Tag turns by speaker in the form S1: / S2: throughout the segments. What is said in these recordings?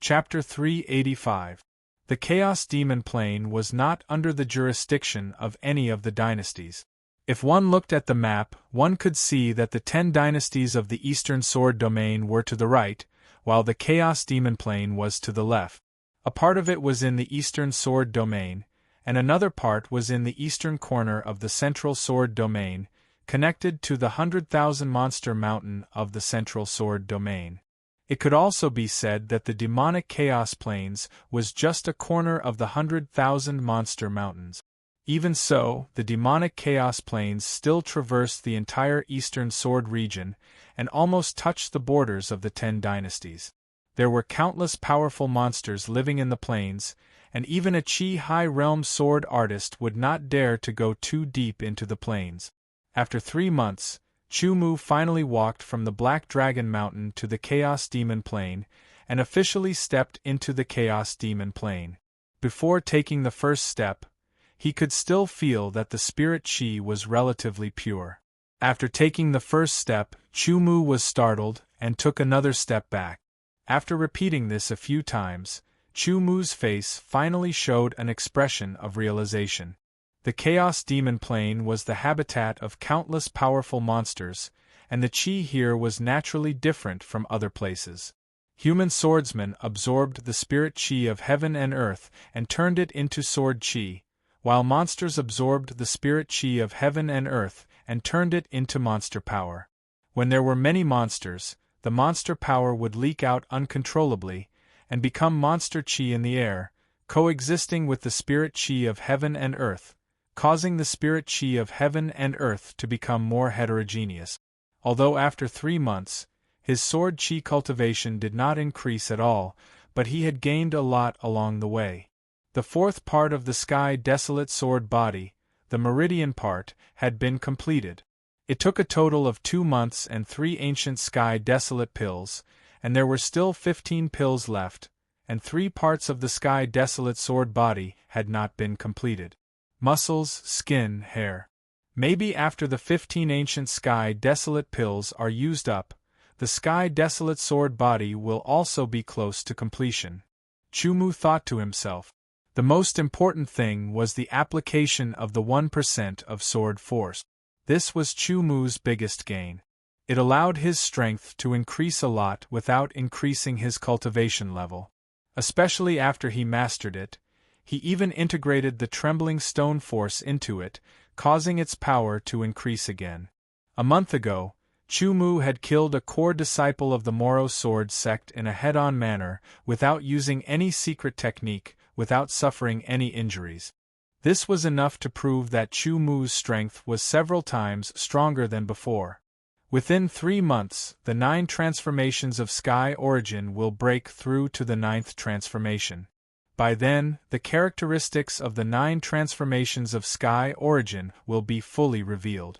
S1: Chapter 385. The Chaos Demon Plane was not under the jurisdiction of any of the dynasties. If one looked at the map, one could see that the 10 dynasties of the Eastern Sword Domain were to the right, while the Chaos Demon Plane was to the left. A part of it was in the Eastern Sword Domain, and another part was in the eastern corner of the Central Sword Domain, connected to the 100,000 Monster Mountain of the Central Sword Domain. It could also be said that the demonic Chaos Plains was just a corner of the 100,000 Monster Mountains. Even so, the demonic Chaos Plains still traversed the entire Eastern Sword region and almost touched the borders of the 10 dynasties. There were countless powerful monsters living in the plains, and even a Chi High Realm sword artist would not dare to go too deep into the plains. After 3 months, Chu Mu finally walked from the Black Dragon Mountain to the Chaos Demon Plane, and officially stepped into the Chaos Demon Plane. Before taking the first step, he could still feel that the spirit chi was relatively pure. After taking the first step, Chu Mu was startled and took another step back. After repeating this a few times, Chu Mu's face finally showed an expression of realization. The Chaos Demon Plane was the habitat of countless powerful monsters, and the chi here was naturally different from other places. Human swordsmen absorbed the spirit chi of heaven and earth and turned it into sword chi, while monsters absorbed the spirit chi of heaven and earth and turned it into monster power. When there were many monsters, the monster power would leak out uncontrollably and become monster chi in the air, coexisting with the spirit chi of heaven and earth, causing the spirit chi of heaven and earth to become more heterogeneous. Although after 3 months, his sword chi cultivation did not increase at all, but he had gained a lot along the way. The 4th part of the Sky Desolate sword body, the meridian part, had been completed. It took a total of 2 months and 3 ancient Sky Desolate pills, and there were still 15 pills left, and 3 parts of the Sky Desolate sword body had not been completed. Muscles, skin, hair. Maybe after the 15 ancient Sky Desolate pills are used up, the Sky Desolate sword body will also be close to completion. Chu Mu thought to himself. The most important thing was the application of the 1% of sword force. This was Chu Mu's biggest gain. It allowed his strength to increase a lot without increasing his cultivation level. Especially after he mastered it, he even integrated the trembling stone force into it, causing its power to increase again. A month ago, Chu Mu had killed a core disciple of the Moro sword sect in a head-on manner, without using any secret technique, without suffering any injuries. This was enough to prove that Chu Mu's strength was several times stronger than before. Within 3 months, the 9 transformations of Sky Origin will break through to the 9th transformation. By then, the characteristics of the 9 transformations of Sky Origin will be fully revealed.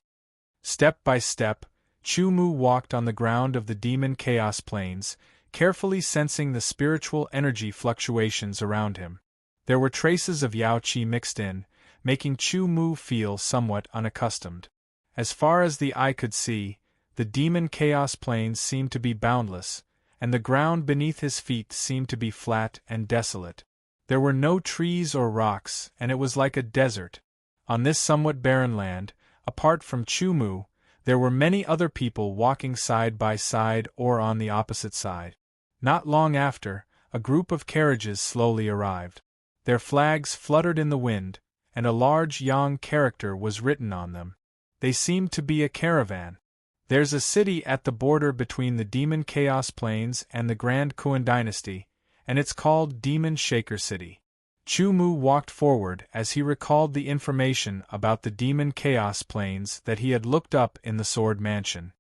S1: Step by step, Chu Mu walked on the ground of the Demon Chaos Plains, carefully sensing the spiritual energy fluctuations around him. There were traces of Yao Qi mixed in, making Chu Mu feel somewhat unaccustomed. As far as the eye could see, the Demon Chaos Plains seemed to be boundless, and the ground beneath his feet seemed to be flat and desolate. There were no trees or rocks, and it was like a desert. On this somewhat barren land, apart from Chu Mu, there were many other people walking side by side or on the opposite side. Not long after, a group of carriages slowly arrived. Their flags fluttered in the wind, and a large Yang character was written on them. They seemed to be a caravan. There's a city at the border between the Demon Chaos Plains and the Grand Kuan Dynasty, and it's called Demon Shaker City. Chu Mu walked forward as he recalled the information about the Demon Chaos Plains that he had looked up in the Sword Mansion.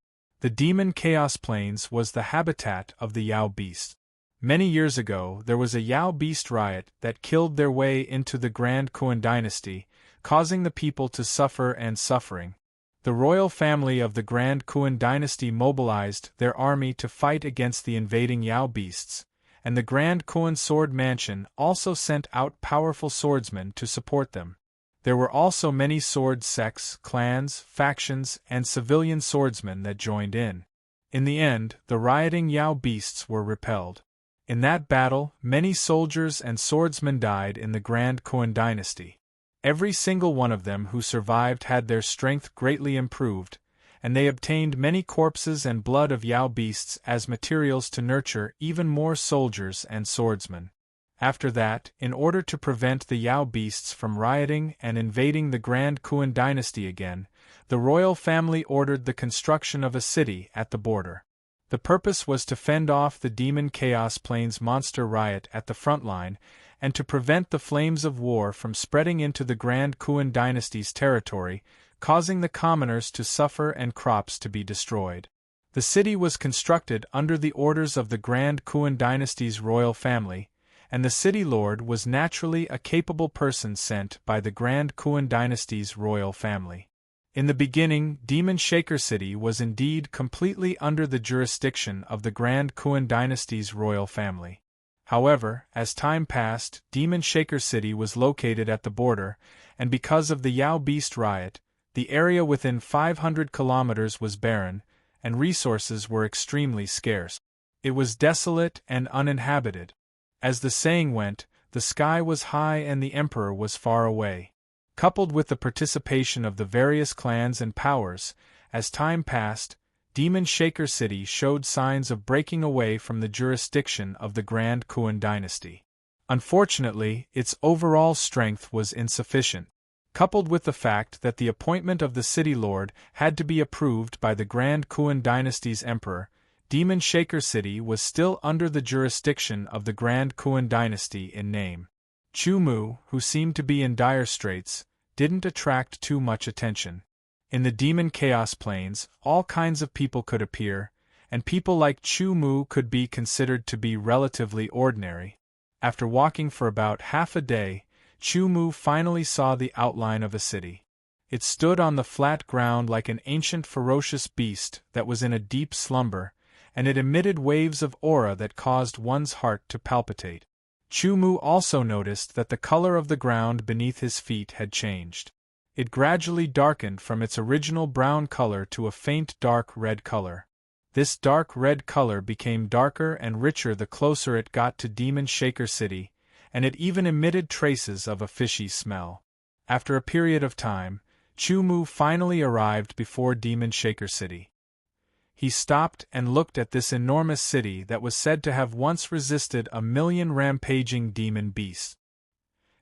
S1: The Demon Chaos Plains was the habitat of the Yao Beast. Many years ago, there was a Yao Beast riot that killed their way into the Grand Kuan Dynasty, causing the people to suffer and suffering. The royal family of the Grand Kuan Dynasty mobilized their army to fight against the invading Yao Beasts, and the Grand Kuan Sword Mansion also sent out powerful swordsmen to support them. There were also many sword sects, clans, factions, and civilian swordsmen that joined in. In the end, the rioting Yao Beasts were repelled. In that battle, many soldiers and swordsmen died in the Grand Koan dynasty. Every single one of them who survived had their strength greatly improved, and they obtained many corpses and blood of Yao beasts as materials to nurture even more soldiers and swordsmen. After that, in order to prevent the Yao beasts from rioting and invading the Grand Koan dynasty again, the royal family ordered the construction of a city at the border. The purpose was to fend off the demon Chaos Plains monster riot at the front line, and to prevent the flames of war from spreading into the Grand Koan dynasty's territory, causing the commoners to suffer and crops to be destroyed. The city was constructed under the orders of the Grand Koan dynasty's royal family, and the city lord was naturally a capable person sent by the Grand Koan dynasty's royal family. In the beginning, Demon Shaker City was indeed completely under the jurisdiction of the Grand Koan dynasty's royal family. However, as time passed, Demon Shaker City was located at the border, and because of the Yao Beast riot, the area within 500 kilometers was barren, and resources were extremely scarce. It was desolate and uninhabited. As the saying went, the sky was high and the emperor was far away. Coupled with the participation of the various clans and powers, as time passed, Demon Shaker City showed signs of breaking away from the jurisdiction of the Grand Koan dynasty. Unfortunately, its overall strength was insufficient. Coupled with the fact that the appointment of the city lord had to be approved by the Grand Koan dynasty's emperor, Demon Shaker City was still under the jurisdiction of the Grand Koan dynasty in name. Chu Mu, who seemed to be in dire straits, didn't attract too much attention. In the Demon Chaos Plains, all kinds of people could appear, and people like Chu Mu could be considered to be relatively ordinary. After walking for about half a day, Chu Mu finally saw the outline of a city. It stood on the flat ground like an ancient ferocious beast that was in a deep slumber, and it emitted waves of aura that caused one's heart to palpitate. Chu Mu also noticed that the color of the ground beneath his feet had changed. It gradually darkened from its original brown color to a faint dark red color. This dark red color became darker and richer the closer it got to Demon Shaker City, and it even emitted traces of a fishy smell. After a period of time, Chu Mu finally arrived before Demon Shaker City. He stopped and looked at this enormous city that was said to have once resisted 1,000,000 rampaging demon beasts.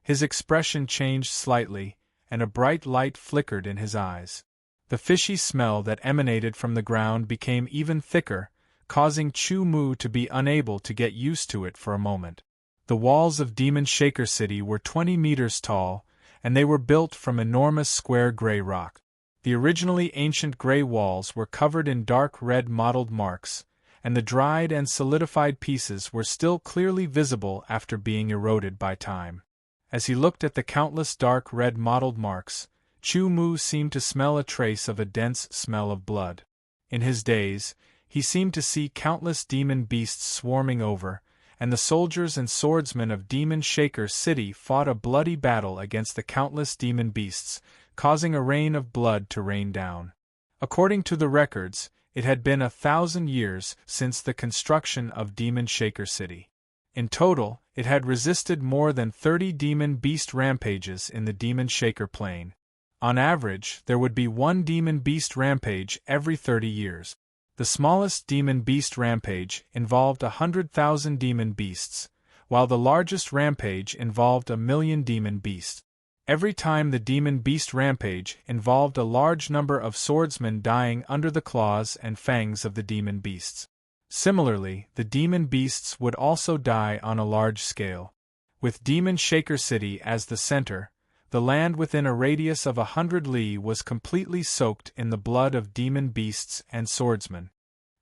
S1: His expression changed slightly, and a bright light flickered in his eyes. The fishy smell that emanated from the ground became even thicker, causing Chu Mu to be unable to get used to it for a moment. The walls of Demon Shaker City were 20 meters tall, and they were built from enormous square gray rock. The originally ancient gray walls were covered in dark red mottled marks, and the dried and solidified pieces were still clearly visible after being eroded by time. As he looked at the countless dark red mottled marks, Chu Mu seemed to smell a trace of a dense smell of blood. In his daze, he seemed to see countless demon beasts swarming over, and the soldiers and swordsmen of Demon Shaker City fought a bloody battle against the countless demon beasts, causing a rain of blood to rain down. According to the records, it had been 1,000 years since the construction of Demon Shaker City. In total, it had resisted more than 30 demon beast rampages in the Demon Shaker Plain. On average, there would be one demon beast rampage every 30 years. The smallest demon beast rampage involved 100,000 demon beasts, while the largest rampage involved 1,000,000 demon beasts. Every time the demon beast rampage involved a large number of swordsmen dying under the claws and fangs of the demon beasts. Similarly, the demon beasts would also die on a large scale. With Demon Shaker City as the center, the land within a radius of 100 li was completely soaked in the blood of demon beasts and swordsmen.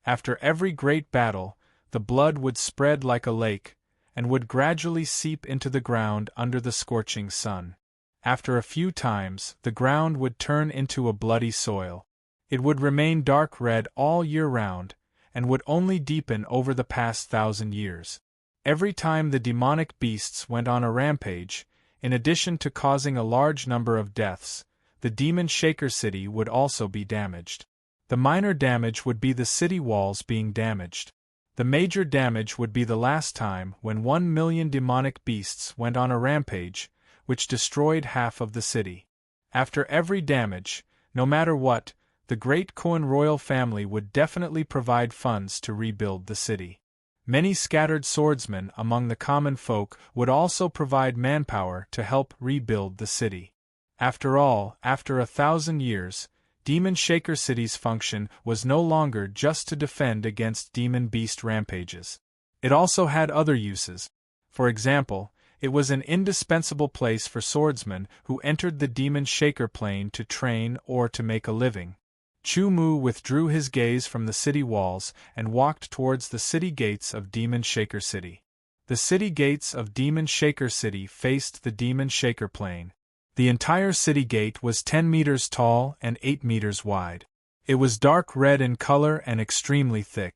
S1: After every great battle, the blood would spread like a lake, and would gradually seep into the ground under the scorching sun. After a few times, the ground would turn into a bloody soil. It would remain dark red all year round, and would only deepen over the past 1,000 years. Every time the demonic beasts went on a rampage, in addition to causing a large number of deaths, the Demon Shaker City would also be damaged. The minor damage would be the city walls being damaged. The major damage would be the last time when 1 million demonic beasts went on a rampage, which destroyed half of the city. After every damage, no matter what, the great Kuan royal family would definitely provide funds to rebuild the city. Many scattered swordsmen among the common folk would also provide manpower to help rebuild the city. After all, after 1,000 years, Demon Shaker City's function was no longer just to defend against demon beast rampages. It also had other uses. For example, it was an indispensable place for swordsmen who entered the Demon Shaker plane to train or to make a living. Chu Mu withdrew his gaze from the city walls and walked towards the city gates of Demon Shaker City. The city gates of Demon Shaker City faced the Demon Shaker plane. The entire city gate was 10 meters tall and 8 meters wide. It was dark red in color and extremely thick.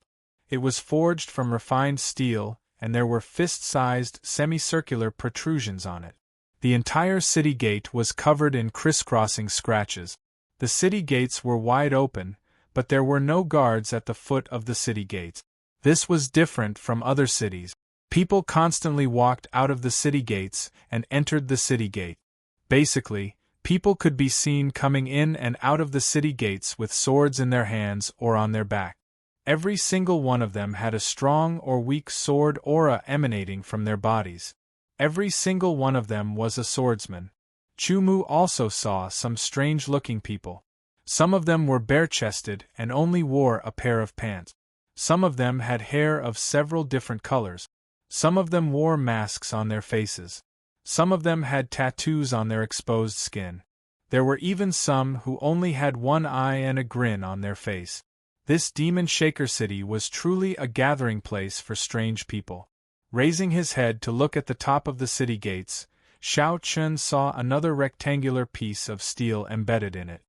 S1: It was forged from refined steel, and there were fist-sized, semicircular protrusions on it. The entire city gate was covered in crisscrossing scratches. The city gates were wide open, but there were no guards at the foot of the city gates. This was different from other cities. People constantly walked out of the city gates and entered the city gate. Basically, people could be seen coming in and out of the city gates with swords in their hands or on their back. Every single one of them had a strong or weak sword aura emanating from their bodies. Every single one of them was a swordsman. Chu Mu also saw some strange-looking people. Some of them were bare-chested and only wore a pair of pants. Some of them had hair of several different colors. Some of them wore masks on their faces. Some of them had tattoos on their exposed skin. There were even some who only had one eye and a grin on their face. This Demon Shaker City was truly a gathering place for strange people. Raising his head to look at the top of the city gates, Xiao Chun saw another rectangular piece of steel embedded in it.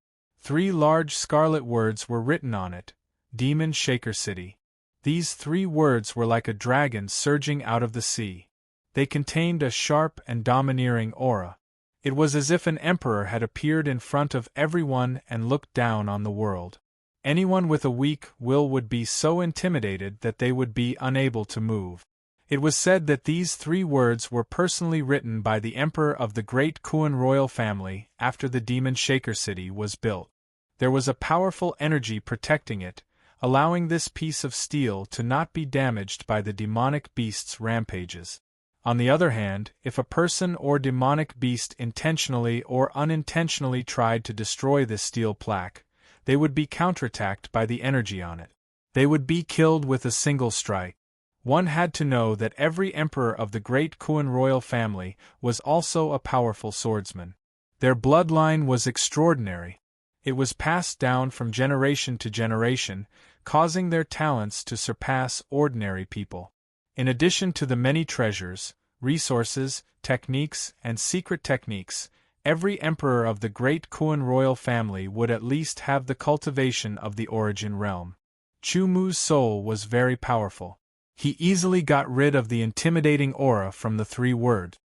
S1: 3 large scarlet words were written on it: Demon Shaker City. These 3 words were like a dragon surging out of the sea. They contained a sharp and domineering aura. It was as if an emperor had appeared in front of everyone and looked down on the world. Anyone with a weak will would be so intimidated that they would be unable to move. It was said that these 3 words were personally written by the emperor of the great Kuan royal family after the Demon Shaker City was built. There was a powerful energy protecting it, allowing this piece of steel to not be damaged by the demonic beast's rampages. On the other hand, if a person or demonic beast intentionally or unintentionally tried to destroy this steel plaque, they would be counterattacked by the energy on it. They would be killed with a single strike. One had to know that every emperor of the great Kuan royal family was also a powerful swordsman. Their bloodline was extraordinary. It was passed down from generation to generation, causing their talents to surpass ordinary people. In addition to the many treasures, resources, techniques, and secret techniques, every emperor of the great Kuan royal family would at least have the cultivation of the origin realm. Chu Mu's soul was very powerful. He easily got rid of the intimidating aura from the 3 words.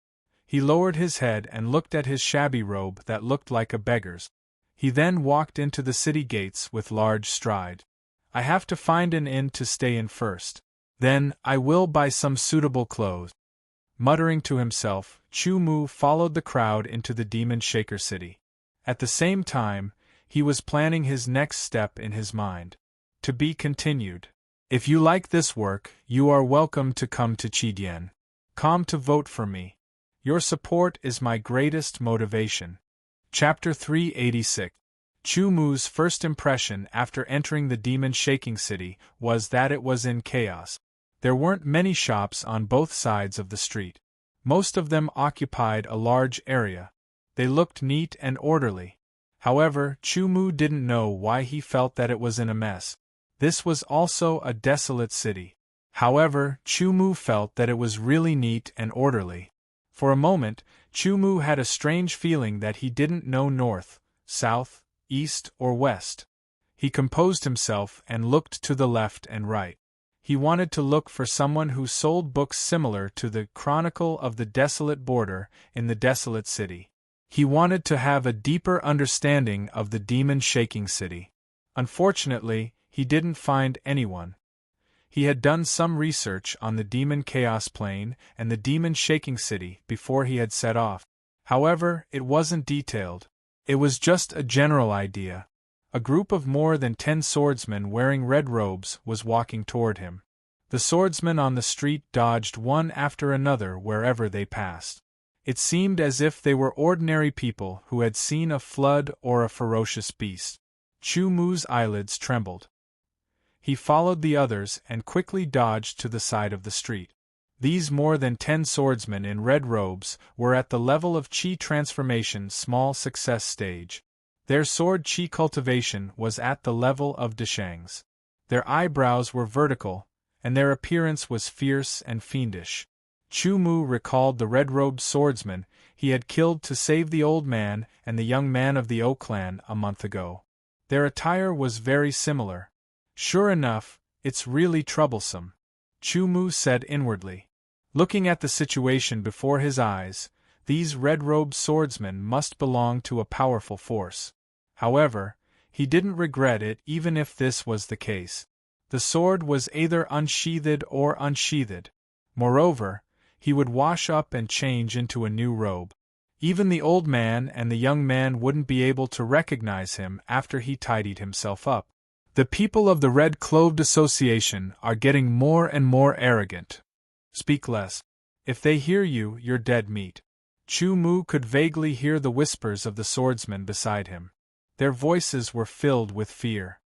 S1: He lowered his head and looked at his shabby robe that looked like a beggar's. He then walked into the city gates with large stride. I have to find an inn to stay in first. Then, I will buy some suitable clothes. Muttering to himself, Chu Mu followed the crowd into the Demon Shaker City. At the same time, he was planning his next step in his mind. To be continued. If you like this work, you are welcome to come to Chidian.com to vote for me. Your support is my greatest motivation. Chapter 386. Chu Mu's first impression after entering the Demon Shaking City was that it was in chaos. There weren't many shops on both sides of the street. Most of them occupied a large area. They looked neat and orderly. However, Chu Mu didn't know why he felt that it was in a mess. This was also a desolate city. However, Chu Mu felt that it was really neat and orderly. For a moment, Chu Mu had a strange feeling that he didn't know north, south, east, or west. He composed himself and looked to the left and right. He wanted to look for someone who sold books similar to the Chronicle of the Desolate Border in the desolate city. He wanted to have a deeper understanding of the Demon Shaking City. Unfortunately, he didn't find anyone. He had done some research on the demon chaos plane and the demon shaking city before he had set off. However, it wasn't detailed. It was just a general idea. A group of more than 10 swordsmen wearing red robes was walking toward him. The swordsmen on the street dodged one after another wherever they passed. It seemed as if they were ordinary people who had seen a flood or a ferocious beast. Chu Mu's eyelids trembled. He followed the others and quickly dodged to the side of the street. These more than 10 swordsmen in red robes were at the level of Qi transformation small success stage. Their sword Qi cultivation was at the level of Deshang's. Their eyebrows were vertical, and their appearance was fierce and fiendish. Chu Mu recalled the red-robed swordsman he had killed to save the old man and the young man of the O clan a month ago. Their attire was very similar. Sure enough, it's really troublesome, Chu Mu said inwardly. Looking at the situation before his eyes, these red-robed swordsmen must belong to a powerful force. However, he didn't regret it even if this was the case. The sword was either unsheathed or unsheathed. Moreover, he would wash up and change into a new robe. Even the old man and the young man wouldn't be able to recognize him after he tidied himself up. The people of the Red Cloved Association are getting more and more arrogant. Speak less. If they hear you, you're dead meat. Chu Mu could vaguely hear the whispers of the swordsmen beside him. Their voices were filled with fear.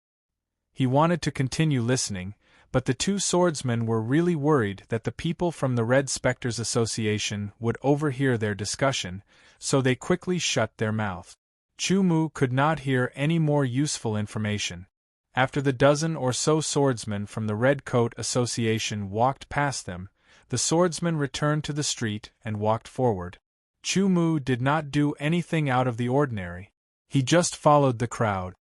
S1: He wanted to continue listening, but the two swordsmen were really worried that the people from the Red Spectres Association would overhear their discussion, so they quickly shut their mouth. Chu Mu could not hear any more useful information. After the dozen or so swordsmen from the Red Coat Association walked past them, the swordsman returned to the street and walked forward. Chu Mu did not do anything out of the ordinary. He just followed the crowd.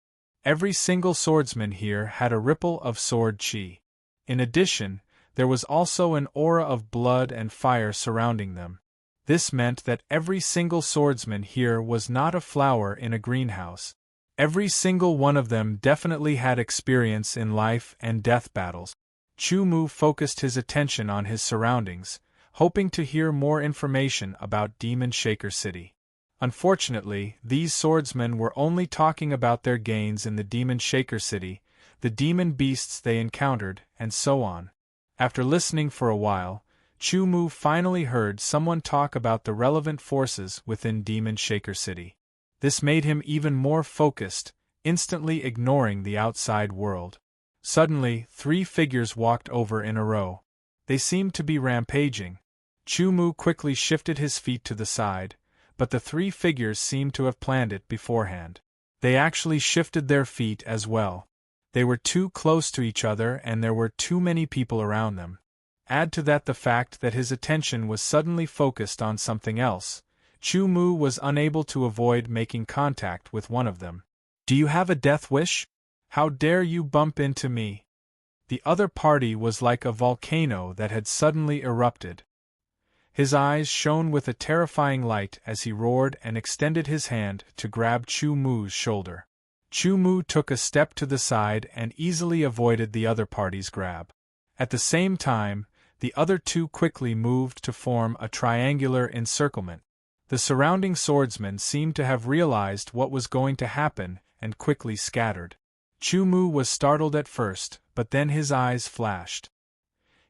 S1: Every single swordsman here had a ripple of sword chi. In addition, there was also an aura of blood and fire surrounding them. This meant that every single swordsman here was not a flower in a greenhouse. Every single one of them definitely had experience in life and death battles. Chu Mu focused his attention on his surroundings, hoping to hear more information about Demon Shaker City. Unfortunately, these swordsmen were only talking about their gains in the Demon Shaker City, the demon beasts they encountered, and so on. After listening for a while, Chu Mu finally heard someone talk about the relevant forces within Demon Shaker City. This made him even more focused, instantly ignoring the outside world. Suddenly, 3 figures walked over in a row. They seemed to be rampaging. Chu Mu quickly shifted his feet to the side, but the 3 figures seemed to have planned it beforehand. They actually shifted their feet as well. They were too close to each other and there were too many people around them. Add to that the fact that his attention was suddenly focused on something else. Chu Mu was unable to avoid making contact with one of them. "Do you have a death wish? How dare you bump into me?" The other party was like a volcano that had suddenly erupted. His eyes shone with a terrifying light as he roared and extended his hand to grab Chu Mu's shoulder. Chu Mu took a step to the side and easily avoided the other party's grab. At the same time, the other two quickly moved to form a triangular encirclement. The surrounding swordsmen seemed to have realized what was going to happen and quickly scattered. Chu Mu was startled at first, but then his eyes flashed.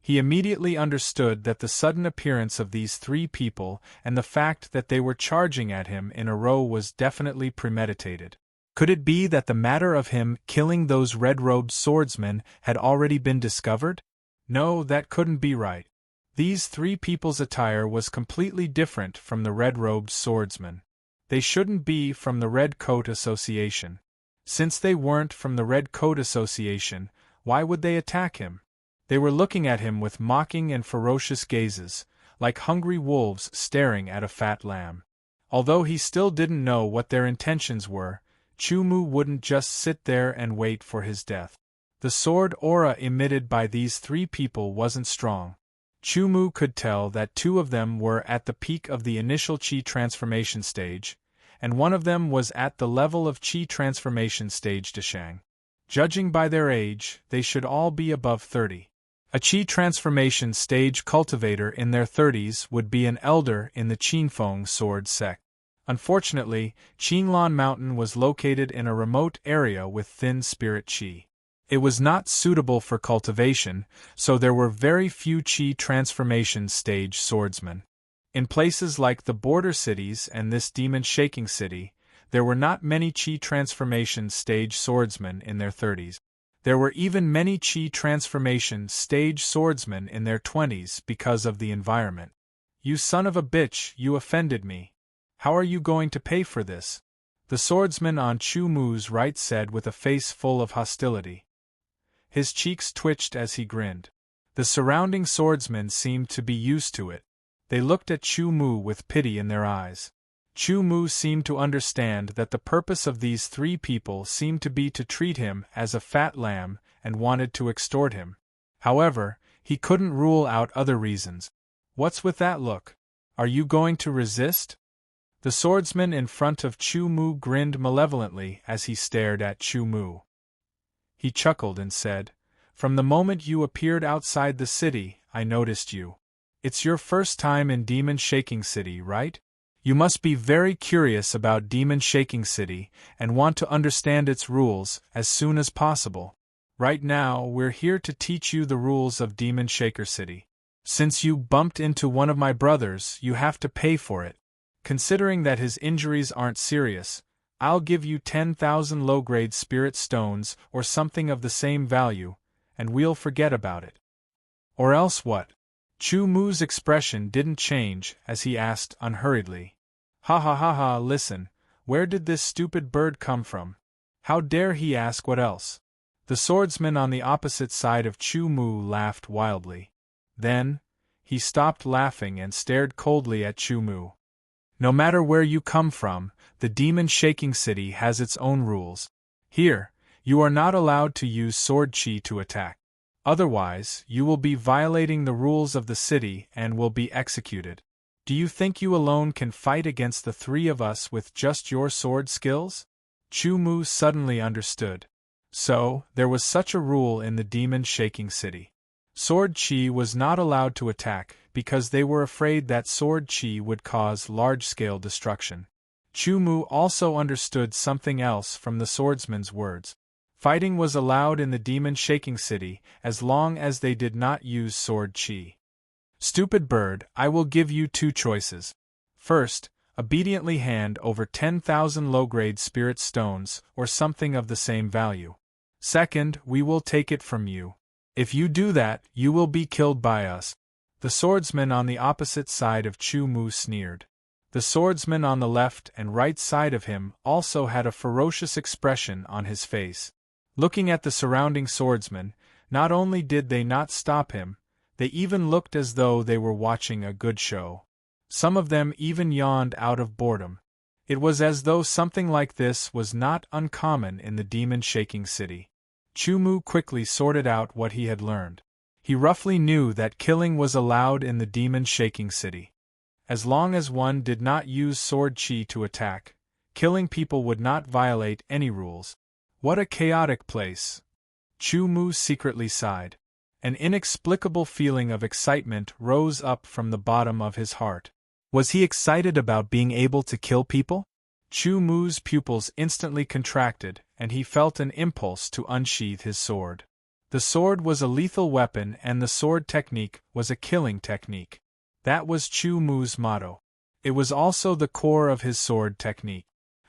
S1: He immediately understood that the sudden appearance of these 3 people and the fact that they were charging at him in a row was definitely premeditated. Could it be that the matter of him killing those red-robed swordsmen had already been discovered? No, that couldn't be right. These 3 people's attire was completely different from the red-robed swordsmen. They shouldn't be from the Red Coat Association. Since they weren't from the Red Coat Association, why would they attack him? They were looking at him with mocking and ferocious gazes, like hungry wolves staring at a fat lamb. Although he still didn't know what their intentions were, Chu Mu wouldn't just sit there and wait for his death. The sword aura emitted by these 3 people wasn't strong. Chu Mu could tell that 2 of them were at the peak of the initial Qi transformation stage, and one of them was at the level of Qi transformation stage Deshang. Judging by their age, they should all be above 30. A Qi transformation stage cultivator in their 30s would be an elder in the Qinfeng sword sect. Unfortunately, Qinlan Mountain was located in a remote area with thin spirit Qi. It was not suitable for cultivation, so there were very few Qi transformation stage swordsmen. In places like the border cities and this demon-shaking city, there were not many Qi transformation stage swordsmen in their 30s. There were even many Qi transformation stage swordsmen in their 20s because of the environment. "You son of a bitch, you offended me. How are you going to pay for this?" the swordsman on Chu Mu's right said with a face full of hostility. His cheeks twitched as he grinned. The surrounding swordsmen seemed to be used to it. They looked at Chu Mu with pity in their eyes. Chu Mu seemed to understand that the purpose of these three people seemed to be to treat him as a fat lamb and wanted to extort him. However, he couldn't rule out other reasons. "What's with that look? Are you going to resist?" The swordsman in front of Chu Mu grinned malevolently as he stared at Chu Mu. He chuckled and said, "From the moment you appeared outside the city, I noticed you. It's your first time in Demon Shaking City, right? You must be very curious about Demon Shaking City and want to understand its rules as soon as possible. Right now, we're here to teach you the rules of Demon Shaker City. Since you bumped into one of my brothers, you have to pay for it. Considering that his injuries aren't serious, I'll give you 10,000 low-grade spirit stones or something of the same value, and we'll forget about it." "Or else what?" Chu Mu's expression didn't change as he asked unhurriedly. "Ha ha ha ha, listen, where did this stupid bird come from? How dare he ask what else?" The swordsman on the opposite side of Chu Mu laughed wildly. Then, he stopped laughing and stared coldly at Chu Mu. "No matter where you come from, the Demon Shaking City has its own rules. Here, you are not allowed to use sword Qi to attack. Otherwise, you will be violating the rules of the city and will be executed. Do you think you alone can fight against the three of us with just your sword skills?" Chu Mu suddenly understood. So, there was such a rule in the Demon Shaking City. Sword Qi was not allowed to attack because they were afraid that sword Qi would cause large-scale destruction. Chu Mu also understood something else from the swordsman's words. Fighting was allowed in the Demon Shaking City as long as they did not use sword Qi. "Stupid bird, I will give you two choices. First, obediently hand over 10,000 low-grade spirit stones or something of the same value. Second, we will take it from you. If you do that, you will be killed by us." The swordsman on the opposite side of Chu Mu sneered. The swordsman on the left and right side of him also had a ferocious expression on his face. Looking at the surrounding swordsmen, not only did they not stop him, they even looked as though they were watching a good show. Some of them even yawned out of boredom. It was as though something like this was not uncommon in the Demon Shaking City. Chu Mu quickly sorted out what he had learned. He roughly knew that killing was allowed in the Demon Shaking City. As long as one did not use sword Qi to attack, killing people would not violate any rules. What a chaotic place! Chu Mu secretly sighed. An inexplicable feeling of excitement rose up from the bottom of his heart. Was he excited about being able to kill people? Chu Mu's pupils instantly contracted, and he felt an impulse to unsheath his sword. The sword was a lethal weapon and the sword technique was a killing technique. That was Chu Mu's motto. It was also the core of his sword technique.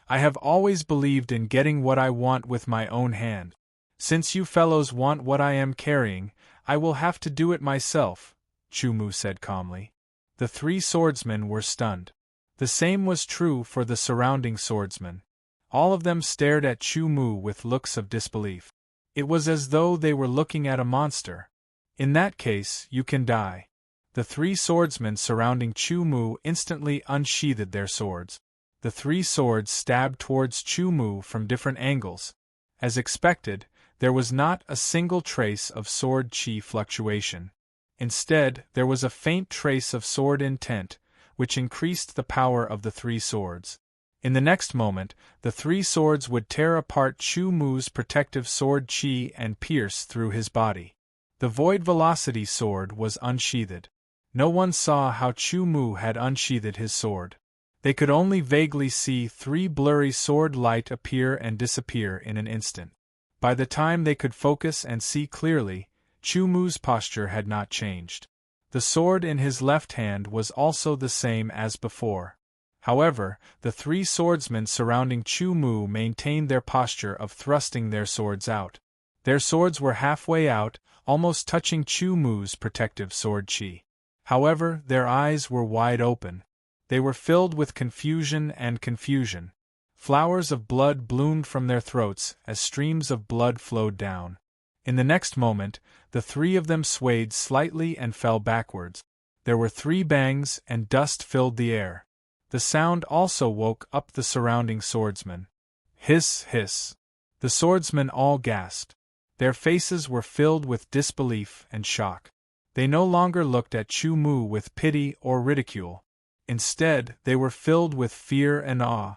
S1: "I have always believed in getting what I want with my own hand. Since you fellows want what I am carrying, I will have to do it myself," Chu Mu said calmly. The three swordsmen were stunned. The same was true for the surrounding swordsmen. All of them stared at Chu Mu with looks of disbelief. It was as though they were looking at a monster. "In that case, you can die." The three swordsmen surrounding Chu Mu instantly unsheathed their swords. The three swords stabbed towards Chu Mu from different angles. As expected, there was not a single trace of sword Qi fluctuation. Instead, there was a faint trace of sword intent, which increased the power of the three swords. In the next moment, the three swords would tear apart Chu Mu's protective sword Qi and pierce through his body. The void velocity sword was unsheathed. No one saw how Chu Mu had unsheathed his sword. They could only vaguely see 3 blurry sword light appear and disappear in an instant. By the time they could focus and see clearly, Chu Mu's posture had not changed. The sword in his left hand was also the same as before. However, the 3 swordsmen surrounding Chu Mu maintained their posture of thrusting their swords out. Their swords were halfway out, almost touching Chu Mu's protective sword chi. However, their eyes were wide open. They were filled with confusion and confusion. Flowers of blood bloomed from their throats as streams of blood flowed down. In the next moment, the 3 of them swayed slightly and fell backwards. There were 3 bangs and dust filled the air. The sound also woke up the surrounding swordsmen. Hiss, hiss. The swordsmen all gasped. Their faces were filled with disbelief and shock. They no longer looked at Chu Mu with pity or ridicule. Instead, they were filled with fear and awe.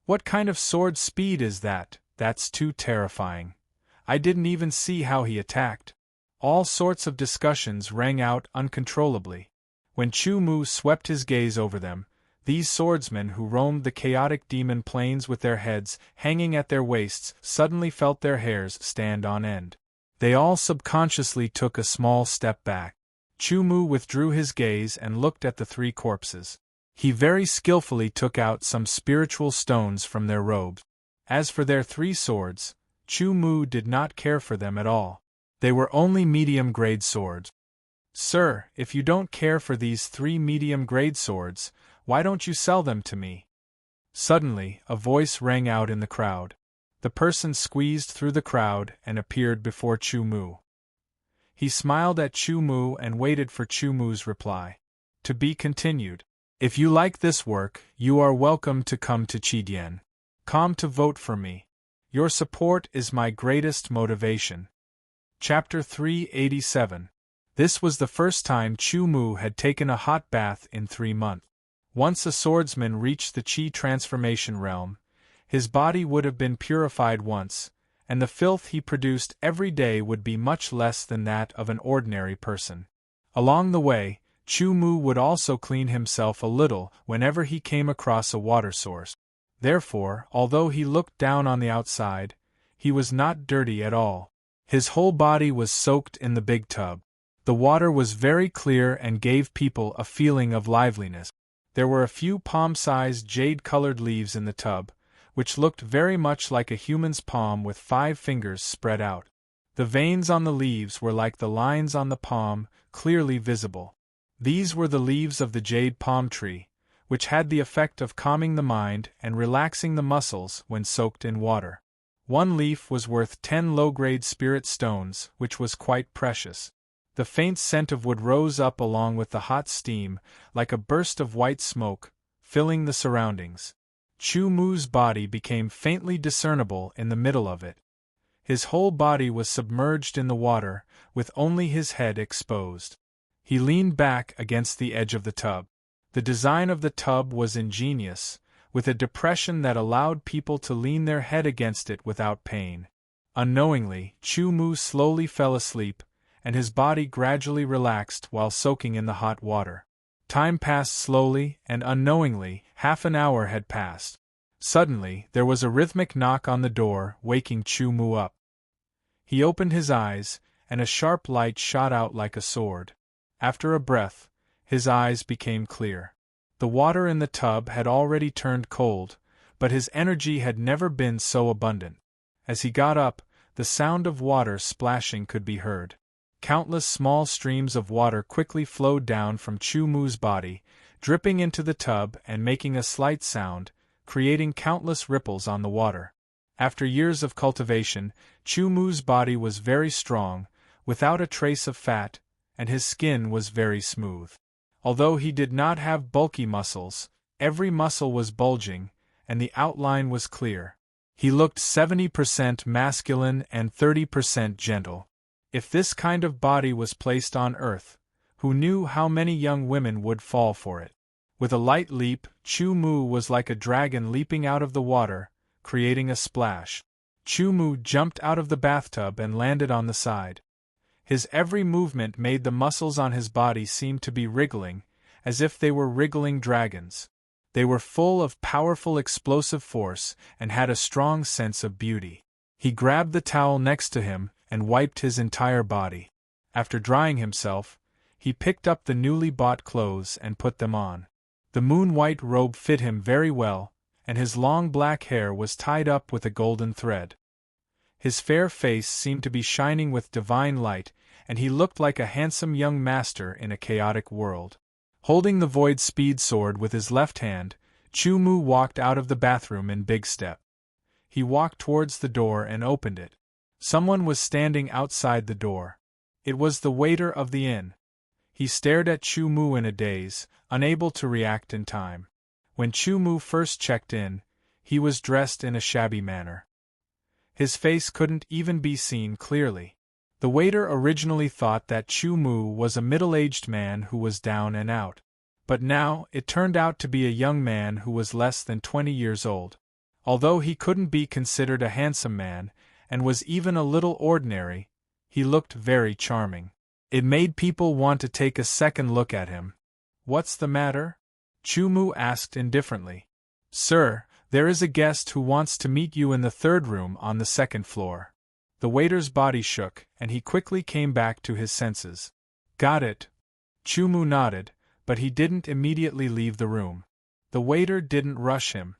S1: What kind of sword speed is that? That's too terrifying. I didn't even see how he attacked. All sorts of discussions rang out uncontrollably. When Chu Mu swept his gaze over them, these swordsmen who roamed the chaotic demon plains with their heads hanging at their waists suddenly felt their hairs stand on end. They all subconsciously took a small step back. Chu Mu withdrew his gaze and looked at the 3 corpses. He very skillfully took out some spiritual stones from their robes. As for their 3 swords, Chu Mu did not care for them at all. They were only medium-grade swords. "Sir, if you don't care for these 3 medium-grade swords, why don't you sell them to me?" Suddenly, a voice rang out in the crowd. The person squeezed through the crowd and appeared before Chu Mu. He smiled at Chu Mu and waited for Chu Mu's reply. To be continued. If you like this work, you are welcome to come to Chidian. Come to vote for me. Your support is my greatest motivation. Chapter 387. This was the first time Chu Mu had taken a hot bath in 3 months. Once a swordsman reached the Qi transformation realm, his body would have been purified once, and the filth he produced every day would be much less than that of an ordinary person. Along the way, Chu Mu would also clean himself a little whenever he came across a water source. Therefore, although he looked down on the outside, he was not dirty at all. His whole body was soaked in the big tub. The water was very clear and gave people a feeling of liveliness. There were a few palm-sized jade-colored leaves in the tub, which looked very much like a human's palm with 5 fingers spread out. The veins on the leaves were like the lines on the palm, clearly visible. These were the leaves of the jade palm tree, which had the effect of calming the mind and relaxing the muscles when soaked in water. 1 leaf was worth 10 low-grade spirit stones, which was quite precious. The faint scent of wood rose up along with the hot steam, like a burst of white smoke, filling the surroundings. Chu Mu's body became faintly discernible in the middle of it. His whole body was submerged in the water, with only his head exposed. He leaned back against the edge of the tub. The design of the tub was ingenious, with a depression that allowed people to lean their head against it without pain. Unknowingly, Chu Mu slowly fell asleep, and his body gradually relaxed while soaking in the hot water. Time passed slowly, and unknowingly, half an hour had passed. Suddenly, there was a rhythmic knock on the door, waking Chu Mu up. He opened his eyes, and a sharp light shot out like a sword. After a breath, his eyes became clear. The water in the tub had already turned cold, but his energy had never been so abundant. As he got up, the sound of water splashing could be heard. Countless small streams of water quickly flowed down from Chu Mu's body, dripping into the tub and making a slight sound, creating countless ripples on the water. After years of cultivation, Chu Mu's body was very strong, without a trace of fat, and his skin was very smooth. Although he did not have bulky muscles, every muscle was bulging, and the outline was clear. He looked 70% masculine and 30% gentle. If this kind of body was placed on Earth, who knew how many young women would fall for it? With a light leap, Chu Mu was like a dragon leaping out of the water, creating a splash. Chu Mu jumped out of the bathtub and landed on the side. His every movement made the muscles on his body seem to be wriggling, as if they were wriggling dragons. They were full of powerful explosive force and had a strong sense of beauty. He grabbed the towel next to him and wiped his entire body. After drying himself, he picked up the newly bought clothes and put them on. The moon-white robe fit him very well, and his long black hair was tied up with a golden thread. His fair face seemed to be shining with divine light, and he looked like a handsome young master in a chaotic world. Holding the void speed sword with his left hand, Chu Mu walked out of the bathroom in big step. He walked towards the door and opened it. Someone was standing outside the door. It was the waiter of the inn. He stared at Chu Mu in a daze, unable to react in time. When Chu Mu first checked in, he was dressed in a shabby manner. His face couldn't even be seen clearly. The waiter originally thought that Chu Mu was a middle-aged man who was down and out. But now it turned out to be a young man who was less than 20 years old. Although he couldn't be considered a handsome man, and was even a little ordinary, he looked very charming. It made people want to take a second look at him. "What's the matter?" Chu Mu asked indifferently. "Sir, there is a guest who wants to meet you in the third room on the second floor." The waiter's body shook, and he quickly came back to his senses. "Got it." Chu Mu nodded, but he didn't immediately leave the room. The waiter didn't rush him.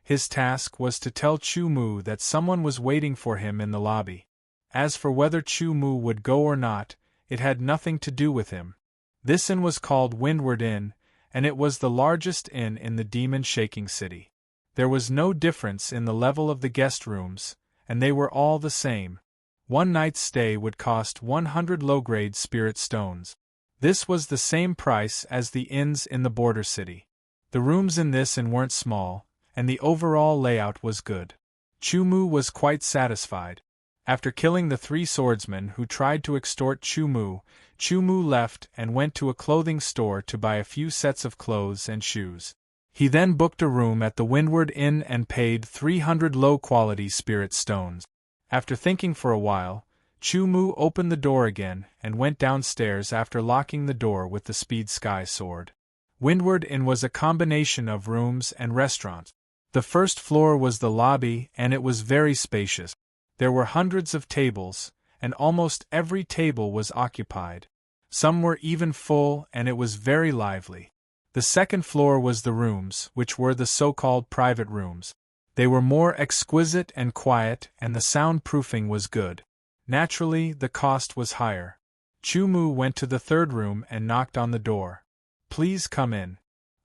S1: His task was to tell Chu Mu that someone was waiting for him in the lobby. As for whether Chu Mu would go or not, it had nothing to do with him. This inn was called Windward Inn, and it was the largest inn in the demon-shaking city. There was no difference in the level of the guest rooms, and they were all the same. One night's stay would cost 100 low-grade spirit stones. This was the same price as the inns in the border city. The rooms in this inn weren't small, and the overall layout was good. Chu Mu was quite satisfied. After killing the 3 swordsmen who tried to extort Chu Mu left and went to a clothing store to buy a few sets of clothes and shoes. He then booked a room at the Windward Inn and paid 300 low-quality spirit stones. After thinking for a while, Chu Mu opened the door again and went downstairs after locking the door with the Speed Sky sword. Windward Inn was a combination of rooms and restaurants. The first floor was the lobby, and it was very spacious. There were hundreds of tables, and almost every table was occupied. Some were even full, and it was very lively. The second floor was the rooms, which were the so-called private rooms. They were more exquisite and quiet, and the soundproofing was good. Naturally, the cost was higher. Chu Mu went to the third room and knocked on the door. "Please come in."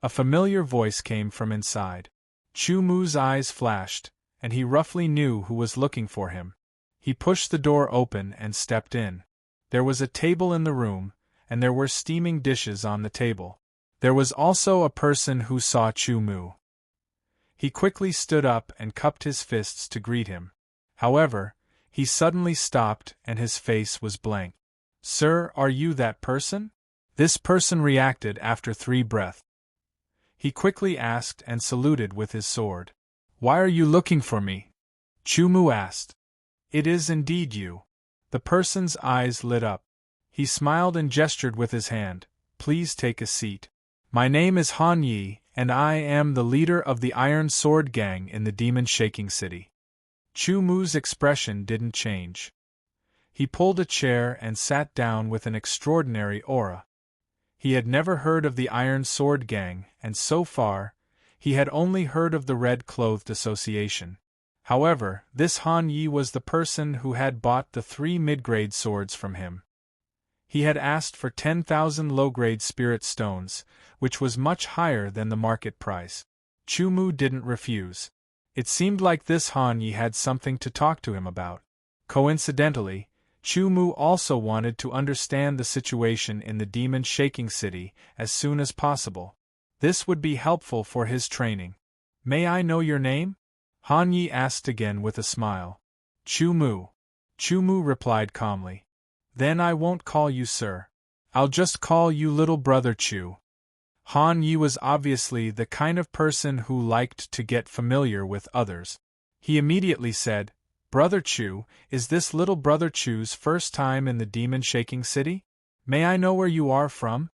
S1: A familiar voice came from inside. Chu Mu's eyes flashed, and he roughly knew who was looking for him. He pushed the door open and stepped in. There was a table in the room, and there were steaming dishes on the table. There was also a person who saw Chu Mu. He quickly stood up and cupped his fists to greet him. However, he suddenly stopped and his face was blank. "Sir, are you that person?" This person reacted after 3 breaths. He quickly asked and saluted with his sword. "Why are you looking for me?" Chu Mu asked. "It is indeed you." The person's eyes lit up. He smiled and gestured with his hand. "Please take a seat. My name is Han Yi, and I am the leader of the Iron Sword Gang in the demon-shaking city." Chu Mu's expression didn't change. He pulled a chair and sat down with an extraordinary aura. He had never heard of the Iron Sword Gang, and so far, he had only heard of the Red Clothed Association. However, this Han Yi was the person who had bought the 3 mid-grade swords from him. He had asked for 10,000 low-grade spirit stones, which was much higher than the market price. Chu Mu didn't refuse. It seemed like this Han Yi had something to talk to him about. Coincidentally, Chu Mu also wanted to understand the situation in the demon-shaking city as soon as possible. This would be helpful for his training. "May I know your name?" Han Yi asked again with a smile. "Chu Mu." Chu Mu replied calmly. "Then I won't call you sir. I'll just call you little brother Chu." Han Yi was obviously the kind of person who liked to get familiar with others. He immediately said, Brother Chu, is this little Brother Chu's first time in the demon-shaking city? May I know where you are from?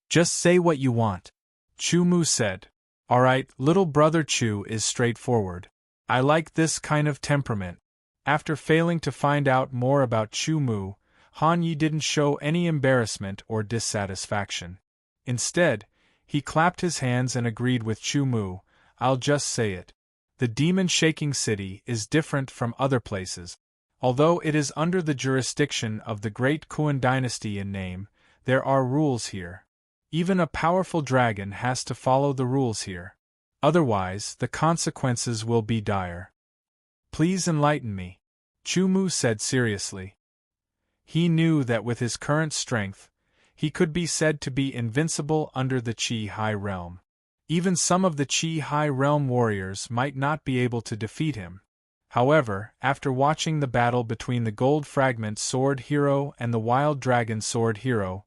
S1: Just say what you want. Chu Mu said. Alright, little Brother Chu is straightforward. I like this kind of temperament. After failing to find out more about Chu Mu, Han Yi didn't show any embarrassment or dissatisfaction. Instead, he clapped his hands and agreed with Chu Mu. I'll just say it. The demon-shaking city is different from other places. Although it is under the jurisdiction of the Great Kuan dynasty in name, there are rules here. Even a powerful dragon has to follow the rules here. Otherwise, the consequences will be dire. Please enlighten me, Chu Mu said seriously. He knew that with his current strength, he could be said to be invincible under the Qi High Realm. Even some of the Qi High Realm warriors might not be able to defeat him. However, after watching the battle between the Gold Fragment Sword Hero and the Wild Dragon Sword Hero,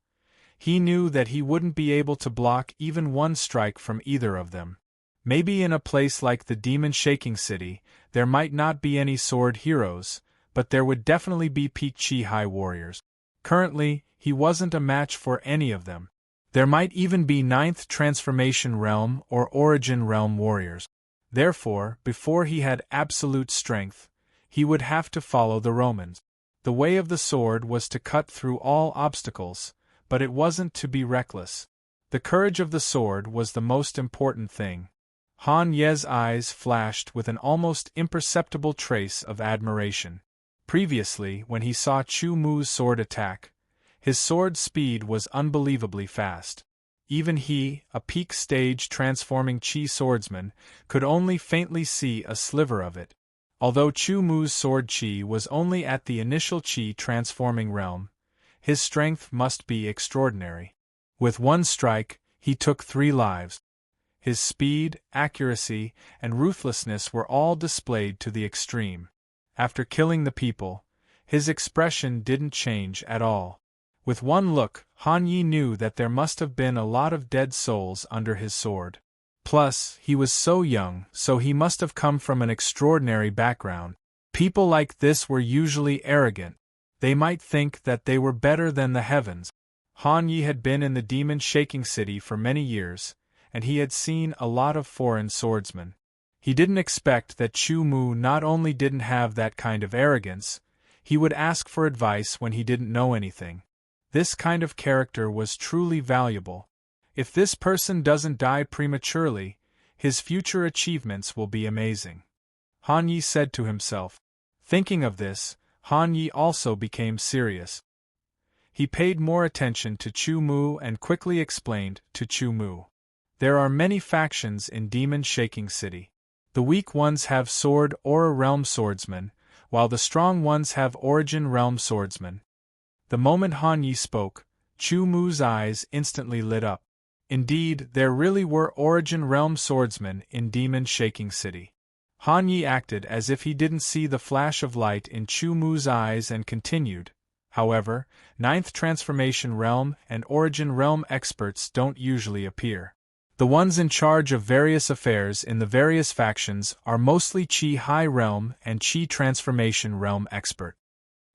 S1: he knew that he wouldn't be able to block even one strike from either of them. Maybe in a place like the demon-shaking city, there might not be any sword heroes, but there would definitely be peak Qi High warriors. Currently, he wasn't a match for any of them. There might even be 9th Transformation Realm or Origin Realm warriors. Therefore, before he had absolute strength, he would have to follow the Romans. The way of the sword was to cut through all obstacles, but it wasn't to be reckless. The courage of the sword was the most important thing. Han Ye's eyes flashed with an almost imperceptible trace of admiration. Previously, when he saw Chu Mu's sword attack, his sword speed was unbelievably fast. Even he, a peak stage transforming Qi swordsman, could only faintly see a sliver of it. Although Chu Mu's sword Qi was only at the initial Qi transforming realm, his strength must be extraordinary. With one strike, he took 3 lives. His speed, accuracy, and ruthlessness were all displayed to the extreme. After killing the people, his expression didn't change at all. With one look, Han Yi knew that there must have been a lot of dead souls under his sword. Plus, he was so young, so he must have come from an extraordinary background. People like this were usually arrogant. They might think that they were better than the heavens. Han Yi had been in the demon-shaking city for many years, and he had seen a lot of foreign swordsmen. He didn't expect that Chu Mu not only didn't have that kind of arrogance, he would ask for advice when he didn't know anything. This kind of character was truly valuable. If this person doesn't die prematurely, his future achievements will be amazing. Han Yi said to himself. Thinking of this, Han Yi also became serious. He paid more attention to Chu Mu and quickly explained to Chu Mu. There are many factions in demon-shaking city. The weak ones have sword Aura Realm swordsmen, while the strong ones have Origin Realm swordsmen. The moment Han Yi spoke, Chu Mu's eyes instantly lit up. Indeed, there really were Origin Realm swordsmen in demon-shaking city. Han Yi acted as if he didn't see the flash of light in Chu Mu's eyes and continued. However, 9th Transformation Realm and Origin Realm experts don't usually appear. The ones in charge of various affairs in the various factions are mostly Qi High Realm and Qi Transformation Realm expert.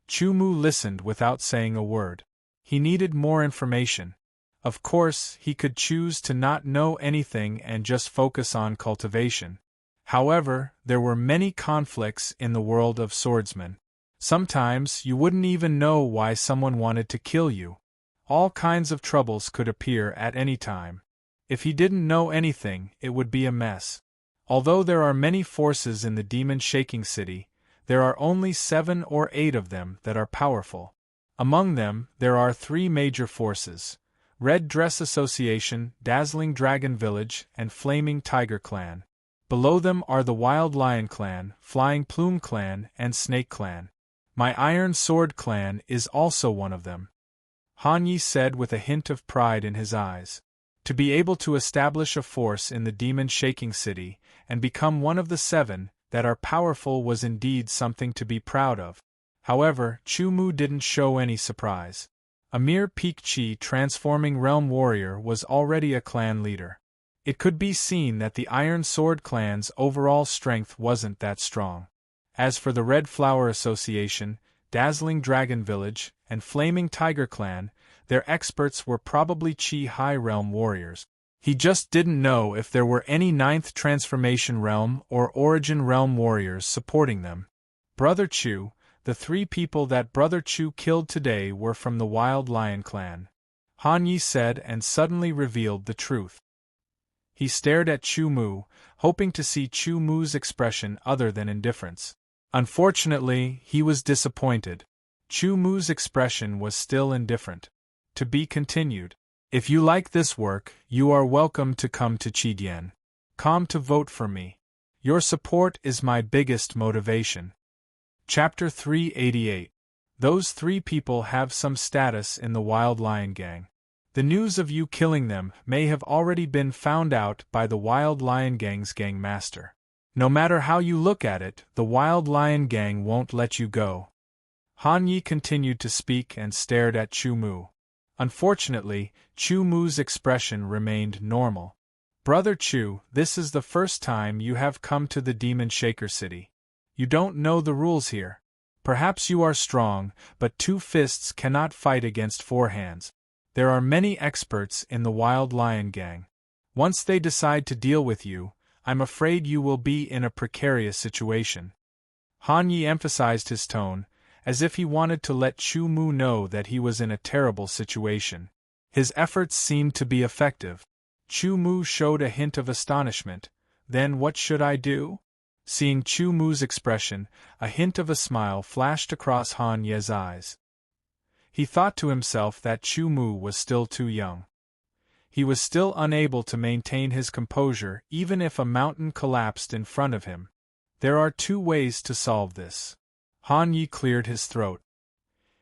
S1: Chu Mu listened without saying a word. He needed more information. Of course, he could choose to not know anything and just focus on cultivation. However, there were many conflicts in the world of swordsmen. Sometimes you wouldn't even know why someone wanted to kill you. All kinds of troubles could appear at any time. If he didn't know anything, it would be a mess. Although there are many forces in the demon-shaking city, there are only 7 or 8 of them that are powerful. Among them, there are 3 major forces: Red Dress Association, Dazzling Dragon Village, and Flaming Tiger Clan. Below them are the Wild Lion Clan, Flying Plume Clan, and Snake Clan. My Iron Sword Clan is also one of them, Han Yi said with a hint of pride in his eyes. To be able to establish a force in the demon-shaking city and become one of the 7 that are powerful was indeed something to be proud of. However, Chu Mu didn't show any surprise. A mere peak Qi transforming realm warrior was already a clan leader. It could be seen that the Iron Sword clan's overall strength wasn't that strong. As for the Red Flower Association, Dazzling Dragon Village, and Flaming Tiger Clan, their experts were probably Chi High Realm warriors. He just didn't know if there were any Ninth Transformation Realm or Origin Realm warriors supporting them. Brother Chu, the 3 people that Brother Chu killed today were from the Wild Lion Clan, Han Yi said, and suddenly revealed the truth. He stared at Chu Mu, hoping to see Chu Mu's expression other than indifference. Unfortunately, he was disappointed. Chu Mu's expression was still indifferent. To be continued. If you like this work, you are welcome to come to Chidian.com to vote for me. Your support is my biggest motivation. Chapter 388. Those 3 people have some status in the Wild Lion Gang. The news of you killing them may have already been found out by the Wild Lion Gang's gang master. No matter how you look at it, the Wild Lion Gang won't let you go. Han Yi continued to speak and stared at Chu Mu. Unfortunately, Chu Mu's expression remained normal. Brother Chu, this is the first time you have come to the Demon Shaker City. You don't know the rules here. Perhaps you are strong, but 2 fists cannot fight against 4 hands. There are many experts in the Wild Lion Gang. Once they decide to deal with you, I'm afraid you will be in a precarious situation. Han Yi emphasized his tone, as if he wanted to let Chu Mu know that he was in a terrible situation. His efforts seemed to be effective. Chu Mu showed a hint of astonishment. Then what should I do? Seeing Chu Mu's expression, a hint of a smile flashed across Han Ye's eyes. He thought to himself that Chu Mu was still too young. He was still unable to maintain his composure even if a mountain collapsed in front of him. There are 2 ways to solve this. Han Yi cleared his throat.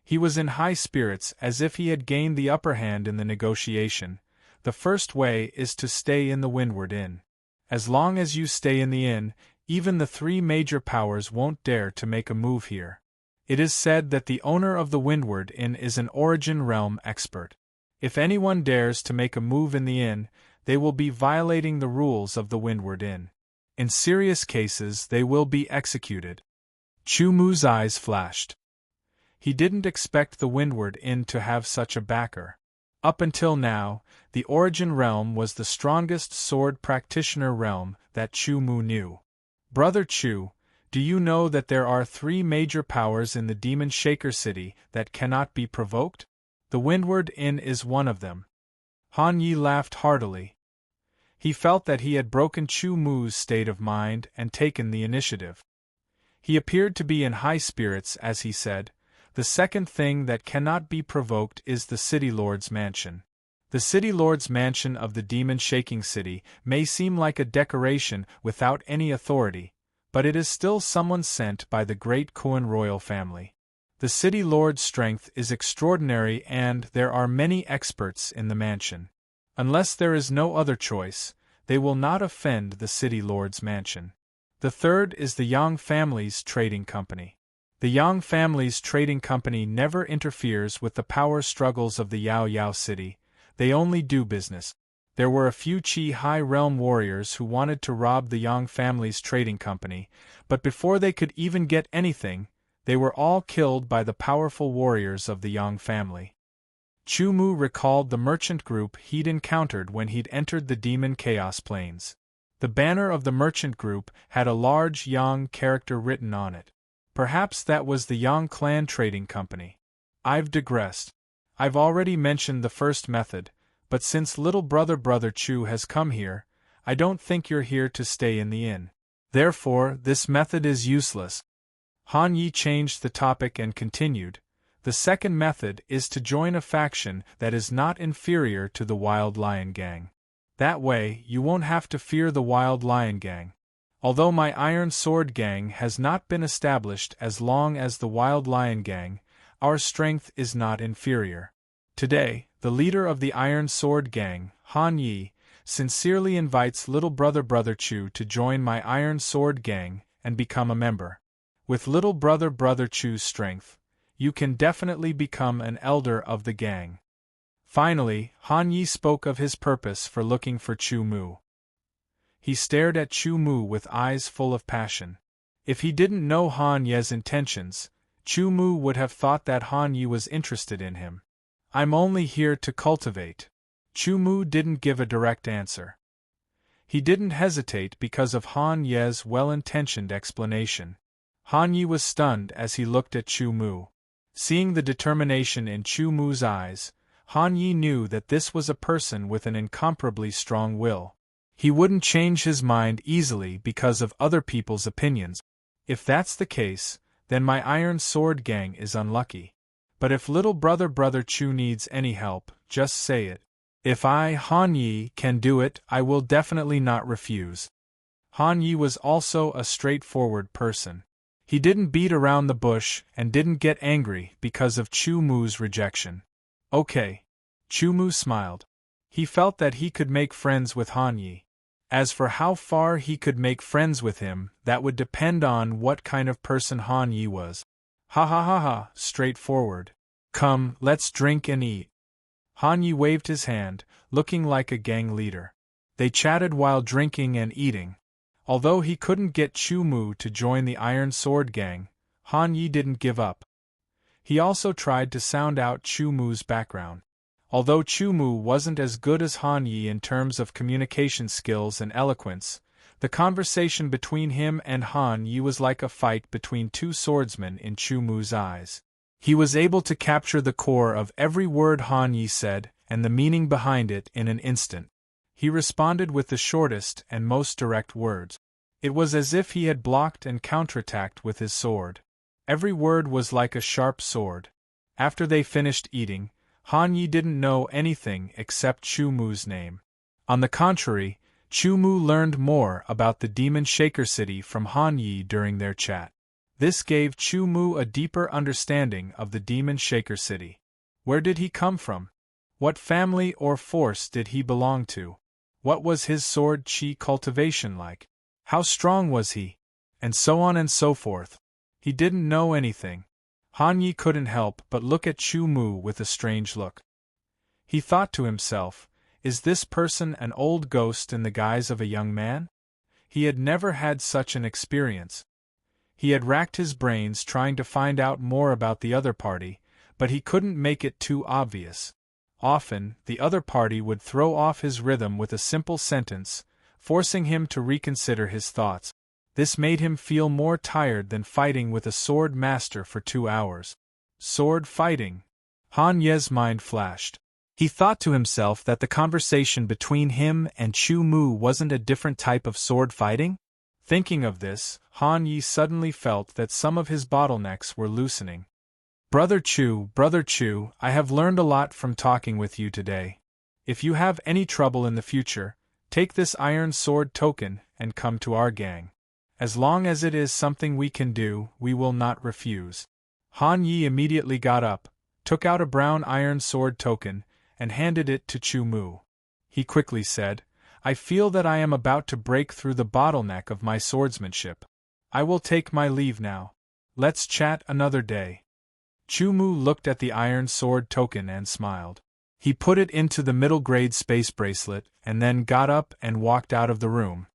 S1: He was in high spirits as if he had gained the upper hand in the negotiation. The first way is to stay in the Windward Inn. As long as you stay in the inn, even the 3 major powers won't dare to make a move here. It is said that the owner of the Windward Inn is an Origin Realm expert. If anyone dares to make a move in the inn, they will be violating the rules of the Windward Inn. In serious cases, they will be executed. Chu Mu's eyes flashed. He didn't expect the Windward Inn to have such a backer. Up until now, the Origin Realm was the strongest sword practitioner realm that Chu Mu knew. Brother Chu, do you know that there are 3 major powers in the Demon Shaker City that cannot be provoked? The Windward Inn is one of them. Han Yi laughed heartily. He felt that he had broken Chu Mu's state of mind and taken the initiative. He appeared to be in high spirits as he said, "The second thing that cannot be provoked is the City Lord's mansion." The City Lord's mansion of the Demon Shaking City may seem like a decoration without any authority, but it is still someone sent by the great Kuan royal family. The City Lord's strength is extraordinary and there are many experts in the mansion. Unless there is no other choice, they will not offend the City Lord's mansion. The third is the Yang family's trading company. The Yang family's trading company never interferes with the power struggles of the Yao Yao city, they only do business. There were a few Chi High Realm warriors who wanted to rob the Yang family's trading company, but before they could even get anything, they were all killed by the powerful warriors of the Yang family. Chu Mu recalled the merchant group he'd encountered when he'd entered the Demon Chaos Plains. The banner of the merchant group had a large Yang character written on it. Perhaps that was the Yang clan trading company. I've digressed. I've already mentioned the first method, but since little brother Chu has come here, I don't think you're here to stay in the inn. Therefore, this method is useless. Han Yi changed the topic and continued, the second method is to join a faction that is not inferior to the Wild Lion Gang. That way, you won't have to fear the Wild Lion Gang. Although my Iron Sword Gang has not been established as long as the Wild Lion Gang, our strength is not inferior. Today, the leader of the Iron Sword Gang, Han Yi, sincerely invites little brother Chu to join my Iron Sword Gang and become a member. With little brother Chu's strength, you can definitely become an elder of the gang. Finally, Han Yi spoke of his purpose for looking for Chu Mu. He stared at Chu Mu with eyes full of passion. If he didn't know Han Ye's intentions, Chu Mu would have thought that Han Ye was interested in him. I'm only here to cultivate. Chu Mu didn't give a direct answer. He didn't hesitate because of Han Ye's well-intentioned explanation. Han Ye was stunned as he looked at Chu Mu. Seeing the determination in Chu Mu's eyes, Han Ye knew that this was a person with an incomparably strong will. He wouldn't change his mind easily because of other people's opinions. If that's the case, then my Iron Sword gang is unlucky. But if little brother Chu needs any help, just say it. If I, Han Ye, can do it, I will definitely not refuse. Han Ye was also a straightforward person. He didn't beat around the bush and didn't get angry because of Chu Mu's rejection. Okay. Chu Mu smiled. He felt that he could make friends with Han Ye. As for how far he could make friends with him, that would depend on what kind of person Han Ye was. Ha ha ha ha, straightforward. Come, let's drink and eat. Han Ye waved his hand, looking like a gang leader. They chatted while drinking and eating. Although he couldn't get Chu Mu to join the Iron Sword gang, Han Ye didn't give up. He also tried to sound out Chu Mu's background. Although Chu Mu wasn't as good as Han Ye in terms of communication skills and eloquence, the conversation between him and Han Ye was like a fight between two swordsmen in Chu Mu's eyes. He was able to capture the core of every word Han Ye said and the meaning behind it in an instant. He responded with the shortest and most direct words. It was as if he had blocked and counterattacked with his sword. Every word was like a sharp sword. After they finished eating, Han Ye didn't know anything except Chu Mu's name. On the contrary, Chu Mu learned more about the Demon Shaker City from Han Ye during their chat. This gave Chu Mu a deeper understanding of the Demon Shaker City. Where did he come from? What family or force did he belong to? What was his sword chi cultivation like? How strong was he? And so on and so forth. He didn't know anything. Han Ye couldn't help but look at Chu Mu with a strange look. He thought to himself, is this person an old ghost in the guise of a young man? He had never had such an experience. He had racked his brains trying to find out more about the other party, but he couldn't make it too obvious. Often, the other party would throw off his rhythm with a simple sentence, forcing him to reconsider his thoughts. This made him feel more tired than fighting with a sword master for 2 hours. Sword fighting. Han Ye's mind flashed. He thought to himself that the conversation between him and Chu Mu wasn't a different type of sword fighting? Thinking of this, Han Ye suddenly felt that some of his bottlenecks were loosening. Brother Chu, I have learned a lot from talking with you today. If you have any trouble in the future, take this Iron Sword token and come to our gang. As long as it is something we can do, we will not refuse. Han Ye immediately got up, took out a brown Iron Sword token, and handed it to Chu Mu. He quickly said, I feel that I am about to break through the bottleneck of my swordsmanship. I will take my leave now. Let's chat another day. Chu Mu looked at the Iron Sword token and smiled. He put it into the middle-grade space bracelet and then got up and walked out of the room.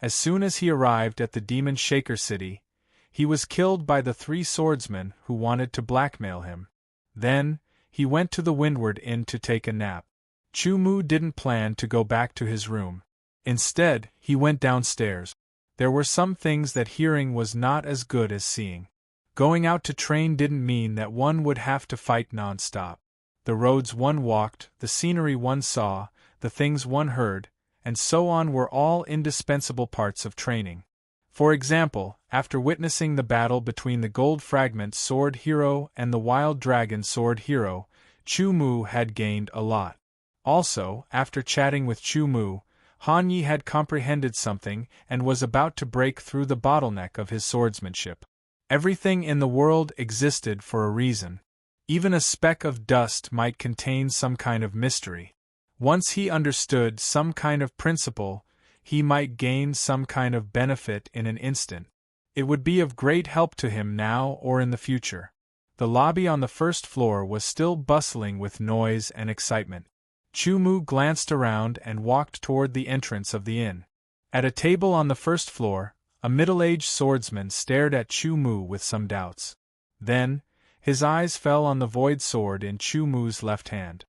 S1: As soon as he arrived at the Demon Shaker City, he was killed by the 3 swordsmen who wanted to blackmail him. Then, he went to the Windward Inn to take a nap. Chu Mu didn't plan to go back to his room. Instead, he went downstairs. There were some things that hearing was not as good as seeing. Going out to train didn't mean that one would have to fight non-stop. The roads one walked, the scenery one saw, the things one heard, and so on were all indispensable parts of training. For example, after witnessing the battle between the Gold Fragment Sword Hero and the Wild Dragon Sword Hero, Chu Mu had gained a lot. Also, after chatting with Chu Mu, Han Ye had comprehended something and was about to break through the bottleneck of his swordsmanship. Everything in the world existed for a reason. Even a speck of dust might contain some kind of mystery. Once he understood some kind of principle, he might gain some kind of benefit in an instant. It would be of great help to him now or in the future. The lobby on the first floor was still bustling with noise and excitement. Chu Mu glanced around and walked toward the entrance of the inn. At a table on the first floor, A middle-aged swordsman stared at Chu Mu with some doubts. Then, his eyes fell on the void sword in Chu Mu's left hand.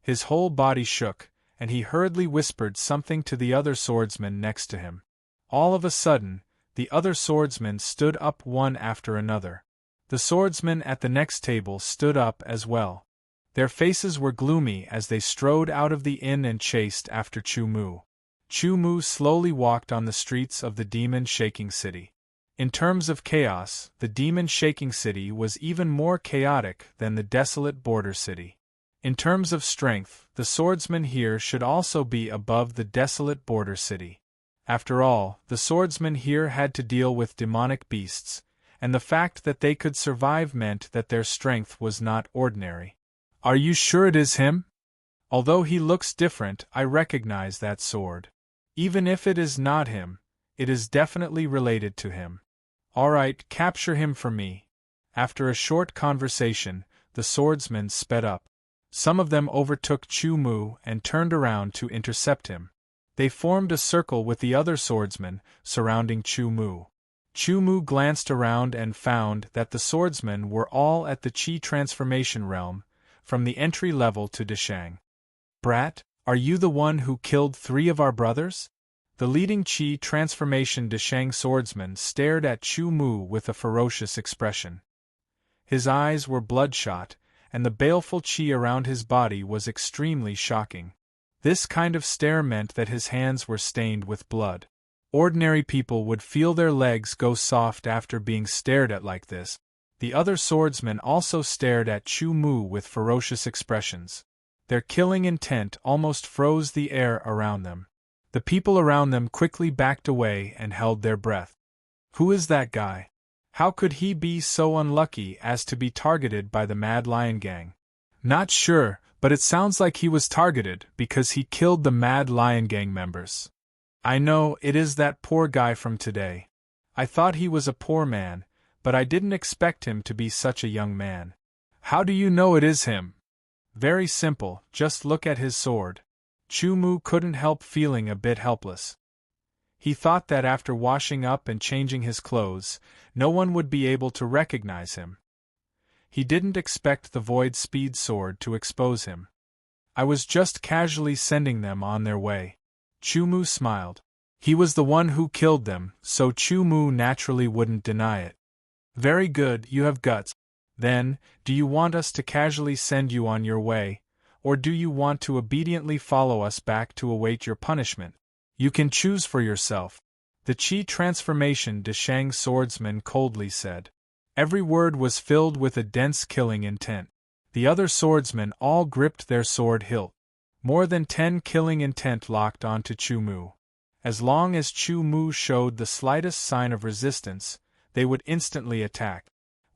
S1: His whole body shook, and he hurriedly whispered something to the other swordsman next to him. All of a sudden, the other swordsmen stood up one after another. The swordsmen at the next table stood up as well. Their faces were gloomy as they strode out of the inn and chased after Chu Mu. Chu Mu slowly walked on the streets of the demon-shaking city. In terms of chaos, the demon-shaking city was even more chaotic than the desolate border city. In terms of strength, the swordsmen here should also be above the desolate border city. After all, the swordsmen here had to deal with demonic beasts, and the fact that they could survive meant that their strength was not ordinary. Are you sure it is him? Although he looks different, I recognize that sword. Even if it is not him, it is definitely related to him. All right, capture him for me. After a short conversation, the swordsmen sped up. Some of them overtook Chu Mu and turned around to intercept him. They formed a circle with the other swordsmen, surrounding Chu Mu. Chu Mu glanced around and found that the swordsmen were all at the Qi transformation realm, from the entry level to Deshang. Brat, are you the one who killed 3 of our brothers? The leading Qi transformation Deshang swordsman stared at Chu Mu with a ferocious expression. His eyes were bloodshot, and the baleful qi around his body was extremely shocking. This kind of stare meant that his hands were stained with blood. Ordinary people would feel their legs go soft after being stared at like this. The other swordsmen also stared at Chu Mu with ferocious expressions. Their killing intent almost froze the air around them. The people around them quickly backed away and held their breath. Who is that guy? How could he be so unlucky as to be targeted by the Mad Lion Gang? Not sure, but it sounds like he was targeted because he killed the Mad Lion Gang members. I know, it is that poor guy from today. I thought he was a poor man, but I didn't expect him to be such a young man. How do you know it is him? Very simple, just look at his sword. Chu Mu couldn't help feeling a bit helpless. He thought that after washing up and changing his clothes, no one would be able to recognize him. He didn't expect the Void Speed Sword to expose him. I was just casually sending them on their way. Chu Mu smiled. He was the one who killed them, so Chu Mu naturally wouldn't deny it. Very good, you have guts. Then, do you want us to casually send you on your way, or do you want to obediently follow us back to await your punishment? You can choose for yourself. The Qi transformation Deshang swordsman coldly said. Every word was filled with a dense killing intent. The other swordsmen all gripped their sword hilt. More than 10 killing intent locked onto Chu Mu. As long as Chu Mu showed the slightest sign of resistance, they would instantly attack.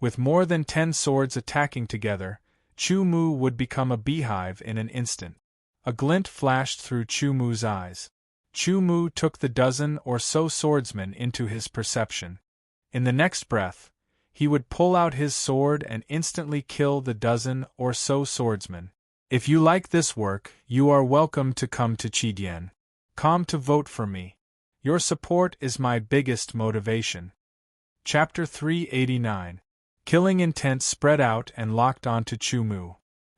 S1: With more than 10 swords attacking together, Chu Mu would become a beehive in an instant. A glint flashed through Chu Mu's eyes. Chu Mu took the dozen or so swordsmen into his perception. In the next breath, he would pull out his sword and instantly kill the dozen or so swordsmen. If you like this work, you are welcome to come to Qidian. Come to vote for me. Your support is my biggest motivation. Chapter 389. Killing intent spread out and locked onto Chu Mu.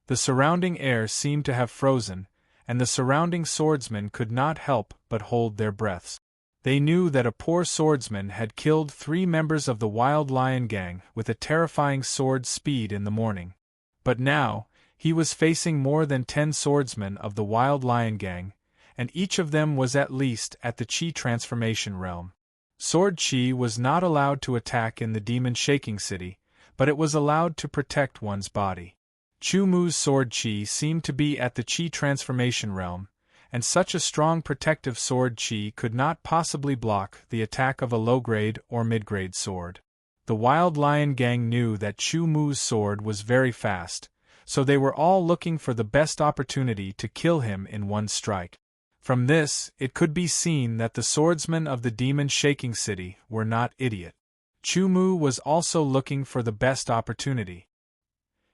S1: The surrounding air seemed to have frozen, and the surrounding swordsmen could not help but hold their breaths. They knew that a poor swordsman had killed 3 members of the Wild Lion Gang with a terrifying sword speed in the morning. But now, he was facing more than 10 swordsmen of the Wild Lion Gang, and each of them was at least at the Qi transformation realm. Sword Qi was not allowed to attack in the demon-shaking city, but it was allowed to protect one's body. Chu Mu's sword Qi seemed to be at the Qi transformation realm, and such a strong protective sword Qi could not possibly block the attack of a low-grade or mid-grade sword. The Wild Lion Gang knew that Chu Mu's sword was very fast, so they were all looking for the best opportunity to kill him in one strike. From this, it could be seen that the swordsmen of the demon-shaking city were not idiot. Chu Mu was also looking for the best opportunity.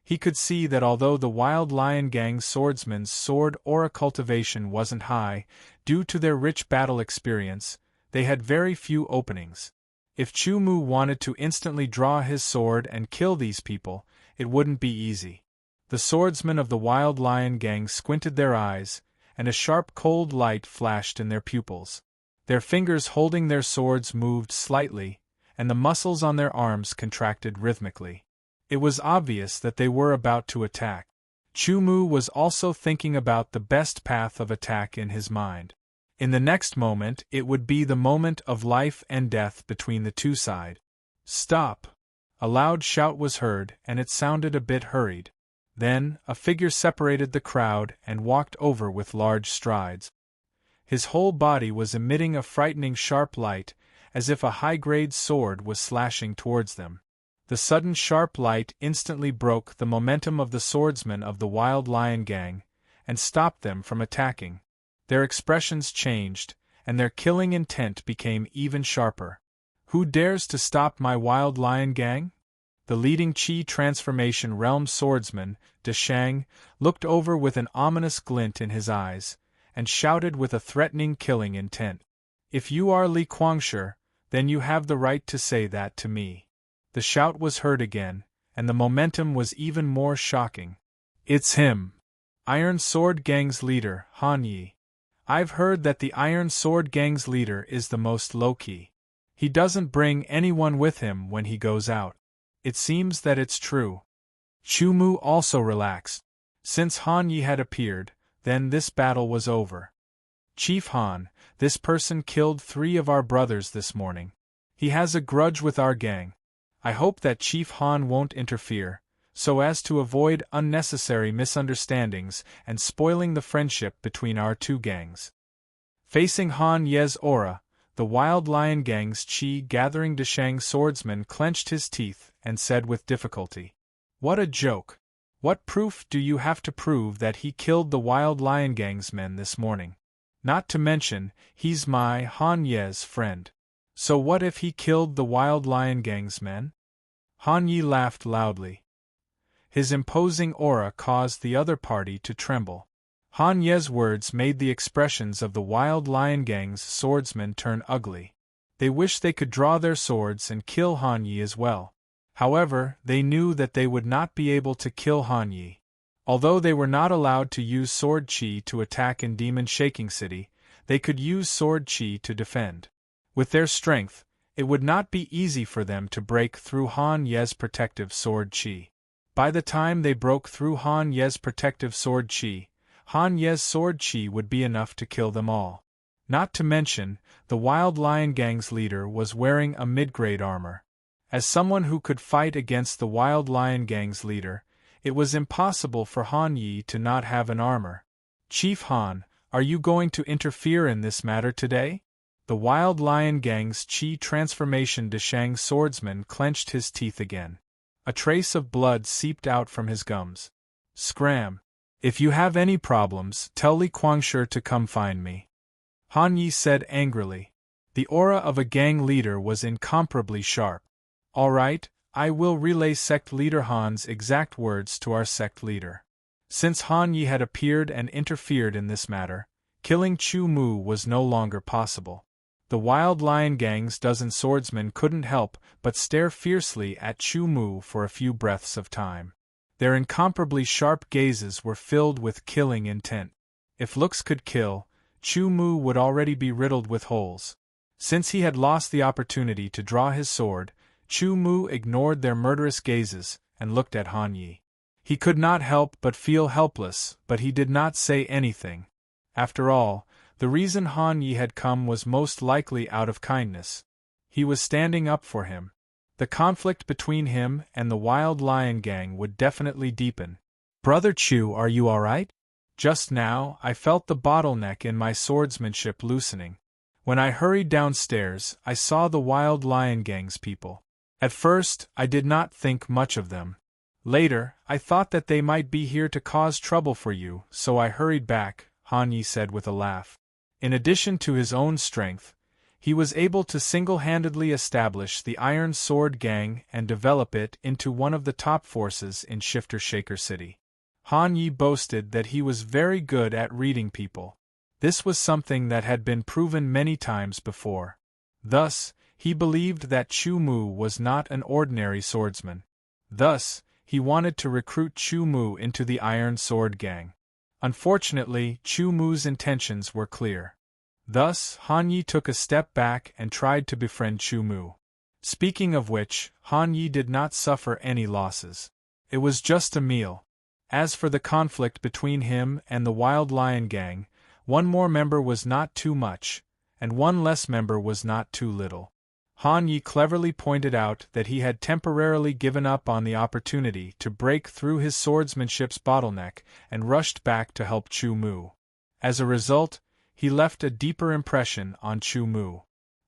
S1: He could see that although the Wild Lion Gang swordsmen's sword aura cultivation wasn't high, due to their rich battle experience, They had very few openings. If Chu Mu wanted to instantly draw his sword and kill these people, it wouldn't be easy. The swordsmen of the Wild Lion gang squinted their eyes, and a sharp cold light flashed in their pupils. Their fingers holding their swords moved slightly, and the muscles on their arms contracted rhythmically. It was obvious that they were about to attack. Chu Mu was also thinking about the best path of attack in his mind. In the next moment, it would be the moment of life and death between the two sides. "Stop!" A loud shout was heard, and it sounded a bit hurried. Then, a figure separated the crowd and walked over with large strides. His whole body was emitting a frightening sharp light, as if a high-grade sword was slashing towards them. The sudden sharp light instantly broke the momentum of the swordsmen of the Wild Lion gang, and stopped them from attacking. Their expressions changed, and their killing intent became even sharper. "Who dares to stop my Wild Lion gang?" The leading Qi Transformation Realm swordsman, De Shang, looked over with an ominous glint in his eyes, and shouted with a threatening killing intent. "If you are Li Guangshi, then you have the right to say that to me." The shout was heard again, and the momentum was even more shocking. "It's him! Iron Sword Gang's leader, Han Yi. I've heard that the Iron Sword Gang's leader is the most low-key. He doesn't bring anyone with him when he goes out. It seems that it's true." Chu Mu also relaxed. Since Han Yi had appeared, then this battle was over. "Chief Han, this person killed 3 of our brothers this morning. He has a grudge with our gang. I hope that Chief Han won't interfere, so as to avoid unnecessary misunderstandings and spoiling the friendship between our two gangs." Facing Han Ye's aura, the Wild Lion gang's Qi gathering Deshang swordsman clenched his teeth and said with difficulty, "What a joke! What proof do you have to prove that he killed the Wild Lion gang's men this morning? Not to mention, he's my Han Ye's friend. So what if he killed the Wild Lion gang's men?" Han Yi laughed loudly. His imposing aura caused the other party to tremble. Han Ye's words made the expressions of the Wild Lion gang's swordsmen turn ugly. They wished they could draw their swords and kill Han Yi as well. However, they knew that they would not be able to kill Han Yi. Although they were not allowed to use sword qi to attack in Demon Shaking City, they could use sword qi to defend. With their strength, it would not be easy for them to break through Han Ye's protective sword qi. By the time they broke through Han Ye's protective sword qi, Han Ye's sword qi would be enough to kill them all. Not to mention, the Wild Lion gang's leader was wearing a mid-grade armor. As someone who could fight against the Wild Lion gang's leader, it was impossible for Han Yi to not have an armor. "Chief Han, are you going to interfere in this matter today?" The Wild Lion gang's Qi Transformation Deshang swordsman clenched his teeth again. A trace of blood seeped out from his gums. "Scram! If you have any problems, tell Li Guangshi to come find me," Han Yi said angrily. The aura of a gang leader was incomparably sharp. "All right, I will relay sect leader Han's exact words to our sect leader." Since Han Yi had appeared and interfered in this matter, killing Chu Mu was no longer possible. The Wild Lion gang's dozen swordsmen couldn't help but stare fiercely at Chu Mu for a few breaths of time. Their incomparably sharp gazes were filled with killing intent. If looks could kill, Chu Mu would already be riddled with holes. Since he had lost the opportunity to draw his sword, Chu Mu ignored their murderous gazes and looked at Han Yi. He could not help but feel helpless, but he did not say anything. After all, the reason Han Yi had come was most likely out of kindness. He was standing up for him. The conflict between him and the Wild Lion gang would definitely deepen. "Brother Chu, are you all right? Just now, I felt the bottleneck in my swordsmanship loosening. When I hurried downstairs, I saw the Wild Lion gang's people. At first, I did not think much of them. Later, I thought that they might be here to cause trouble for you, so I hurried back," Han Yi said with a laugh. In addition to his own strength, he was able to single-handedly establish the Iron Sword Gang and develop it into one of the top forces in Shifter Shaker City. Han Yi boasted that he was very good at reading people. This was something that had been proven many times before. Thus, he believed that Chu Mu was not an ordinary swordsman. Thus, he wanted to recruit Chu Mu into the Iron Sword Gang. Unfortunately, Chu Mu's intentions were clear. Thus, Han Yi took a step back and tried to befriend Chu Mu. Speaking of which, Han Yi did not suffer any losses. It was just a meal. As for the conflict between him and the Wild Lion Gang, one more member was not too much, and one less member was not too little. Han Yi cleverly pointed out that he had temporarily given up on the opportunity to break through his swordsmanship's bottleneck and rushed back to help Chu Mu. As a result, he left a deeper impression on Chu Mu.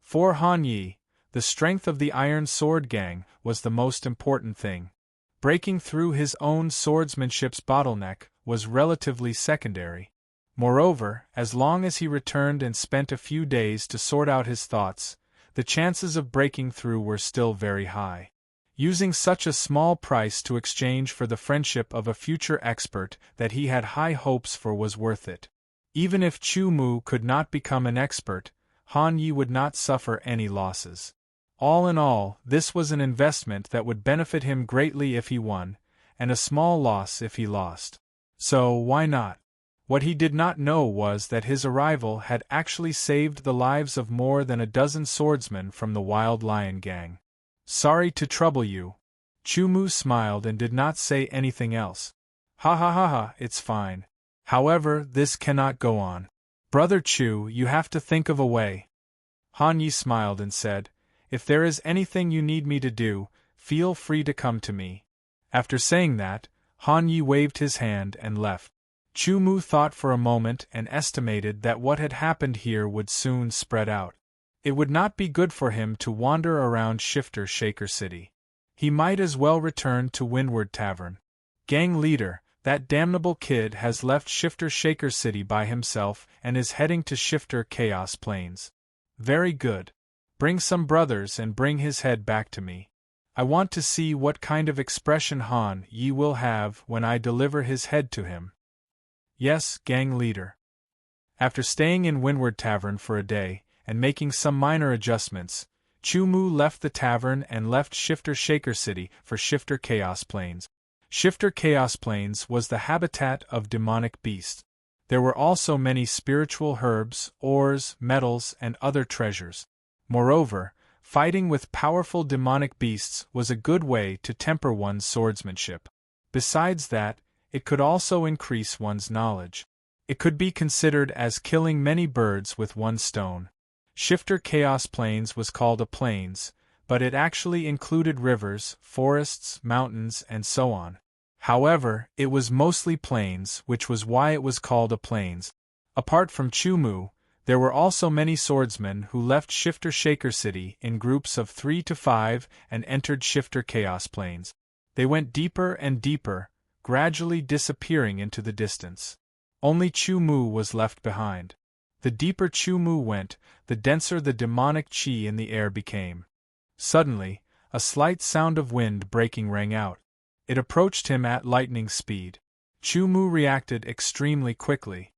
S1: For Han Yi, the strength of the Iron Sword Gang was the most important thing. Breaking through his own swordsmanship's bottleneck was relatively secondary. Moreover, as long as he returned and spent a few days to sort out his thoughts, the chances of breaking through were still very high. Using such a small price to exchange for the friendship of a future expert that he had high hopes for was worth it. Even if Chu Mu could not become an expert, Han Yi would not suffer any losses. All in all, this was an investment that would benefit him greatly if he won, and a small loss if he lost. So, why not? What he did not know was that his arrival had actually saved the lives of more than a dozen swordsmen from the Wild Lion Gang. Sorry to trouble you. Chu Mu smiled and did not say anything else. Ha ha ha ha, it's fine. However, this cannot go on. Brother Chu, you have to think of a way. Han Yi smiled and said, if there is anything you need me to do, feel free to come to me. After saying that, Han Yi waved his hand and left. Chu Mu thought for a moment and estimated that what had happened here would soon spread out. It would not be good for him to wander around Shifter Shaker City. He might as well return to Windward Tavern. Gang leader, that damnable kid has left Shifter Shaker City by himself and is heading to Shifter Chaos Plains. Very good. Bring some brothers and bring his head back to me. I want to see what kind of expression Han Yi will have when I deliver his head to him. Yes, gang leader. After staying in Windward Tavern for a day, and making some minor adjustments, Chu Mu left the tavern and left Shifter Shaker City for Shifter Chaos Plains. Shifter Chaos Plains was the habitat of demonic beasts. There were also many spiritual herbs, ores, metals, and other treasures. Moreover, fighting with powerful demonic beasts was a good way to temper one's swordsmanship. Besides that, it could also increase one's knowledge. It could be considered as killing many birds with one stone. Shifter Chaos Plains was called a plains, but it actually included rivers, forests, mountains, and so on. However, it was mostly plains, which was why it was called a plains. Apart from Chu Mu, there were also many swordsmen who left Shifter Shaker City in groups of 3 to 5 and entered Shifter Chaos Plains. They went deeper and deeper, gradually disappearing into the distance. Only Chu Mu was left behind. The deeper Chu Mu went, the denser the demonic qi in the air became. Suddenly, a slight sound of wind breaking rang out. It approached him at lightning speed. Chu Mu reacted extremely quickly.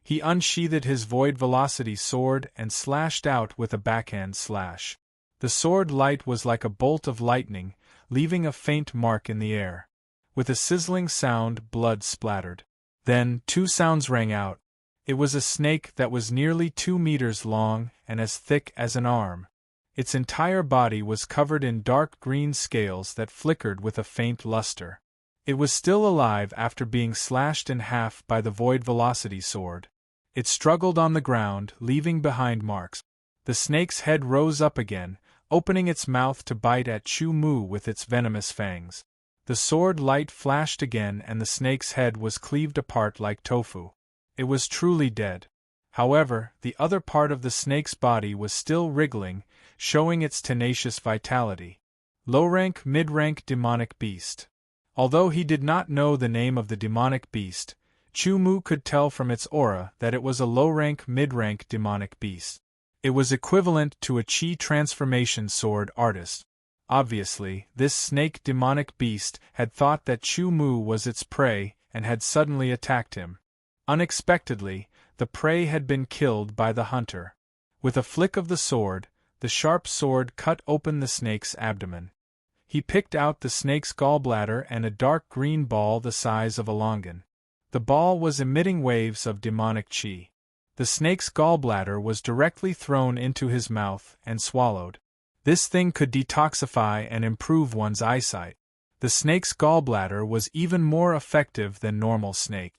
S1: He unsheathed his void velocity sword and slashed out with a backhand slash. The sword light was like a bolt of lightning, leaving a faint mark in the air. With a sizzling sound, blood splattered. Then, two sounds rang out. It was a snake that was nearly 2 meters long and as thick as an arm. Its entire body was covered in dark green scales that flickered with a faint luster. It was still alive after being slashed in half by the void velocity sword. It struggled on the ground, leaving behind marks. The snake's head rose up again, opening its mouth to bite at Chu Mu with its venomous fangs. The sword light flashed again and the snake's head was cleaved apart like tofu. It was truly dead. However, the other part of the snake's body was still wriggling, showing its tenacious vitality. Low-rank, mid-rank demonic beast. Although he did not know the name of the demonic beast, Chu Mu could tell from its aura that it was a low-rank, mid-rank demonic beast. It was equivalent to a Qi transformation sword artist. Obviously, this snake demonic beast had thought that Chu Mu was its prey and had suddenly attacked him. Unexpectedly, the prey had been killed by the hunter. With a flick of the sword, The sharp sword cut open the snake's abdomen. He picked out the snake's gallbladder and a dark green ball the size of a longan. The ball was emitting waves of demonic chi. The snake's gallbladder was directly thrown into his mouth and swallowed. This thing could detoxify and improve one's eyesight. The snake's gallbladder was even more effective than normal snake.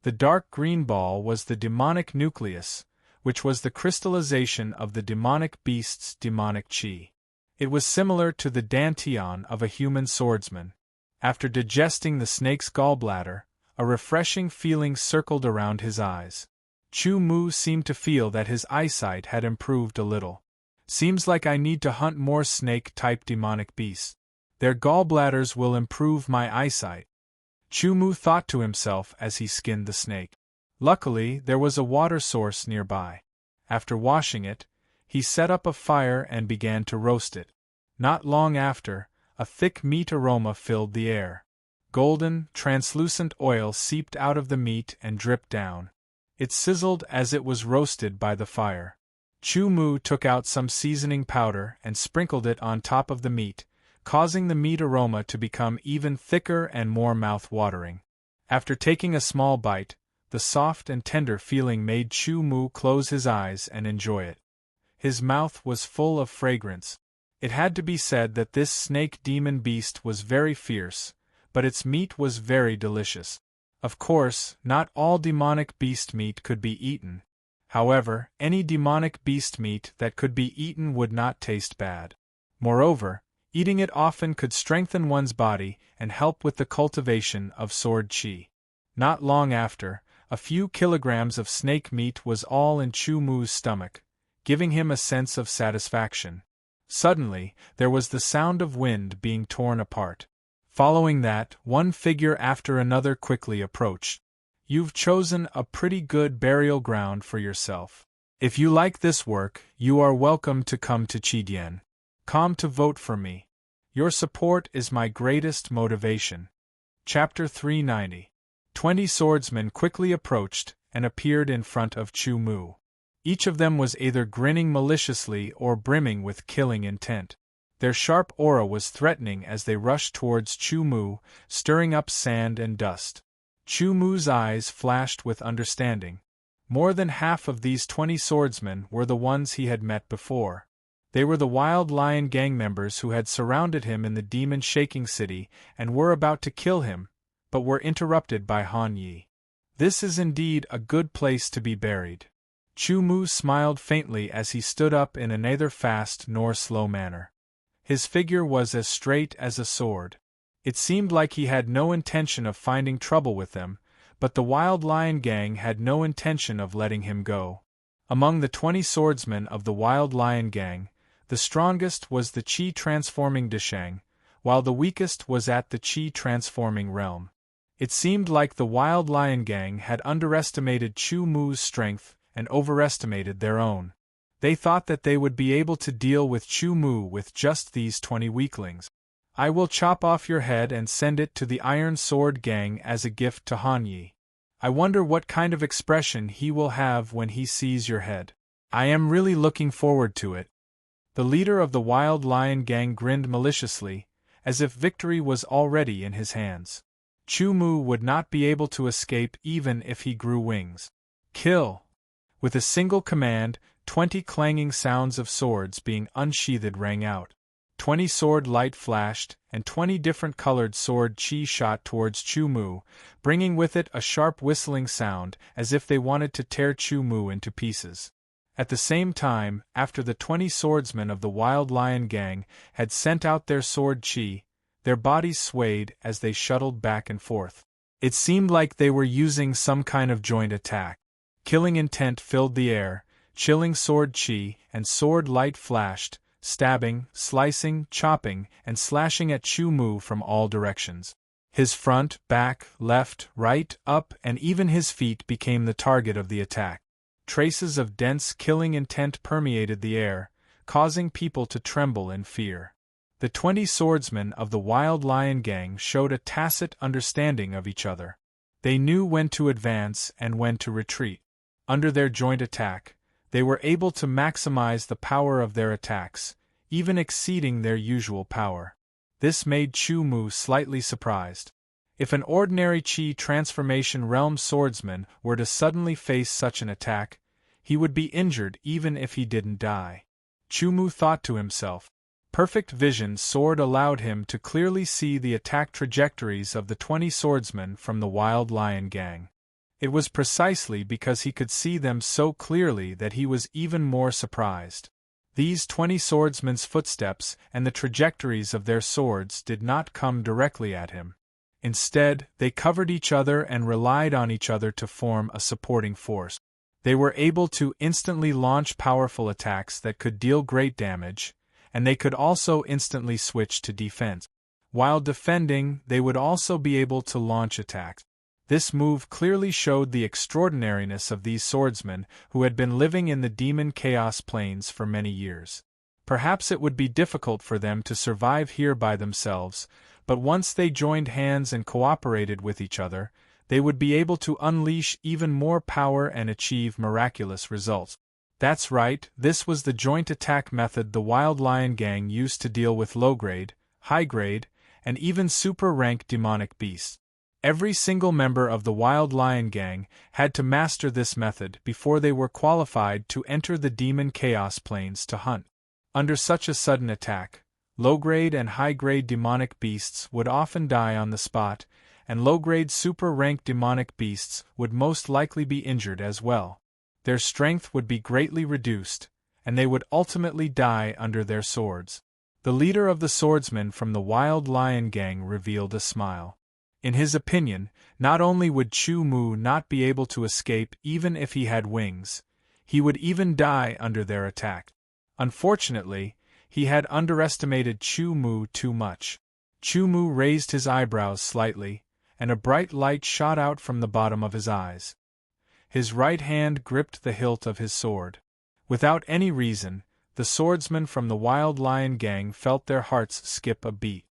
S1: The dark green ball was the demonic nucleus, which was the crystallization of the demonic beast's demonic chi. It was similar to the dantian of a human swordsman. After digesting the snake's gallbladder, a refreshing feeling circled around his eyes. Chu Mu seemed to feel that his eyesight had improved a little. Seems like I need to hunt more snake-type demonic beasts. Their gallbladders will improve my eyesight. Chu Mu thought to himself as he skinned the snake. Luckily, there was a water source nearby. After washing it, he set up a fire and began to roast it. Not long after, a thick meat aroma filled the air. Golden, translucent oil seeped out of the meat and dripped down. It sizzled as it was roasted by the fire. Chu Mu took out some seasoning powder and sprinkled it on top of the meat, causing the meat aroma to become even thicker and more mouth-watering. After taking a small bite, the soft and tender feeling made Chu Mu close his eyes and enjoy it. His mouth was full of fragrance. It had to be said that this snake demon beast was very fierce, but its meat was very delicious. Of course, not all demonic beast meat could be eaten. However, any demonic beast meat that could be eaten would not taste bad. Moreover, eating it often could strengthen one's body and help with the cultivation of sword chi. Not long after, a few kilograms of snake meat was all in Chu Mu's stomach, giving him a sense of satisfaction. Suddenly, there was the sound of wind being torn apart. Following that, one figure after another quickly approached. You've chosen a pretty good burial ground for yourself. If you like this work, you are welcome to come to Chidian. Come to vote for me. Your support is my greatest motivation. Chapter 390. 20 swordsmen quickly approached and appeared in front of Chu Mu. Each of them was either grinning maliciously or brimming with killing intent. Their sharp aura was threatening as they rushed towards Chu Mu, stirring up sand and dust. Chu Mu's eyes flashed with understanding. More than half of these 20 swordsmen were the ones he had met before. They were the Wild Lion gang members who had surrounded him in the demon-shaking city and were about to kill him, but were interrupted by Han Yi. This is indeed a good place to be buried. Chu Mu smiled faintly as he stood up in a neither fast nor slow manner. His figure was as straight as a sword. It seemed like he had no intention of finding trouble with them, but the Wild Lion gang had no intention of letting him go. Among the 20 swordsmen of the Wild Lion gang, the strongest was the Qi-transforming Deshang, while the weakest was at the Qi-transforming realm. It seemed like the Wild Lion gang had underestimated Chu Mu's strength and overestimated their own. They thought that they would be able to deal with Chu Mu with just these 20 weaklings. I will chop off your head and send it to the Iron Sword Gang as a gift to Han Yi. I wonder what kind of expression he will have when he sees your head. I am really looking forward to it. The leader of the Wild Lion Gang grinned maliciously, as if victory was already in his hands. Chu Mu would not be able to escape even if he grew wings. Kill! With a single command, 20 clanging sounds of swords being unsheathed rang out. 20 sword light flashed, and 20 different colored sword chi shot towards Chu Mu, bringing with it a sharp whistling sound as if they wanted to tear Chu Mu into pieces. At the same time, after the 20 swordsmen of the Wild Lion gang had sent out their sword chi, their bodies swayed as they shuttled back and forth. It seemed like they were using some kind of joint attack. Killing intent filled the air, chilling sword chi and sword light flashed, stabbing, slicing, chopping, and slashing at Chu Mu from all directions. His front, back, left, right, up, and even his feet became the target of the attack. Traces of dense killing intent permeated the air, causing people to tremble in fear. The 20 swordsmen of the Wild Lion gang showed a tacit understanding of each other. They knew when to advance and when to retreat. Under their joint attack, They were able to maximize the power of their attacks, even exceeding their usual power. This made Chu Mu slightly surprised. If an ordinary Qi transformation realm swordsman were to suddenly face such an attack, he would be injured even if he didn't die. Chu Mu thought to himself. Perfect Vision Sword allowed him to clearly see the attack trajectories of the 20 swordsmen from the Wild Lion Gang. It was precisely because he could see them so clearly that he was even more surprised. These 20 swordsmen's footsteps and the trajectories of their swords did not come directly at him. Instead, they covered each other and relied on each other to form a supporting force. They were able to instantly launch powerful attacks that could deal great damage, and they could also instantly switch to defense. While defending, they would also be able to launch attacks. This move clearly showed the extraordinariness of these swordsmen who had been living in the demon chaos plains for many years. Perhaps it would be difficult for them to survive here by themselves, but once they joined hands and cooperated with each other, they would be able to unleash even more power and achieve miraculous results. That's right, this was the joint attack method the Wild Lion Gang used to deal with low-grade, high-grade, and even super-rank demonic beasts. Every single member of the Wild Lion Gang had to master this method before they were qualified to enter the demon chaos plains to hunt. Under such a sudden attack, low-grade and high-grade demonic beasts would often die on the spot, and low-grade super-rank demonic beasts would most likely be injured as well. Their strength would be greatly reduced, and they would ultimately die under their swords. The leader of the swordsmen from the Wild Lion Gang revealed a smile. In his opinion, not only would Chu Mu not be able to escape even if he had wings, he would even die under their attack. Unfortunately, he had underestimated Chu Mu too much. Chu Mu raised his eyebrows slightly, and a bright light shot out from the bottom of his eyes. His right hand gripped the hilt of his sword. Without any reason, the swordsmen from the Wild Lion Gang felt their hearts skip a beat.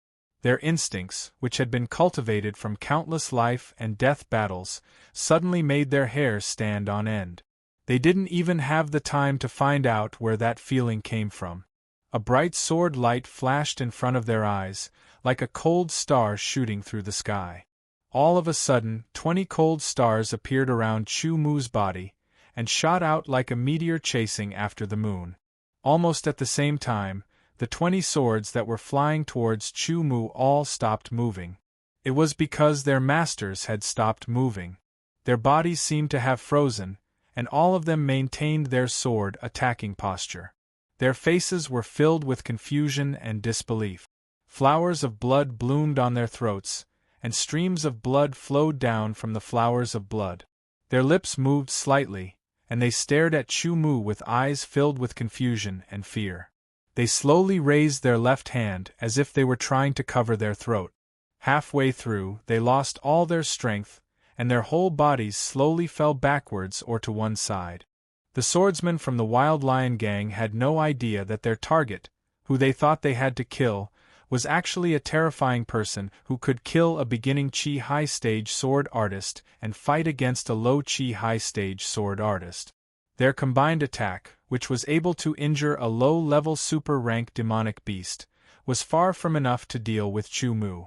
S1: Their instincts, which had been cultivated from countless life and death battles, suddenly made their hair stand on end. They didn't even have the time to find out where that feeling came from. A bright sword light flashed in front of their eyes, like a cold star shooting through the sky. All of a sudden, 20 cold stars appeared around Chu Mu's body, and shot out like a meteor chasing after the moon. Almost at the same time, the 20 swords that were flying towards Chu Mu all stopped moving. It was because their masters had stopped moving. Their bodies seemed to have frozen, and all of them maintained their sword attacking posture. Their faces were filled with confusion and disbelief. Flowers of blood bloomed on their throats, and streams of blood flowed down from the flowers of blood. Their lips moved slightly, and they stared at Chu Mu with eyes filled with confusion and fear. They slowly raised their left hand as if they were trying to cover their throat. Halfway through, they lost all their strength, and their whole bodies slowly fell backwards or to one side. The swordsmen from the Wild Lion Gang had no idea that their target, who they thought they had to kill, was actually a terrifying person who could kill a beginning Qi high-stage sword artist and fight against a low Qi high-stage sword artist. Their combined attack, which was able to injure a low-level super-rank demonic beast, was far from enough to deal with Chu Mu.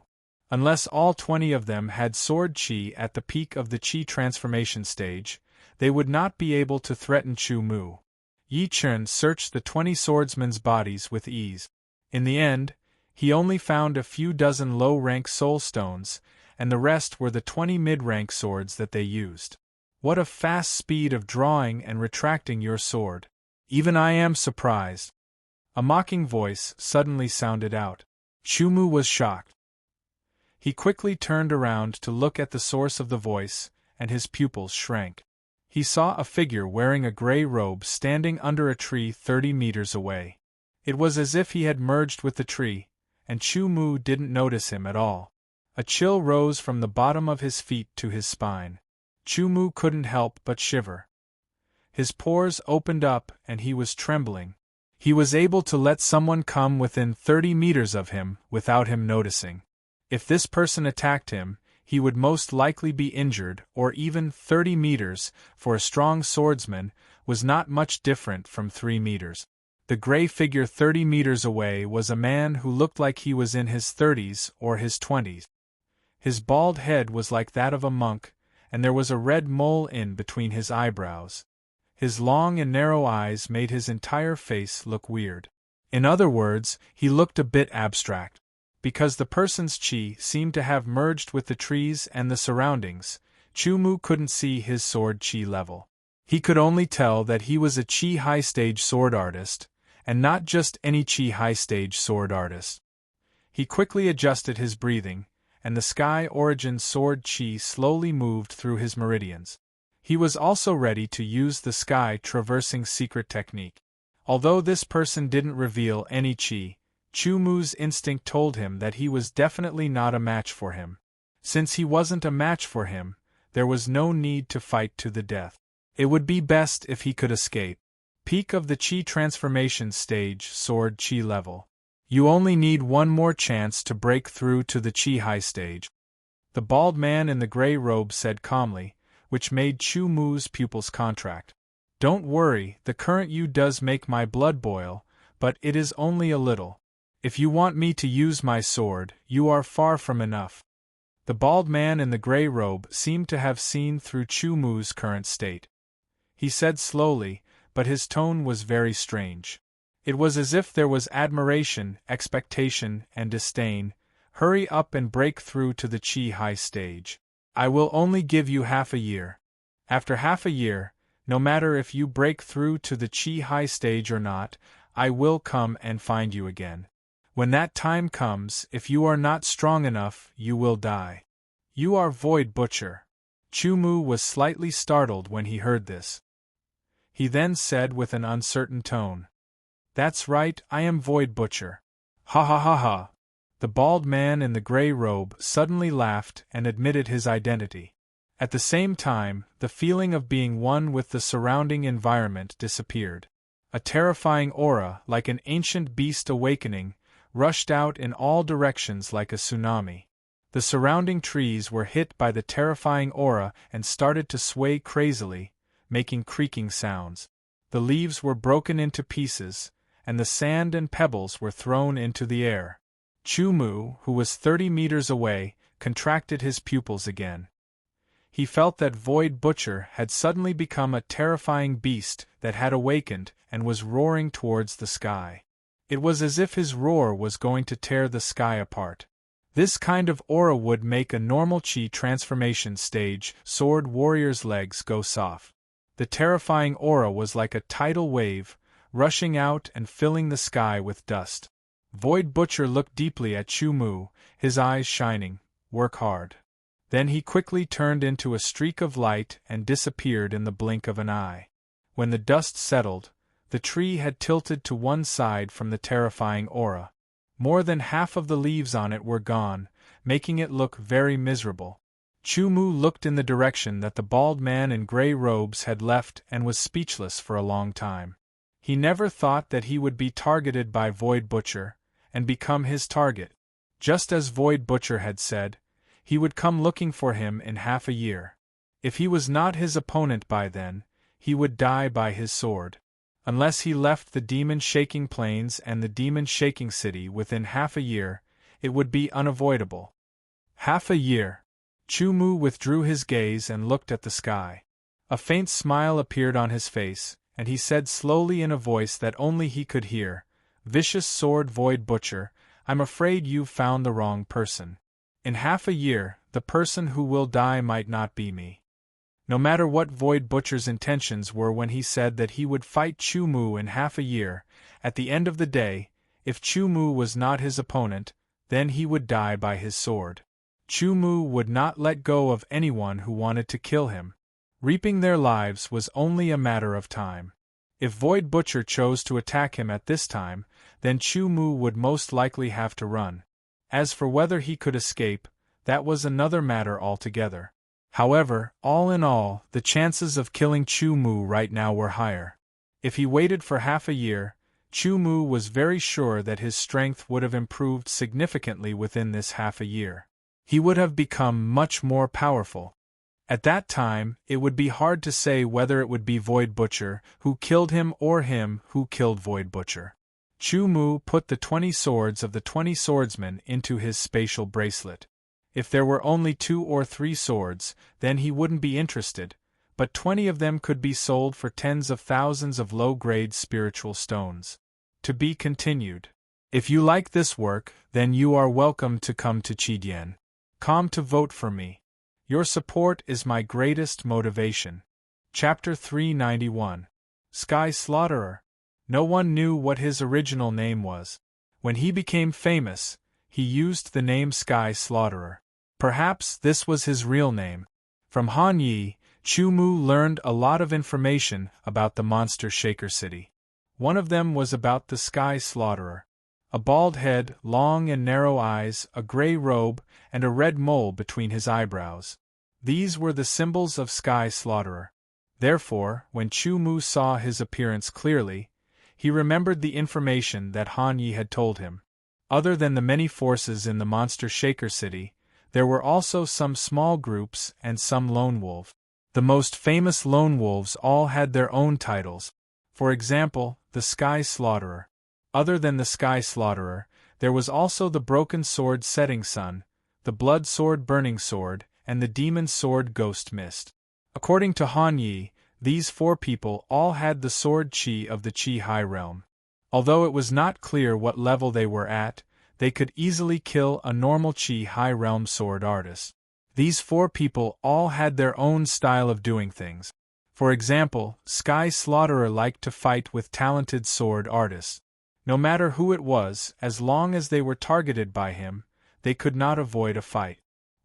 S1: Unless all 20 of them had sword Qi at the peak of the Qi transformation stage, they would not be able to threaten Chu Mu. Yi Chen searched the 20 swordsmen's bodies with ease. In the end, he only found a few dozen low-rank soul stones, and the rest were the 20 mid-rank swords that they used. What a fast speed of drawing and retracting your sword. Even I am surprised. A mocking voice suddenly sounded out. Chu Mu was shocked. He quickly turned around to look at the source of the voice, and his pupils shrank. He saw a figure wearing a gray robe standing under a tree 30 meters away. It was as if he had merged with the tree, and Chu Mu didn't notice him at all. A chill rose from the bottom of his feet to his spine. Chu Mu couldn't help but shiver. His pores opened up and he was trembling. He was able to let someone come within 30 meters of him without him noticing. If this person attacked him, he would most likely be injured, or even 30 meters, for a strong swordsman, was not much different from 3 meters. The gray figure 30 meters away was a man who looked like he was in his 30s or his 20s. His bald head was like that of a monk, and there was a red mole in between his eyebrows. His long and narrow eyes made his entire face look weird. In other words, he looked a bit abstract. Because the person's chi seemed to have merged with the trees and the surroundings, Chu-Mu couldn't see his sword chi level. He could only tell that he was a chi high-stage sword artist, and not just any chi high-stage sword artist. He quickly adjusted his breathing, and the sky origin sword chi slowly moved through his meridians. He was also ready to use the sky traversing secret technique. Although this person didn't reveal any chi, Chu-Mu's instinct told him that he was definitely not a match for him. Since he wasn't a match for him, there was no need to fight to the death. It would be best if he could escape. Peak of the chi transformation stage, sword chi level. You only need one more chance to break through to the chi high stage. The bald man in the gray robe said calmly, which made Chu-Mu's pupils contract. Don't worry, the current you does make my blood boil, but it is only a little. If you want me to use my sword, you are far from enough. The bald man in the gray robe seemed to have seen through Chu-Mu's current state. He said slowly, but his tone was very strange. It was as if there was admiration, expectation, and disdain. Hurry up and break through to the chi high stage. I will only give you half a year. After half a year, no matter if you break through to the chi high stage or not, I will come and find you again. When that time comes, if you are not strong enough, you will die. You are Void Butcher. Chu-Mu was slightly startled when he heard this. He then said with an uncertain tone, That's right, I am Void Butcher. Ha ha ha ha. The bald man in the gray robe suddenly laughed and admitted his identity. At the same time, the feeling of being one with the surrounding environment disappeared. A terrifying aura, like an ancient beast awakening, rushed out in all directions like a tsunami. The surrounding trees were hit by the terrifying aura and started to sway crazily, making creaking sounds. The leaves were broken into pieces, and the sand and pebbles were thrown into the air. Chu-Mu, who was 30 meters away, contracted his pupils again. He felt that Void Butcher had suddenly become a terrifying beast that had awakened and was roaring towards the sky. It was as if his roar was going to tear the sky apart. This kind of aura would make a normal chi transformation stage sword warrior's legs go soft. The terrifying aura was like a tidal wave, rushing out and filling the sky with dust. Void Butcher looked deeply at Chu-Mu, his eyes shining. Work hard. Then he quickly turned into a streak of light and disappeared in the blink of an eye. When the dust settled, the tree had tilted to one side from the terrifying aura. More than half of the leaves on it were gone, making it look very miserable. Chu-Mu looked in the direction that the bald man in gray robes had left and was speechless for a long time. He never thought that he would be targeted by Void Butcher, and become his target. Just as Void Butcher had said, he would come looking for him in half a year. If he was not his opponent by then, he would die by his sword. Unless he left the demon-shaking plains and the demon-shaking city within half a year, it would be unavoidable. Half a year. Chu-Mu withdrew his gaze and looked at the sky. A faint smile appeared on his face, and he said slowly in a voice that only he could hear, Vicious Sword Void Butcher, I'm afraid you've found the wrong person. In half a year, the person who will die might not be me. No matter what Void Butcher's intentions were when he said that he would fight Chu-Mu in half a year, at the end of the day, if Chu-Mu was not his opponent, then he would die by his sword. Chu-Mu would not let go of anyone who wanted to kill him. Reaping their lives was only a matter of time. If Void Butcher chose to attack him at this time, then Chu-Mu would most likely have to run. As for whether he could escape, that was another matter altogether. However, all in all, the chances of killing Chu-Mu right now were higher. If he waited for half a year, Chu-Mu was very sure that his strength would have improved significantly within this half a year. He would have become much more powerful. At that time, it would be hard to say whether it would be Void Butcher who killed him or him who killed Void Butcher. Chu Mu put the 20 swords of the 20 swordsmen into his spatial bracelet. If there were only 2 or 3 swords, then he wouldn't be interested, but 20 of them could be sold for tens of thousands of low-grade spiritual stones. To be continued. If you like this work, then you are welcome to come to Chidien.com to vote for me. Your support is my greatest motivation. Chapter 391. Sky Slaughterer. No one knew what his original name was. When he became famous, he used the name Sky Slaughterer. Perhaps this was his real name. From Han Yi, Chu Mu learned a lot of information about the Monster Shaker City. One of them was about the Sky Slaughterer. A bald head, long and narrow eyes, a gray robe, and a red mole between his eyebrows. These were the symbols of Sky Slaughterer. Therefore, when Chu Mu saw his appearance clearly, he remembered the information that Han Yi had told him. Other than the many forces in the Monster Shaker City, there were also some small groups and some lone wolves. The most famous lone wolves all had their own titles. For example, the Sky Slaughterer. Other than the Sky Slaughterer, there was also the Broken Sword Setting Sun, the Blood Sword Burning Sword, and the Demon Sword Ghost Mist. According to Han Yi, these 4 people all had the sword chi of the Chi High Realm. Although it was not clear what level they were at, they could easily kill a normal Chi High Realm sword artist. These 4 people all had their own style of doing things. For example, Sky Slaughterer liked to fight with talented sword artists. No matter who it was, as long as they were targeted by him, they could not avoid a fight.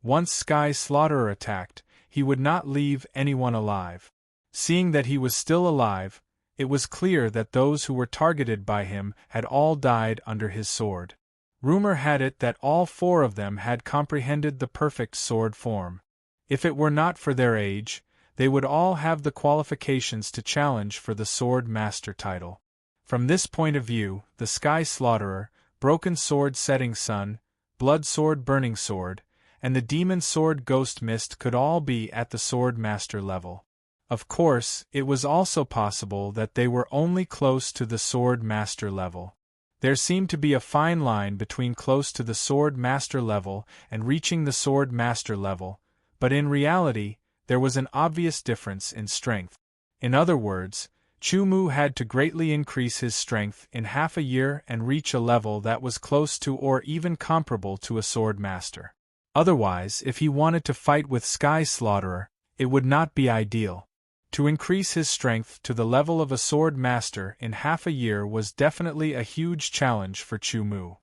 S1: Once Sky Slaughterer attacked, he would not leave anyone alive. Seeing that he was still alive, it was clear that those who were targeted by him had all died under his sword. Rumor had it that all 4 of them had comprehended the perfect sword form. If it were not for their age, they would all have the qualifications to challenge for the Sword Master title. From this point of view, the Sky Slaughterer, Broken Sword Setting Sun, Blood Sword Burning Sword, and the Demon Sword Ghost Mist could all be at the Sword Master level. Of course, it was also possible that they were only close to the Sword Master level. There seemed to be a fine line between close to the Sword Master level and reaching the Sword Master level, but in reality, there was an obvious difference in strength. In other words, Chu Mu had to greatly increase his strength in half a year and reach a level that was close to or even comparable to a Sword Master. Otherwise, if he wanted to fight with Sky Slaughterer, it would not be ideal. To increase his strength to the level of a Sword Master in half a year was definitely a huge challenge for Chu Mu.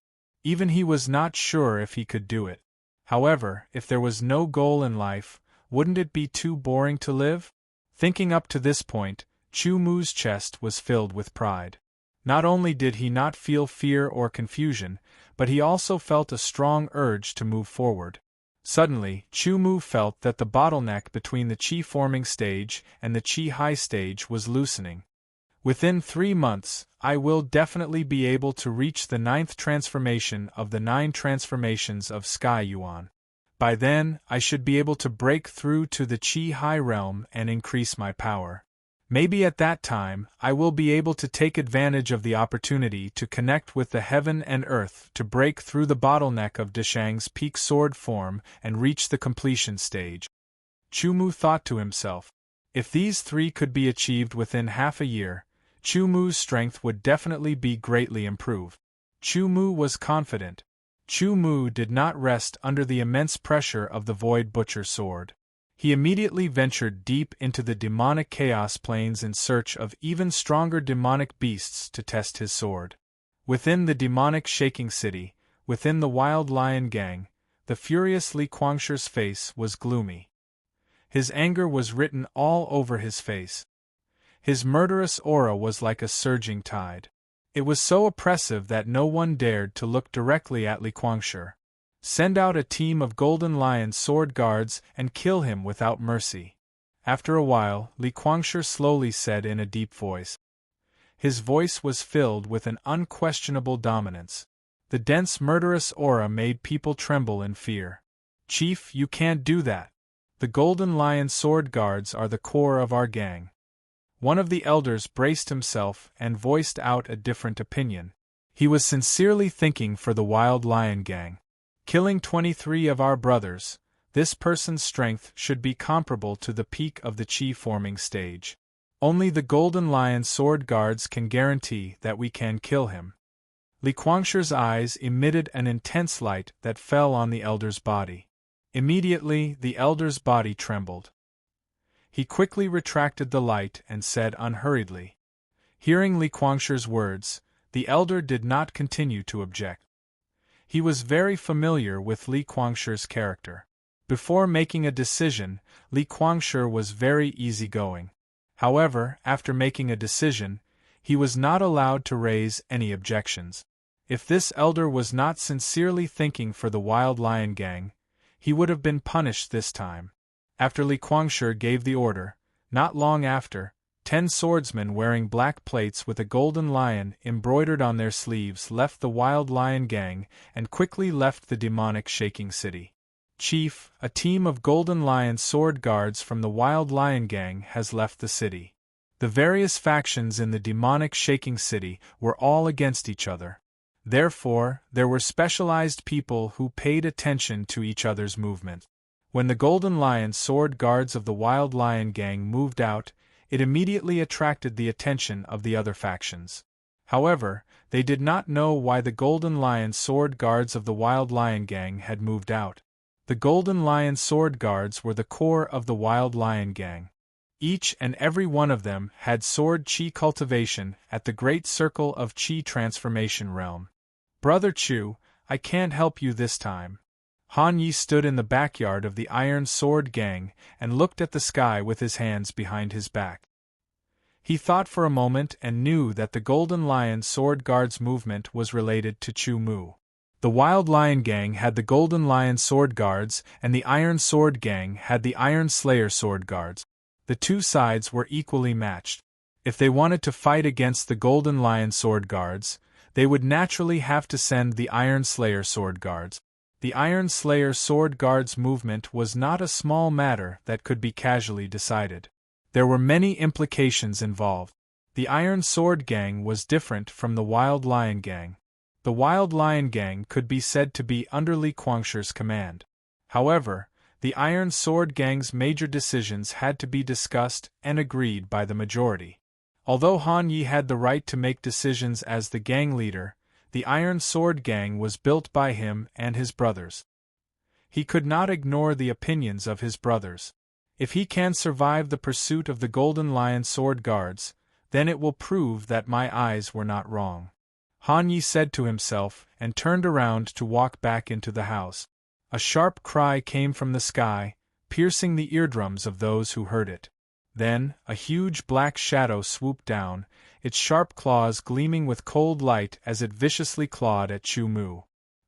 S1: Even he was not sure if he could do it. However, if there was no goal in life, wouldn't it be too boring to live? Thinking up to this point, Chu Mu's chest was filled with pride. Not only did he not feel fear or confusion, but he also felt a strong urge to move forward. Suddenly, Chu Mu felt that the bottleneck between the Chi-forming stage and the Chi-high stage was loosening. Within 3 months, I will definitely be able to reach the 9th transformation of the 9 transformations of Sky Yuan. By then, I should be able to break through to the Chi-high realm and increase my power. Maybe at that time, I will be able to take advantage of the opportunity to connect with the heaven and earth to break through the bottleneck of Deshang's peak sword form and reach the completion stage. Chu Mu thought to himself, if these 3 could be achieved within half a year, Chu Mu's strength would definitely be greatly improved. Chu Mu was confident. Chu Mu did not rest under the immense pressure of the Void Butcher sword. He immediately ventured deep into the demonic chaos planes in search of even stronger demonic beasts to test his sword. Within the demonic shaking city, within the wild lion gang, the furious Li Guangshi's face was gloomy. His anger was written all over his face. His murderous aura was like a surging tide. It was so oppressive that no one dared to look directly at Li Guangshi. Send out a team of Golden Lion sword guards and kill him without mercy. After a while, Li Guangshi slowly said in a deep voice. His voice was filled with an unquestionable dominance. The dense murderous aura made people tremble in fear. Chief, you can't do that. The Golden Lion Sword Guards are the core of our gang. One of the elders braced himself and voiced out a different opinion. He was sincerely thinking for the Wild Lion Gang. Killing 23 of our brothers, this person's strength should be comparable to the peak of the Chi forming stage. Only the Golden Lion Sword Guards can guarantee that we can kill him. Li Guangshir's eyes emitted an intense light that fell on the elder's body. Immediately, the elder's body trembled. He quickly retracted the light and said unhurriedly. Hearing Li Guangshir's words, the elder did not continue to object. He was very familiar with Li Guangshir's character. Before making a decision, Li Guangshir was very easygoing. However, after making a decision, he was not allowed to raise any objections. If this elder was not sincerely thinking for the Wild Lion Gang, he would have been punished this time. After Li Guangshir gave the order, not long after, 10 swordsmen wearing black plates with a golden lion embroidered on their sleeves left the Wild Lion Gang and quickly left the demonic shaking city. Chief, a team of Golden Lion Sword Guards from the Wild Lion Gang has left the city. The various factions in the demonic shaking city were all against each other. Therefore, there were specialized people who paid attention to each other's movement. When the Golden Lion Sword Guards of the Wild Lion Gang moved out, it immediately attracted the attention of the other factions. However, they did not know why the Golden Lion Sword Guards of the Wild Lion Gang had moved out. The Golden Lion Sword Guards were the core of the Wild Lion Gang. Each and every one of them had sword chi cultivation at the Great Circle of Chi Transformation Realm. Brother Chu, I can't help you this time. Han Yi stood in the backyard of the Iron Sword Gang and looked at the sky with his hands behind his back. He thought for a moment and knew that the Golden Lion Sword Guards movement was related to Chu Mu. The Wild Lion Gang had the Golden Lion Sword Guards and the Iron Sword Gang had the Iron Slayer Sword Guards. The two sides were equally matched. If they wanted to fight against the Golden Lion Sword Guards, they would naturally have to send the Iron Slayer Sword Guards. The Iron Slayer Sword Guards movement was not a small matter that could be casually decided. There were many implications involved. The Iron Sword Gang was different from the Wild Lion Gang. The Wild Lion Gang could be said to be under Li Guangshir's command. However, the Iron Sword Gang's major decisions had to be discussed and agreed by the majority. Although Han Yi had the right to make decisions as the gang leader, the Iron Sword Gang was built by him and his brothers. He could not ignore the opinions of his brothers. If he can survive the pursuit of the Golden Lion Sword Guards, then it will prove that my eyes were not wrong. Han Yi said to himself and turned around to walk back into the house. A sharp cry came from the sky, piercing the eardrums of those who heard it. Then, a huge black shadow swooped down, its sharp claws gleaming with cold light as it viciously clawed at Chu Mu.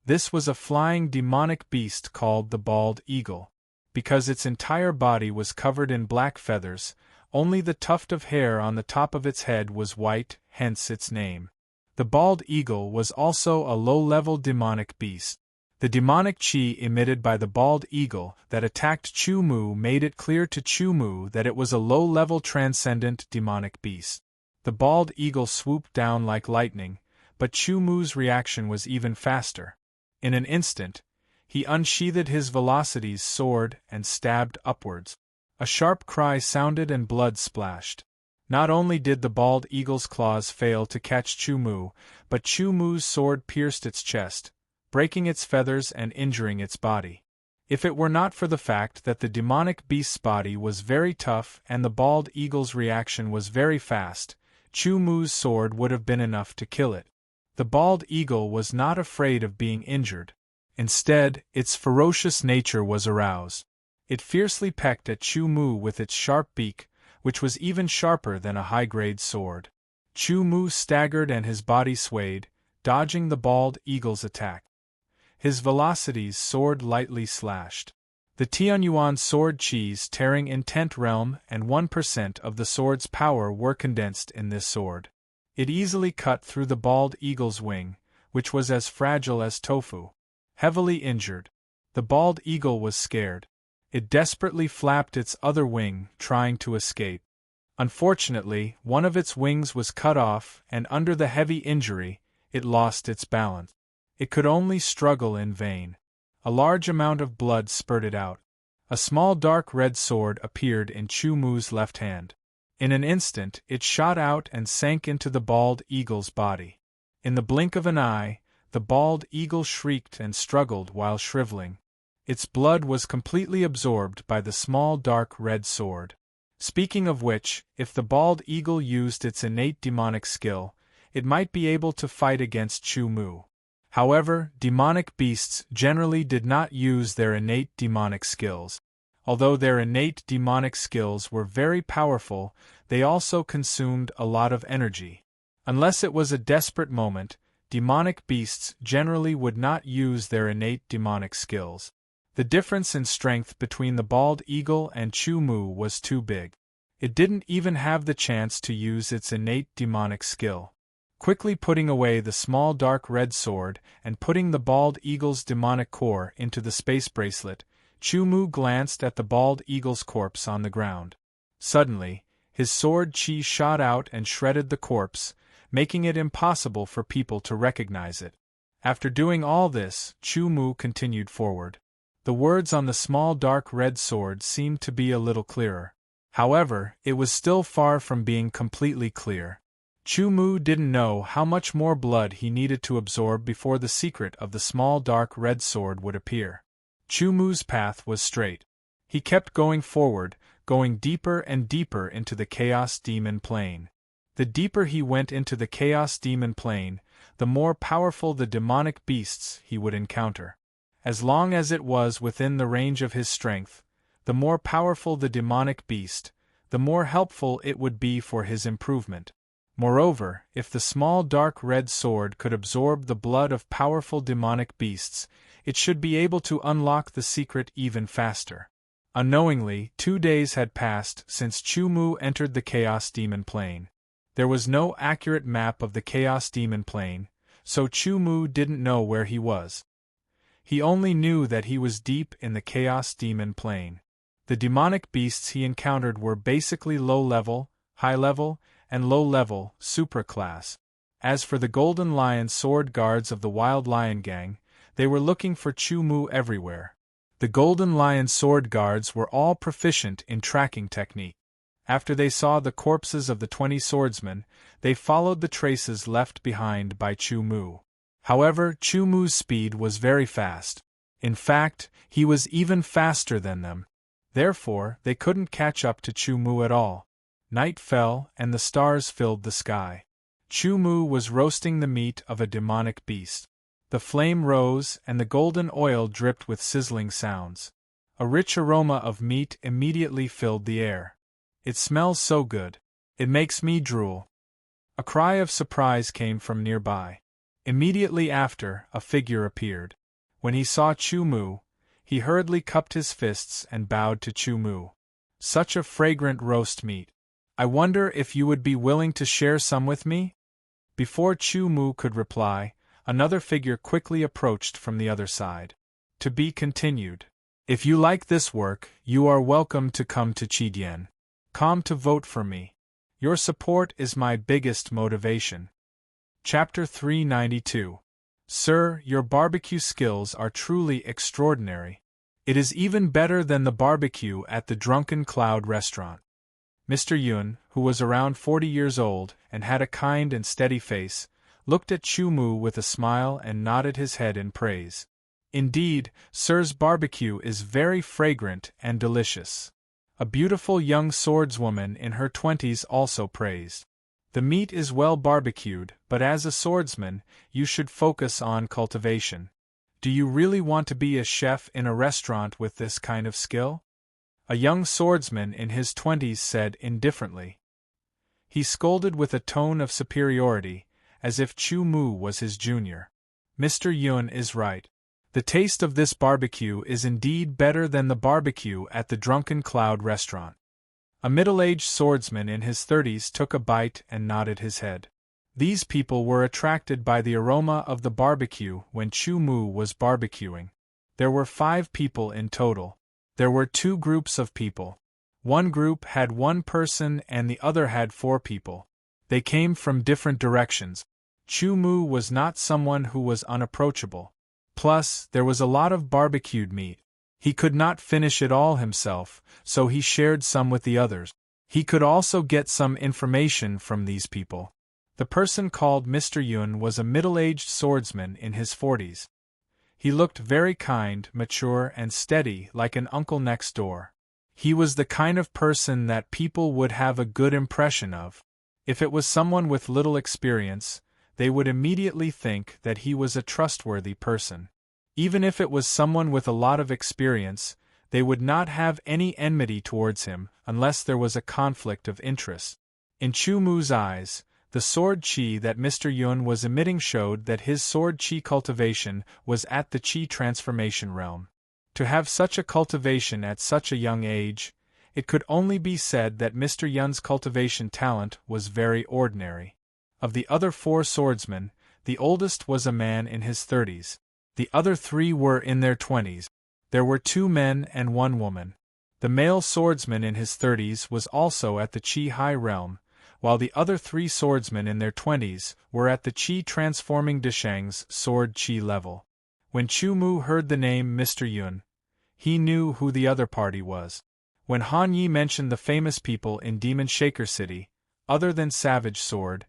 S1: This was a flying demonic beast called the Bald Eagle. Because its entire body was covered in black feathers, only the tuft of hair on the top of its head was white, hence its name. The Bald Eagle was also a low-level demonic beast. The demonic chi emitted by the Bald Eagle that attacked Chu Mu made it clear to Chu Mu that it was a low-level transcendent demonic beast. The Bald Eagle swooped down like lightning, but Chu Mu's reaction was even faster. In an instant, he unsheathed his Velocity's sword and stabbed upwards. A sharp cry sounded and blood splashed. Not only did the Bald Eagle's claws fail to catch Chu Mu, but Chu Mu's sword pierced its chest, breaking its feathers and injuring its body. If it were not for the fact that the demonic beast's body was very tough and the Bald Eagle's reaction was very fast, Chu Mu's sword would have been enough to kill it. The Bald Eagle was not afraid of being injured. Instead, its ferocious nature was aroused. It fiercely pecked at Chu Mu with its sharp beak, which was even sharper than a high-grade sword. Chu Mu staggered and his body swayed, dodging the Bald Eagle's attack. His Velocity's sword lightly slashed. The Tianyuan sword chi's tearing intent realm and 1% of the sword's power were condensed in this sword. It easily cut through the Bald Eagle's wing, which was as fragile as tofu. Heavily injured, the Bald Eagle was scared. It desperately flapped its other wing, trying to escape. Unfortunately, one of its wings was cut off, and under the heavy injury, it lost its balance. It could only struggle in vain. A large amount of blood spurted out. A small dark red sword appeared in Chu Mu's left hand. In an instant, it shot out and sank into the bald eagle's body. In the blink of an eye, the bald eagle shrieked and struggled while shriveling. Its blood was completely absorbed by the small dark red sword. Speaking of which, if the bald eagle used its innate demonic skill, it might be able to fight against Chu Mu. However, demonic beasts generally did not use their innate demonic skills. Although their innate demonic skills were very powerful, they also consumed a lot of energy. Unless it was a desperate moment, demonic beasts generally would not use their innate demonic skills. The difference in strength between the bald eagle and Chu Mu was too big. It didn't even have the chance to use its innate demonic skill. Quickly putting away the small dark red sword and putting the bald eagle's demonic core into the space bracelet, Chu Mu glanced at the bald eagle's corpse on the ground. Suddenly, his sword chi shot out and shredded the corpse, making it impossible for people to recognize it. After doing all this, Chu Mu continued forward. The words on the small dark red sword seemed to be a little clearer. However, it was still far from being completely clear. Chu Mu didn't know how much more blood he needed to absorb before the secret of the small dark red sword would appear. Chu Mu's path was straight. He kept going forward, going deeper and deeper into the Chaos Demon Plane. The deeper he went into the Chaos Demon Plane, the more powerful the demonic beasts he would encounter. As long as it was within the range of his strength, the more powerful the demonic beast, the more helpful it would be for his improvement. Moreover, if the small dark red sword could absorb the blood of powerful demonic beasts, it should be able to unlock the secret even faster. Unknowingly, 2 days had passed since Chu Mu entered the Chaos Demon Plane. There was no accurate map of the Chaos Demon Plane, so Chu Mu didn't know where he was. He only knew that he was deep in the Chaos Demon Plane. The demonic beasts he encountered were basically low-level, high-level, and low-level, supra-class. As for the Golden Lion Sword Guards of the Wild Lion Gang, they were looking for Chu Mu everywhere. The Golden Lion Sword Guards were all proficient in tracking technique. After they saw the corpses of the 20 swordsmen, they followed the traces left behind by Chu Mu. However, Chu Mu's speed was very fast. In fact, he was even faster than them. Therefore, they couldn't catch up to Chu Mu at all. Night fell, and the stars filled the sky. Chu Mu was roasting the meat of a demonic beast. The flame rose, and the golden oil dripped with sizzling sounds. A rich aroma of meat immediately filled the air. It smells so good. It makes me drool. A cry of surprise came from nearby. Immediately after, a figure appeared. When he saw Chu Mu, he hurriedly cupped his fists and bowed to Chu Mu. Such a fragrant roast meat. I wonder if you would be willing to share some with me? Before Chu Mu could reply, another figure quickly approached from the other side. To be continued. If you like this work, you are welcome to come to Chidian. Come to vote for me. Your support is my biggest motivation. Chapter 392. Sir, your barbecue skills are truly extraordinary. It is even better than the barbecue at the Drunken Cloud restaurant. Mr. Yun, who was around 40 years old and had a kind and steady face, looked at Chu Mu with a smile and nodded his head in praise. Indeed, Sir's barbecue is very fragrant and delicious. A beautiful young swordswoman in her 20s also praised. The meat is well barbecued, but as a swordsman, you should focus on cultivation. Do you really want to be a chef in a restaurant with this kind of skill? A young swordsman in his 20s said indifferently. He scolded with a tone of superiority, as if Chu Mu was his junior. Mr. Yun is right. The taste of this barbecue is indeed better than the barbecue at the Drunken Cloud restaurant. A middle-aged swordsman in his 30s took a bite and nodded his head. These people were attracted by the aroma of the barbecue when Chu Mu was barbecuing. There were 5 people in total. There were two groups of people. One group had one person and the other had four people. They came from different directions. Chu Mu was not someone who was unapproachable. Plus, there was a lot of barbecued meat. He could not finish it all himself, so he shared some with the others. He could also get some information from these people. The person called Mr. Yun was a middle-aged swordsman in his 40s. He looked very kind, mature, and steady, like an uncle next door. He was the kind of person that people would have a good impression of. If it was someone with little experience, they would immediately think that he was a trustworthy person. Even if it was someone with a lot of experience, they would not have any enmity towards him unless there was a conflict of interest. In Chu Mu's eyes, the sword chi that Mr. Yun was emitting showed that his sword chi cultivation was at the chi transformation realm. To have such a cultivation at such a young age, it could only be said that Mr. Yun's cultivation talent was very ordinary. Of the other four swordsmen, the oldest was a man in his 30s. The other three were in their 20s. There were two men and one woman. The male swordsman in his 30s was also at the Chi High realm, while the other three swordsmen in their 20s were at the Chi transforming Deshang's sword Chi level. When Chu Mu heard the name Mr. Yun, he knew who the other party was. When Han Yi mentioned the famous people in Demon Shaker City, other than Savage Sword,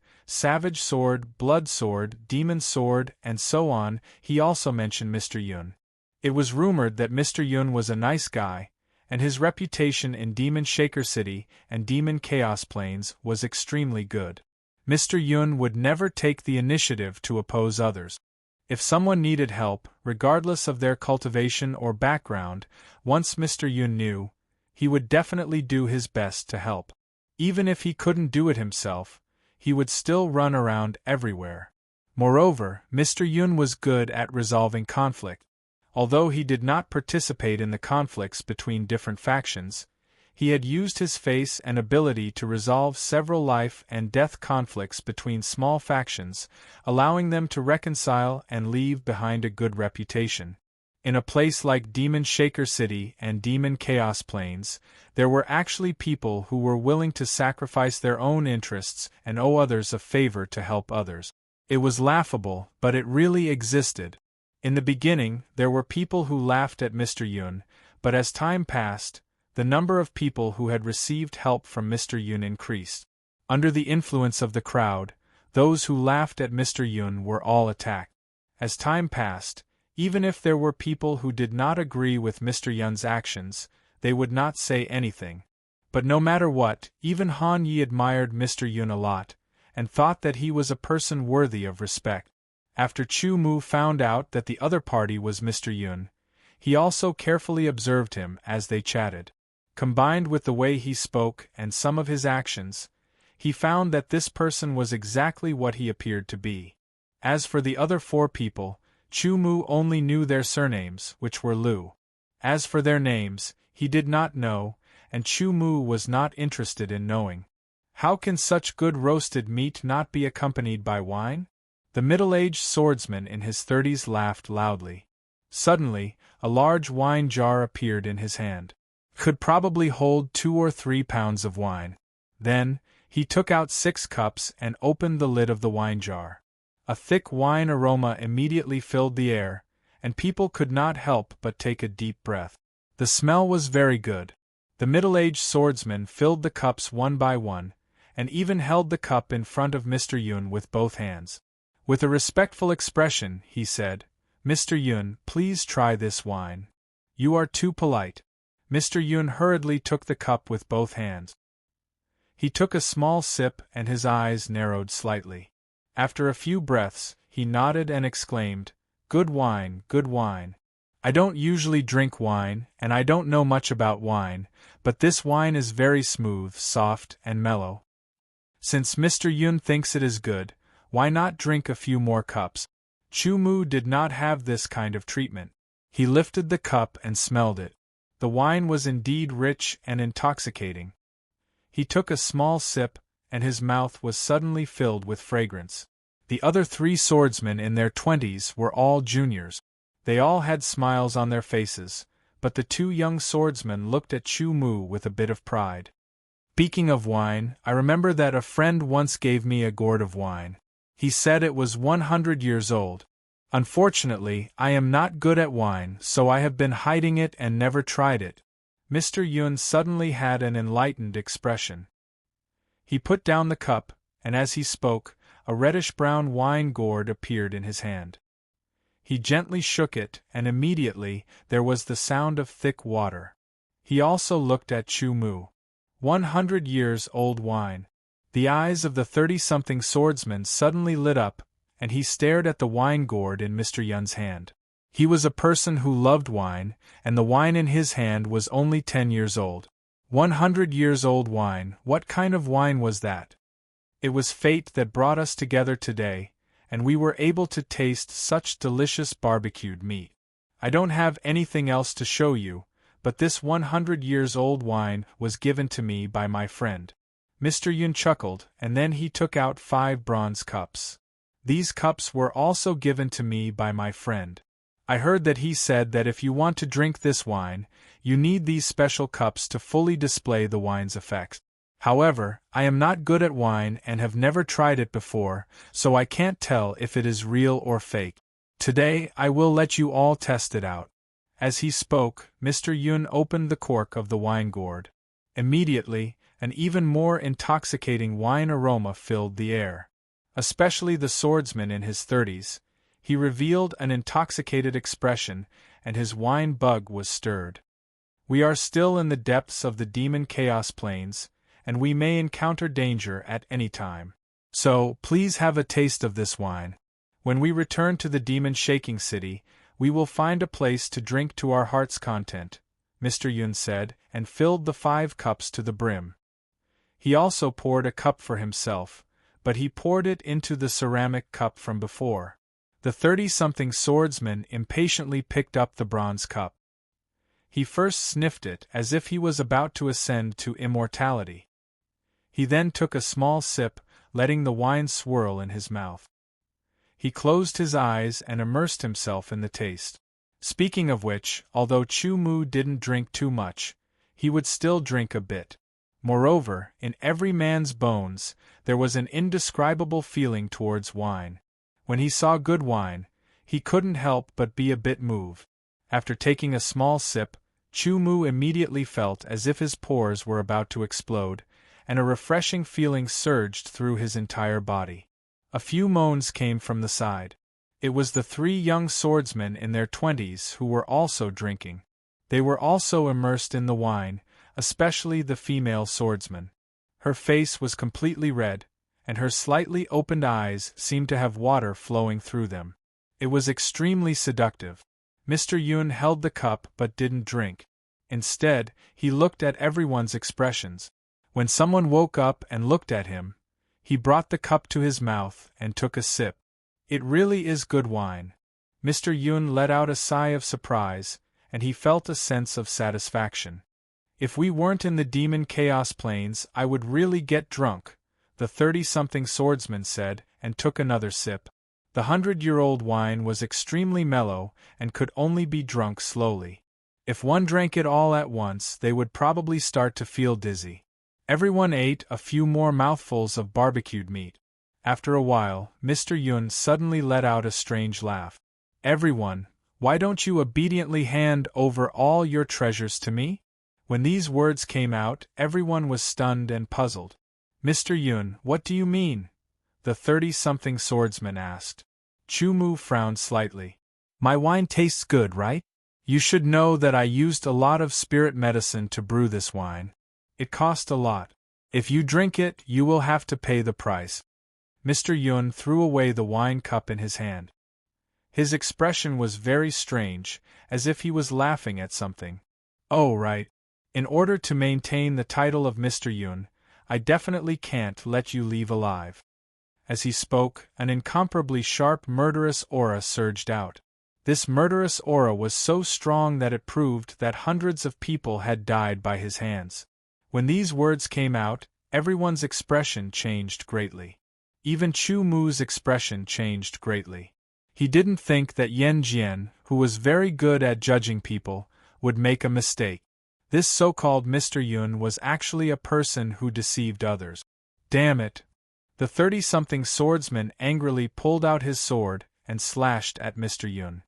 S1: Blood Sword, Demon Sword, and so on, he also mentioned Mr. Yun. It was rumored that Mr. Yun was a nice guy, and his reputation in Demon Shaker City and Demon Chaos Plains was extremely good. Mr. Yun would never take the initiative to oppose others. If someone needed help, regardless of their cultivation or background, once Mr. Yun knew, he would definitely do his best to help. Even if he couldn't do it himself, he would still run around everywhere. Moreover, Mr. Yun was good at resolving conflict. Although he did not participate in the conflicts between different factions, he had used his face and ability to resolve several life and death conflicts between small factions, allowing them to reconcile and leave behind a good reputation. In a place like Demon Shaker City and Demon Chaos Plains, there were actually people who were willing to sacrifice their own interests and owe others a favor to help others. It was laughable, but it really existed. In the beginning, there were people who laughed at Mr. Yun, but as time passed, the number of people who had received help from Mr. Yun increased. Under the influence of the crowd, those who laughed at Mr. Yun were all attacked. As time passed, even if there were people who did not agree with Mr. Yun's actions, they would not say anything. But no matter what, even Han Yi admired Mr. Yun a lot, and thought that he was a person worthy of respect. After Chu Mu found out that the other party was Mr. Yun, he also carefully observed him as they chatted. Combined with the way he spoke and some of his actions, he found that this person was exactly what he appeared to be. As for the other four people, Chu Mu only knew their surnames, which were Lu. As for their names, he did not know, and Chu Mu was not interested in knowing. How can such good roasted meat not be accompanied by wine? The middle-aged swordsman in his 30s laughed loudly. Suddenly, a large wine jar appeared in his hand. Could probably hold 2 or 3 pounds of wine. Then, he took out 6 cups and opened the lid of the wine jar. A thick wine aroma immediately filled the air, and people could not help but take a deep breath. The smell was very good. The middle-aged swordsman filled the cups one by one, and even held the cup in front of Mr. Yun with both hands. With a respectful expression, he said, "Mr. Yun, please try this wine. You are too polite." Mr. Yun hurriedly took the cup with both hands. He took a small sip and his eyes narrowed slightly. After a few breaths, he nodded and exclaimed, "Good wine, good wine. I don't usually drink wine, and I don't know much about wine, but this wine is very smooth, soft, and mellow. Since Mr. Yun thinks it is good, why not drink a few more cups?" Chu Mu did not have this kind of treatment. He lifted the cup and smelled it. The wine was indeed rich and intoxicating. He took a small sip, and his mouth was suddenly filled with fragrance. The other 3 swordsmen in their 20s were all juniors. They all had smiles on their faces, but the two young swordsmen looked at Chu Mu with a bit of pride. Speaking of wine, I remember that a friend once gave me a gourd of wine. He said it was 100 years old. Unfortunately, I am not good at wine, so I have been hiding it and never tried it. Mr. Yun suddenly had an enlightened expression. He put down the cup, and as he spoke, a reddish-brown wine gourd appeared in his hand. He gently shook it, and immediately there was the sound of thick water. He also looked at Chu Mu. 100 years old wine. The eyes of the 30-something swordsman suddenly lit up, and he stared at the wine gourd in Mr. Yun's hand. He was a person who loved wine, and the wine in his hand was only 10 years old. 100 years old wine, what kind of wine was that? It was fate that brought us together today, and we were able to taste such delicious barbecued meat. I don't have anything else to show you, but this 100 years old wine was given to me by my friend. Mr. Yun chuckled, and then he took out 5 bronze cups. These cups were also given to me by my friend. I heard that he said that if you want to drink this wine, you need these special cups to fully display the wine's effects. However, I am not good at wine and have never tried it before, so I can't tell if it is real or fake. Today, I will let you all test it out. As he spoke, Mr. Yun opened the cork of the wine gourd. Immediately, an even more intoxicating wine aroma filled the air. Especially the swordsman in his 30s, he revealed an intoxicated expression, and his wine bug was stirred. We are still in the depths of the demon chaos plains, and we may encounter danger at any time. So, please have a taste of this wine. When we return to the demon shaking city, we will find a place to drink to our heart's content, Mr. Yun said, and filled the 5 cups to the brim. He also poured a cup for himself, but he poured it into the ceramic cup from before. The 30-something swordsman impatiently picked up the bronze cup. He first sniffed it as if he was about to ascend to immortality. He then took a small sip, letting the wine swirl in his mouth. He closed his eyes and immersed himself in the taste. Speaking of which, although Chu Mu didn't drink too much, he would still drink a bit. Moreover, in every man's bones, there was an indescribable feeling towards wine. When he saw good wine, he couldn't help but be a bit moved. After taking a small sip, Chu Mu immediately felt as if his pores were about to explode, and a refreshing feeling surged through his entire body. A few moans came from the side. It was the 3 young swordsmen in their 20s who were also drinking. They were also immersed in the wine, especially the female swordsman. Her face was completely red, and her slightly opened eyes seemed to have water flowing through them. It was extremely seductive. Mr. Yun held the cup but didn't drink. Instead, he looked at everyone's expressions. When someone woke up and looked at him, he brought the cup to his mouth and took a sip. It really is good wine. Mr. Yun let out a sigh of surprise, and he felt a sense of satisfaction. If we weren't in the demon chaos plains, I would really get drunk, the 30-something swordsman said, and took another sip. The 100-year-old wine was extremely mellow and could only be drunk slowly. If one drank it all at once, they would probably start to feel dizzy. Everyone ate a few more mouthfuls of barbecued meat. After a while, Mr. Yun suddenly let out a strange laugh. Everyone, why don't you obediently hand over all your treasures to me? When these words came out, everyone was stunned and puzzled. Mr. Yun, what do you mean? The 30-something swordsman asked. Chu Mu frowned slightly. My wine tastes good, right? You should know that I used a lot of spirit medicine to brew this wine. It cost a lot. If you drink it, you will have to pay the price. Mr. Yun threw away the wine cup in his hand. His expression was very strange, as if he was laughing at something. Oh, right. In order to maintain the title of Mr. Yun, I definitely can't let you leave alive. As he spoke, an incomparably sharp murderous aura surged out. This murderous aura was so strong that it proved that hundreds of people had died by his hands. When these words came out, everyone's expression changed greatly. Even Chu Mu's expression changed greatly. He didn't think that Yan Jian, who was very good at judging people, would make a mistake. This so-called Mr. Yun was actually a person who deceived others. Damn it! The 30-something swordsman angrily pulled out his sword and slashed at Mr. Yun.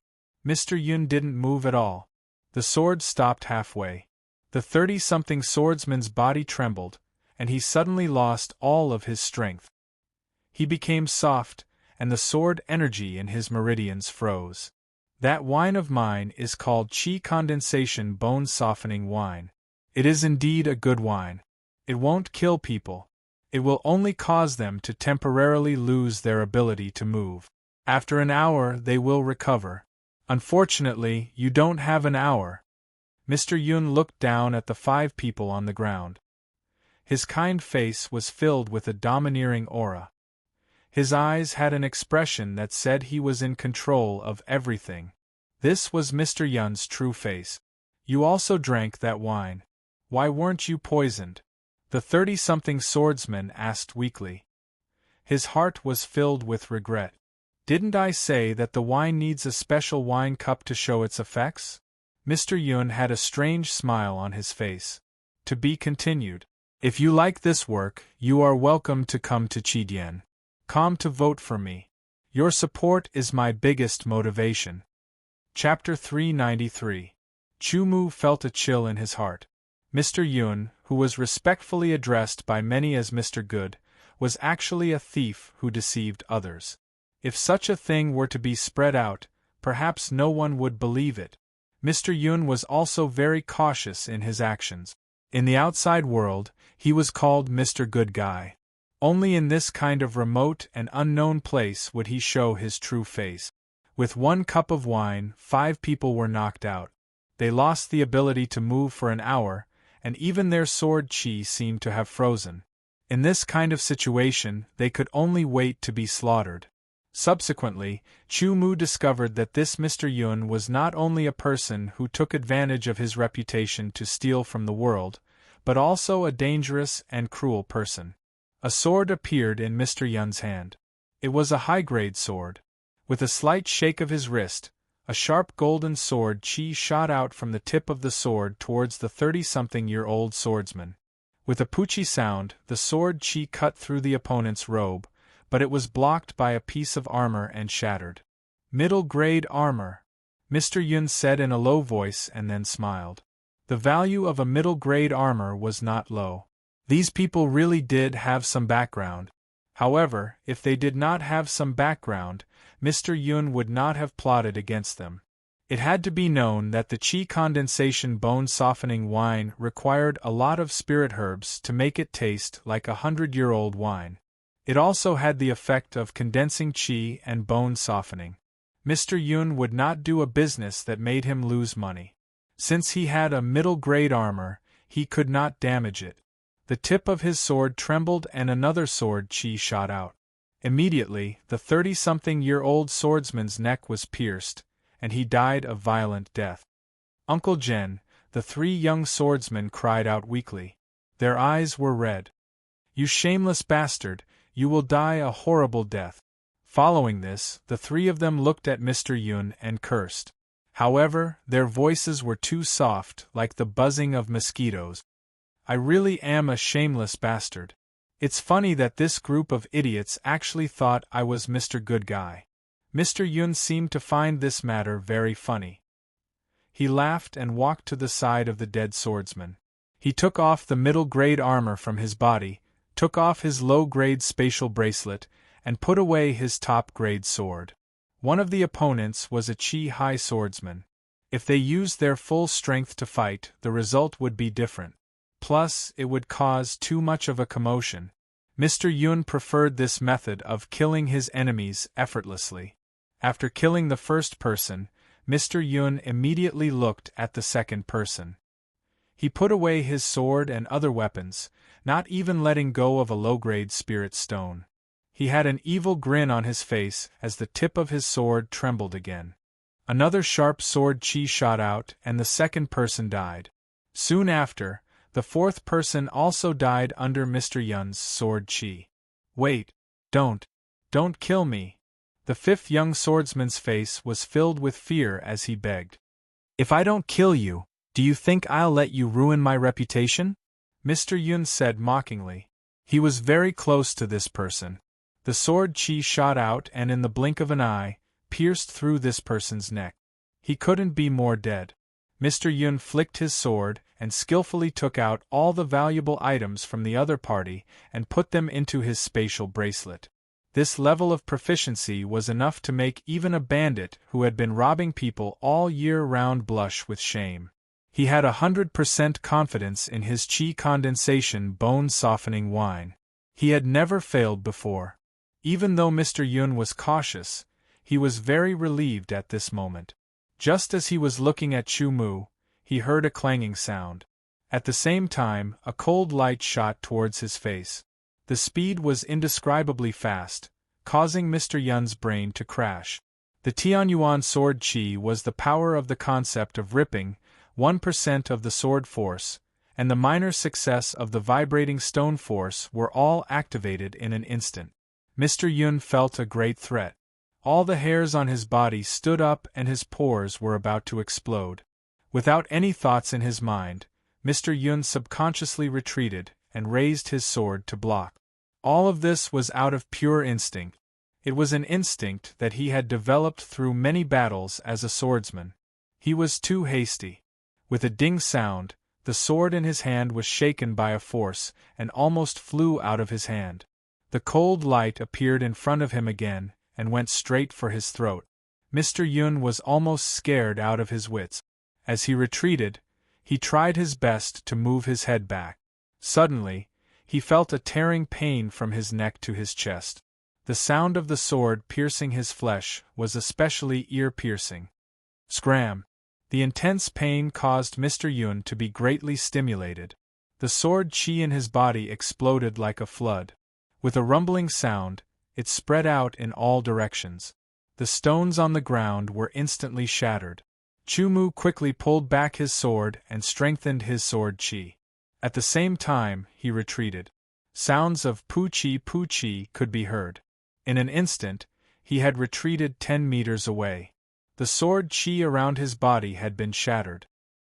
S1: Mr. Yun didn't move at all. The sword stopped halfway. The 30-something swordsman's body trembled, and he suddenly lost all of his strength. He became soft, and the sword energy in his meridians froze. That wine of mine is called qi condensation bone softening wine. It is indeed a good wine. It won't kill people. It will only cause them to temporarily lose their ability to move. After an hour they will recover. Unfortunately, you don't have an hour. Mr. Yun looked down at the 5 people on the ground. His kind face was filled with a domineering aura. His eyes had an expression that said he was in control of everything. This was Mr. Yun's true face. You also drank that wine. Why weren't you poisoned? The 30-something swordsman asked weakly. His heart was filled with regret. Didn't I say that the wine needs a special wine cup to show its effects? Mr. Yun had a strange smile on his face. To be continued. If you like this work, you are welcome to come to Chidian. Come to vote for me. Your support is my biggest motivation. Chapter 393. Chumu felt a chill in his heart. Mr. Yun, who was respectfully addressed by many as Mr. Good, was actually a thief who deceived others. If such a thing were to be spread out, perhaps no one would believe it. Mr. Yun was also very cautious in his actions. In the outside world, he was called Mr. Good Guy. Only in this kind of remote and unknown place would he show his true face. With 1 cup of wine, 5 people were knocked out. They lost the ability to move for an hour, and even their sword chi seemed to have frozen. In this kind of situation, they could only wait to be slaughtered. Subsequently, Chu Mu discovered that this Mr. Yun was not only a person who took advantage of his reputation to steal from the world, but also a dangerous and cruel person. A sword appeared in Mr. Yun's hand. It was a high-grade sword. With a slight shake of his wrist, a sharp golden sword chi shot out from the tip of the sword towards the 30-something-year-old swordsman. With a poochie sound, the sword chi cut through the opponent's robe, but it was blocked by a piece of armor and shattered. Middle-grade armor, Mr. Yun said in a low voice and then smiled. The value of a middle-grade armor was not low. These people really did have some background. However, if they did not have some background, Mr. Yun would not have plotted against them. It had to be known that the qi condensation bone-softening wine required a lot of spirit herbs to make it taste like 100-year-old wine. It also had the effect of condensing qi and bone softening. Mr. Yun would not do a business that made him lose money. Since he had a middle-grade armor, he could not damage it. The tip of his sword trembled and another sword chi shot out. Immediately, the 30-something-year-old swordsman's neck was pierced, and he died a violent death. Uncle Jen, the 3 young swordsmen cried out weakly. Their eyes were red. You shameless bastard, you will die a horrible death. Following this, the 3 of them looked at Mr. Yun and cursed. However, their voices were too soft, like the buzzing of mosquitoes. I really am a shameless bastard. It's funny that this group of idiots actually thought I was Mr. Good Guy. Mr. Yun seemed to find this matter very funny. He laughed and walked to the side of the dead swordsman. He took off the middle-grade armor from his body, took off his low-grade spatial bracelet, and put away his top-grade sword. One of the opponents was a Chi-high swordsman. If they used their full strength to fight, the result would be different. Plus, it would cause too much of a commotion. Mr. Yun preferred this method of killing his enemies effortlessly. After killing the first person, Mr. Yun immediately looked at the second person. He put away his sword and other weapons, not even letting go of a low-grade spirit stone. He had an evil grin on his face as the tip of his sword trembled again. Another sharp sword chi shot out and the second person died. Soon after, the fourth person also died under Mr. Yun's sword chi. Wait, don't kill me. The 5th young swordsman's face was filled with fear as he begged. If I don't kill you, Do you think I'll let you ruin my reputation? Mr. Yun said mockingly. He was very close to this person. The sword Qi shot out and in the blink of an eye, pierced through this person's neck. He couldn't be more dead. Mr. Yun flicked his sword and skillfully took out all the valuable items from the other party and put them into his spatial bracelet. This level of proficiency was enough to make even a bandit who had been robbing people all year round blush with shame. He had 100% confidence in his qi condensation bone-softening wine. He had never failed before. Even though Mr. Yun was cautious, he was very relieved at this moment. Just as he was looking at Chu Mu, he heard a clanging sound. At the same time, a cold light shot towards his face. The speed was indescribably fast, causing Mr. Yun's brain to crash. The Tianyuan sword qi was the power of the concept of ripping, 1% of the sword force, and the minor success of the vibrating stone force were all activated in an instant. Mr. Yun felt a great threat. All the hairs on his body stood up and his pores were about to explode. Without any thoughts in his mind, Mr. Yun subconsciously retreated and raised his sword to block. All of this was out of pure instinct. It was an instinct that he had developed through many battles as a swordsman. He was too hasty. With a ding sound, the sword in his hand was shaken by a force and almost flew out of his hand. The cold light appeared in front of him again and went straight for his throat. Mr. Yun was almost scared out of his wits. As he retreated, he tried his best to move his head back. Suddenly, he felt a tearing pain from his neck to his chest. The sound of the sword piercing his flesh was especially ear-piercing. Scram! The intense pain caused Mr. Yun to be greatly stimulated. The sword qi in his body exploded like a flood. With a rumbling sound, it spread out in all directions. The stones on the ground were instantly shattered. Chu Mu quickly pulled back his sword and strengthened his sword qi. At the same time, he retreated. Sounds of pu chi could be heard. In an instant, he had retreated 10 meters away. The sword qi around his body had been shattered.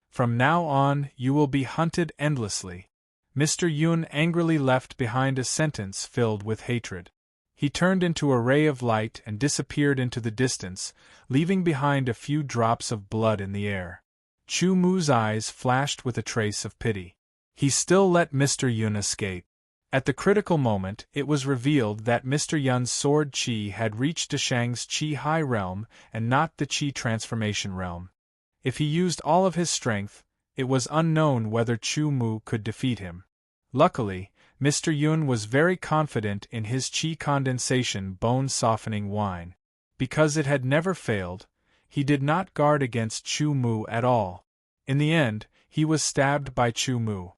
S1: From now on, you will be hunted endlessly. Mr. Yun angrily left behind a sentence filled with hatred. He turned into a ray of light and disappeared into the distance, leaving behind a few drops of blood in the air. Chu Mu's eyes flashed with a trace of pity. He still let Mr. Yun escape. At the critical moment, it was revealed that Mr. Yun's sword qi had reached Deshang's qi high realm and not the qi transformation realm. If he used all of his strength, it was unknown whether Chu Mu could defeat him. Luckily, Mr. Yun was very confident in his qi condensation bone-softening wine. Because it had never failed, he did not guard against Chu Mu at all. In the end, he was stabbed by Chu Mu.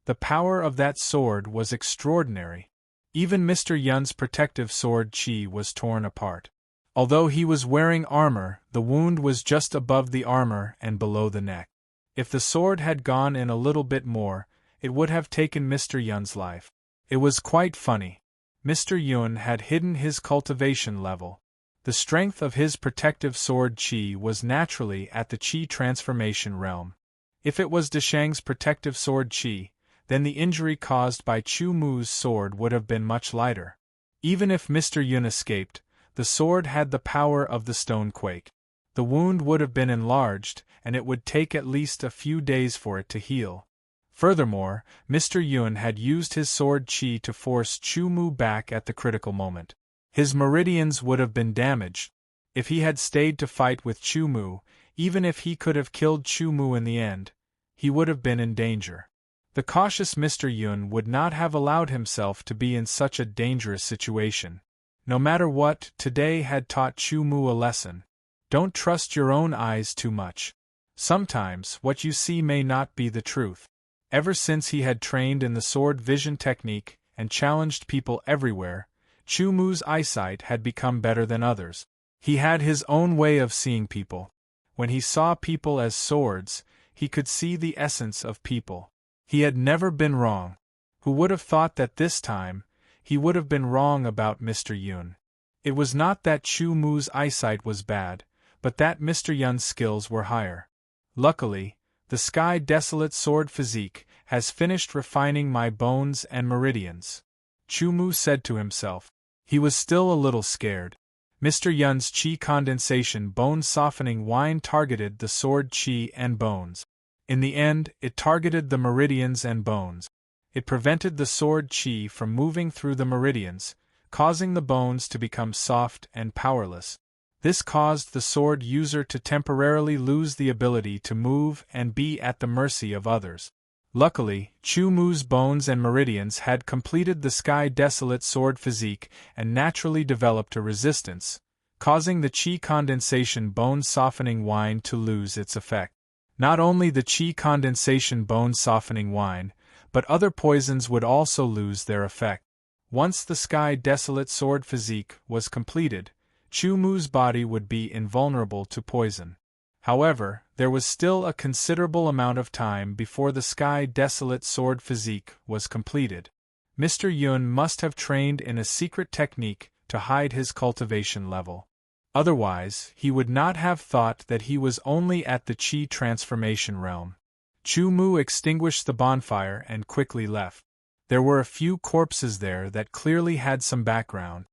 S1: The power of that sword was extraordinary. Even Mr. Yun's protective sword qi was torn apart. Although he was wearing armor, the wound was just above the armor and below the neck. If the sword had gone in a little bit more, it would have taken Mr. Yun's life. It was quite funny. Mr. Yun had hidden his cultivation level. The strength of his protective sword qi was naturally at the qi transformation realm. If it was Deshang's protective sword qi, then the injury caused by Chu Mu's sword would have been much lighter. Even if Mr. Yun escaped, the sword had the power of the stonequake. The wound would have been enlarged, and it would take at least a few days for it to heal. Furthermore, Mr. Yun had used his sword qi to force Chu Mu back at the critical moment. His meridians would have been damaged. If he had stayed to fight with Chu Mu, even if he could have killed Chu Mu in the end, he would have been in danger. The cautious Mr. Yun would not have allowed himself to be in such a dangerous situation. No matter what, today had taught Chu Mu a lesson. Don't trust your own eyes too much. Sometimes, what you see may not be the truth. Ever since he had trained in the sword vision technique and challenged people everywhere, Chu Mu's eyesight had become better than others. He had his own way of seeing people. When he saw people as swords, he could see the essence of people. He had never been wrong. Who would have thought that this time, he would have been wrong about Mr. Yun? It was not that Chu Mu's eyesight was bad, but that Mr. Yun's skills were higher. Luckily, The sky desolate sword physique has finished refining my bones and meridians, Chu Mu said to himself. He was still a little scared. Mr. Yun's chi condensation bone softening wine targeted the sword chi and bones. In the end, it targeted the meridians and bones. It prevented the sword chi from moving through the meridians, causing the bones to become soft and powerless. This caused the sword user to temporarily lose the ability to move and be at the mercy of others. Luckily, Chu Mu's bones and meridians had completed the sky desolate sword physique and naturally developed a resistance, causing the chi condensation bone softening wine to lose its effect. Not only the chi condensation bone softening wine, but other poisons would also lose their effect. Once the sky desolate sword physique was completed, Chu Mu's body would be invulnerable to poison. However, there was still a considerable amount of time before the sky desolate sword physique was completed. Mr. Yun must have trained in a secret technique to hide his cultivation level. Otherwise, he would not have thought that he was only at the chi transformation realm. Chu Mu extinguished the bonfire and quickly left. There were a few corpses there that clearly had some background.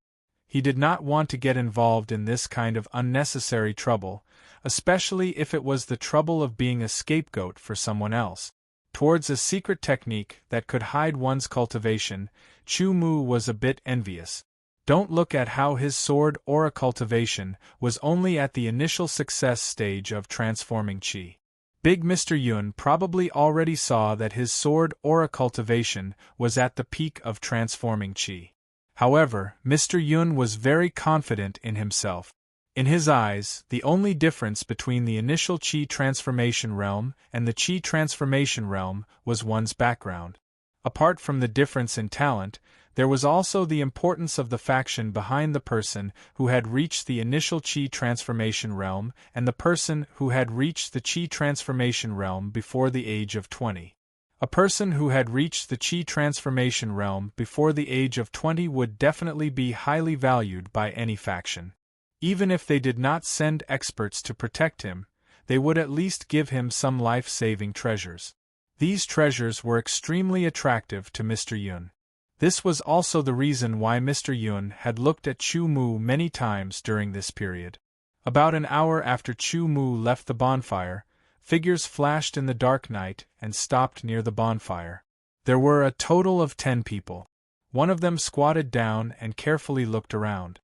S1: He did not want to get involved in this kind of unnecessary trouble, especially if it was the trouble of being a scapegoat for someone else. Towards a secret technique that could hide one's cultivation, Chu Mu was a bit envious. Don't look at how his sword aura cultivation was only at the initial success stage of transforming chi. Big Mr. Yun probably already saw that his sword aura cultivation was at the peak of transforming chi. However, Mr. Yun was very confident in himself. In his eyes, the only difference between the initial chi transformation realm and the chi transformation realm was one's background. Apart from the difference in talent, there was also the importance of the faction behind the person who had reached the initial chi transformation realm and the person who had reached the chi transformation realm before the age of 20. A person who had reached the chi transformation realm before the age of 20 would definitely be highly valued by any faction. Even if they did not send experts to protect him, they would at least give him some life-saving treasures. These treasures were extremely attractive to Mr. Yun. This was also the reason why Mr. Yun had looked at Chu Mu many times during this period. About an hour after Chu Mu left the bonfire, figures flashed in the dark night and stopped near the bonfire. There were a total of 10 people. One of them squatted down and carefully looked around.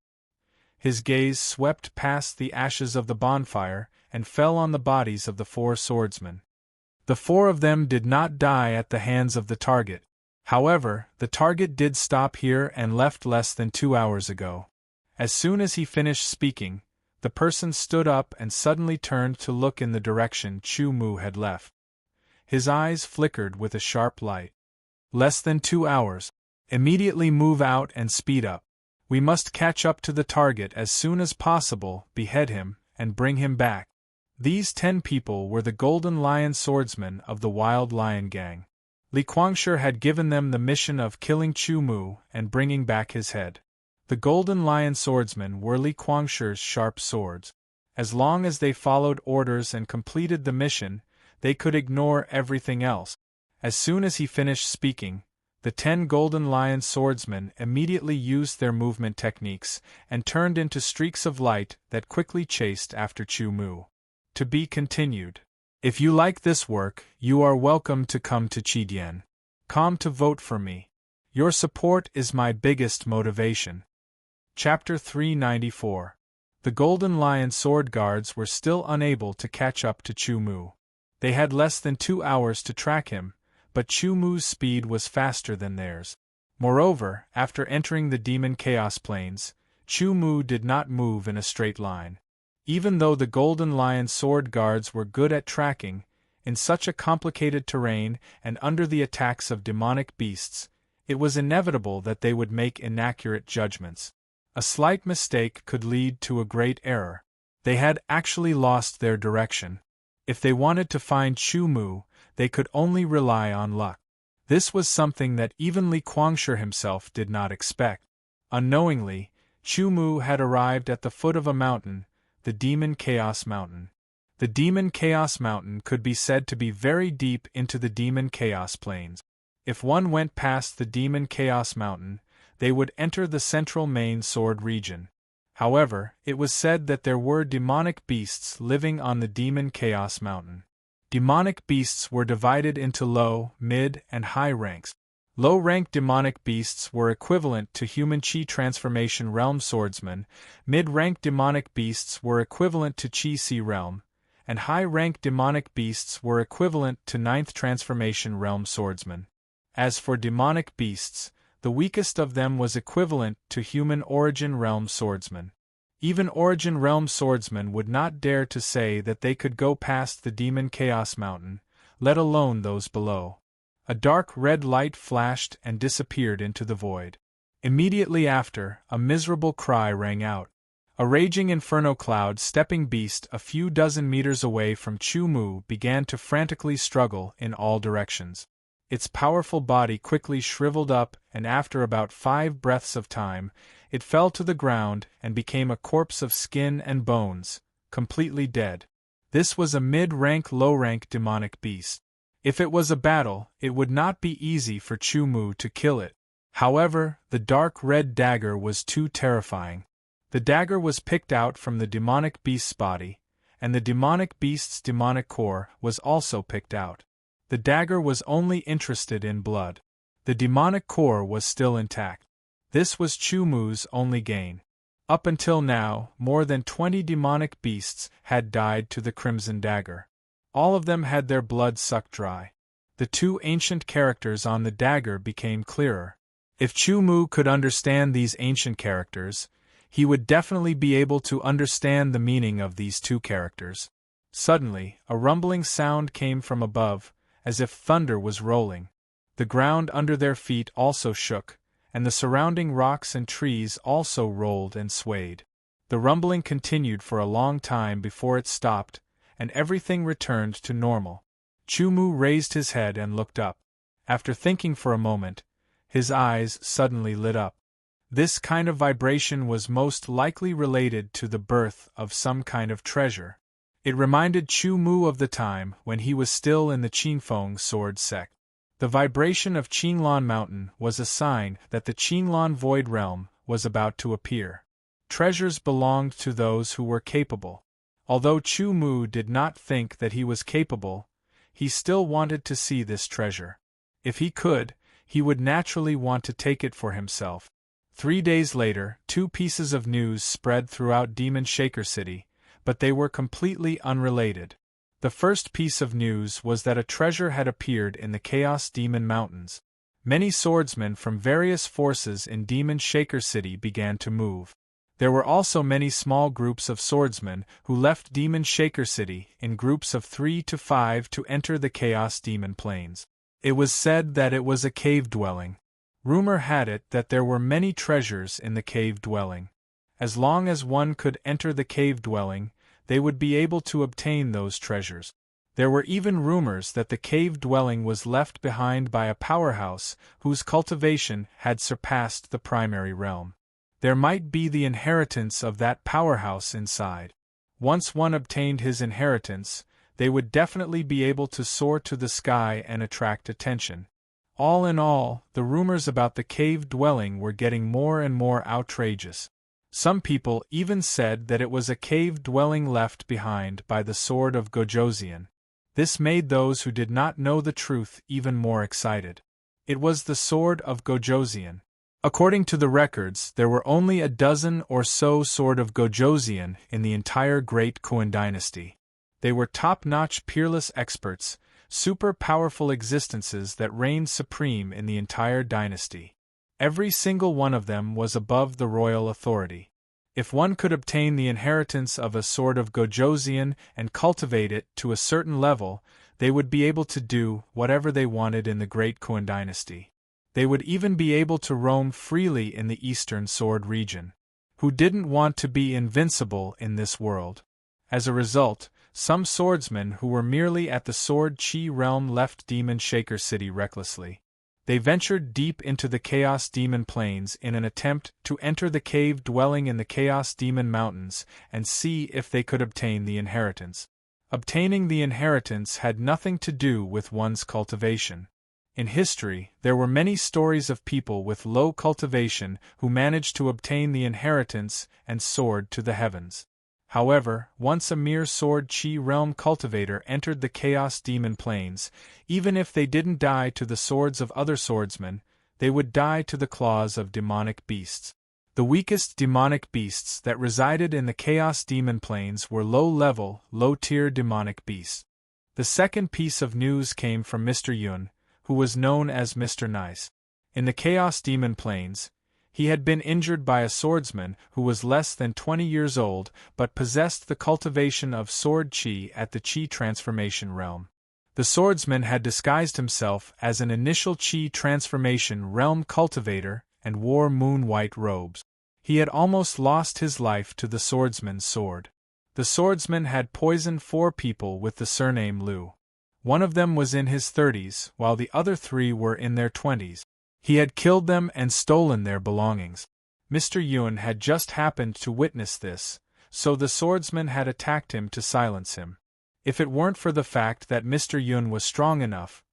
S1: His gaze swept past the ashes of the bonfire and fell on the bodies of the 4 swordsmen. The 4 of them did not die at the hands of the target. However, the target did stop here and left less than 2 hours ago. As soon as he finished speaking, the person stood up and suddenly turned to look in the direction Chu Mu had left. His eyes flickered with a sharp light. Less than 2 hours. Immediately move out and speed up. We must catch up to the target as soon as possible, behead him, and bring him back. These 10 people were the Golden Lion swordsmen of the Wild Lion Gang. Li Guangshi had given them the mission of killing Chu Mu and bringing back his head. The Golden Lion swordsmen were Li Guangshi's sharp swords. As long as they followed orders and completed the mission, they could ignore everything else. As soon as he finished speaking, the 10 Golden Lion swordsmen immediately used their movement techniques and turned into streaks of light that quickly chased after Chu Mu. To be continued. If you like this work, you are welcome to come to Chidian.com to vote for me. Your support is my biggest motivation. Chapter 394. The Golden Lion sword guards were still unable to catch up to Chu Mu. They had less than 2 hours to track him, but Chu Mu's speed was faster than theirs. Moreover, after entering the Demon Chaos Plains, Chu Mu did not move in a straight line. Even though the Golden Lion sword guards were good at tracking, in such a complicated terrain and under the attacks of demonic beasts, it was inevitable that they would make inaccurate judgments. A slight mistake could lead to a great error. They had actually lost their direction. If they wanted to find Chu Mu, they could only rely on luck. This was something that even Li Guangshi himself did not expect. Unknowingly, Chu Mu had arrived at the foot of a mountain, the Demon Chaos Mountain. The Demon Chaos Mountain could be said to be very deep into the Demon Chaos Plains. If one went past the Demon Chaos Mountain, they would enter the central main sword region. However, it was said that there were demonic beasts living on the Demon Chaos Mountain. Demonic beasts were divided into low, mid, and high ranks. Low-rank demonic beasts were equivalent to human Chi Transformation Realm swordsmen, mid-rank demonic beasts were equivalent to Chi Sea Realm, and high-rank demonic beasts were equivalent to 9th Transformation Realm swordsmen. As for demonic beasts, the weakest of them was equivalent to human Origin Realm swordsmen. Even Origin Realm swordsmen would not dare to say that they could go past the Demon Chaos Mountain, let alone those below. A dark red light flashed and disappeared into the void. Immediately after, a miserable cry rang out. A raging inferno cloud-stepping beast a few dozen meters away from Chu Mu began to frantically struggle in all directions. Its powerful body quickly shriveled up, and after about 5 breaths of time, it fell to the ground and became a corpse of skin and bones, completely dead. This was a mid-rank low-rank demonic beast. If it was a battle, it would not be easy for Chu Mu to kill it. However, the dark red dagger was too terrifying. The dagger was picked out from the demonic beast's body, and the demonic beast's demonic core was also picked out. The dagger was only interested in blood. The demonic core was still intact. This was Chu Mu's only gain. Up until now, more than 20 demonic beasts had died to the Crimson Dagger. All of them had their blood sucked dry. The 2 ancient characters on the dagger became clearer. If Chu Mu could understand these ancient characters, he would definitely be able to understand the meaning of these 2 characters. Suddenly, a rumbling sound came from above, as if thunder was rolling. The ground under their feet also shook, and the surrounding rocks and trees also rolled and swayed. The rumbling continued for a long time before it stopped, and everything returned to normal. Chu Mu raised his head and looked up. After thinking for a moment, his eyes suddenly lit up. This kind of vibration was most likely related to the birth of some kind of treasure. It reminded Chu Mu of the time when he was still in the Qinfeng sword sect. The vibration of Qinlan Mountain was a sign that the Qinlan Void Realm was about to appear. Treasures belonged to those who were capable. Although Chu Mu did not think that he was capable, he still wanted to see this treasure. If he could, he would naturally want to take it for himself. 3 days later, 2 pieces of news spread throughout Demon Shaker City, but they were completely unrelated. The first piece of news was that a treasure had appeared in the Chaos Demon Mountains. Many swordsmen from various forces in Demon Shaker City began to move. There were also many small groups of swordsmen who left Demon Shaker City in groups of 3 to 5 to enter the Chaos Demon Plains. It was said that it was a cave dwelling. Rumor had it that there were many treasures in the cave dwelling. As long as one could enter the cave dwelling, they would be able to obtain those treasures. There were even rumors that the cave dwelling was left behind by a powerhouse whose cultivation had surpassed the primary realm. There might be the inheritance of that powerhouse inside. Once one obtained his inheritance, they would definitely be able to soar to the sky and attract attention. All in all, the rumors about the cave dwelling were getting more and more outrageous. Some people even said that it was a cave dwelling left behind by the sword of Gojoseon. This made those who did not know the truth even more excited. It was the sword of Gojoseon. According to the records, there were only a dozen or so sword of Gojoseon in the entire Great Kuan dynasty. They were top-notch peerless experts, super powerful existences that reigned supreme in the entire dynasty. Every single one of them was above the royal authority. If one could obtain the inheritance of a sword of Gojoseon and cultivate it to a certain level, they would be able to do whatever they wanted in the Great Kuan dynasty. They would even be able to roam freely in the Eastern Sword region. Who didn't want to be invincible in this world? As a result, some swordsmen who were merely at the Sword Chi realm left Demon Shaker City recklessly. They ventured deep into the Chaos Demon Plains in an attempt to enter the cave dwelling in the Chaos Demon Mountains and see if they could obtain the inheritance. Obtaining the inheritance had nothing to do with one's cultivation. In history, there were many stories of people with low cultivation who managed to obtain the inheritance and soared to the heavens. However, once a mere sword chi realm cultivator entered the Chaos Demon Plains, even if they didn't die to the swords of other swordsmen, they would die to the claws of demonic beasts. The weakest demonic beasts that resided in the Chaos Demon Plains were low-level, low-tier demonic beasts. The second piece of news came from Mr. Yun, who was known as Mr. Nice. In the Chaos Demon Plains, he had been injured by a swordsman who was less than 20 years old but possessed the cultivation of sword chi at the chi transformation realm. The swordsman had disguised himself as an initial chi transformation realm cultivator and wore moon-white robes. He had almost lost his life to the swordsman's sword. The swordsman had poisoned 4 people with the surname Liu. One of them was in his 30s, while the other 3 were in their 20s. He had killed them and stolen their belongings. Mr. Yun had just happened to witness this, so the swordsman had attacked him to silence him. If it weren't for the fact that Mr. Yun was strong enough,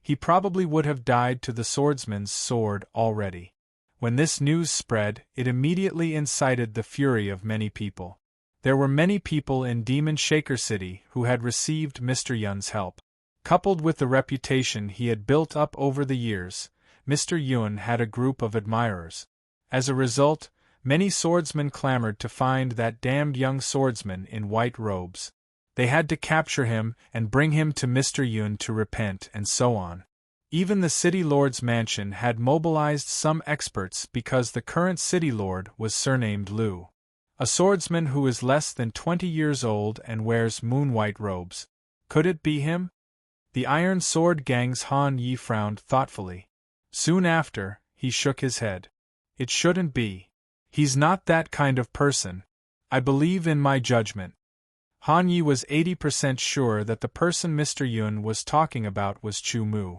S1: he probably would have died to the swordsman's sword already. When this news spread, it immediately incited the fury of many people. There were many people in Demon Shaker City who had received Mr. Yun's help. Coupled with the reputation he had built up over the years, Mr. Yun had a group of admirers. As a result, many swordsmen clamored to find that damned young swordsman in white robes. They had to capture him and bring him to Mr. Yun to repent and so on. Even the City Lord's mansion had mobilized some experts because the current City Lord was surnamed Liu. A swordsman who is less than 20 years old and wears moon-white robes. Could it be him? The Iron Sword Gang's Han Yi frowned thoughtfully. Soon after, he shook his head. It shouldn't be. He's not that kind of person. I believe in my judgment. Han Yi was 80% sure that the person Mr. Yun was talking about was Chu Mu.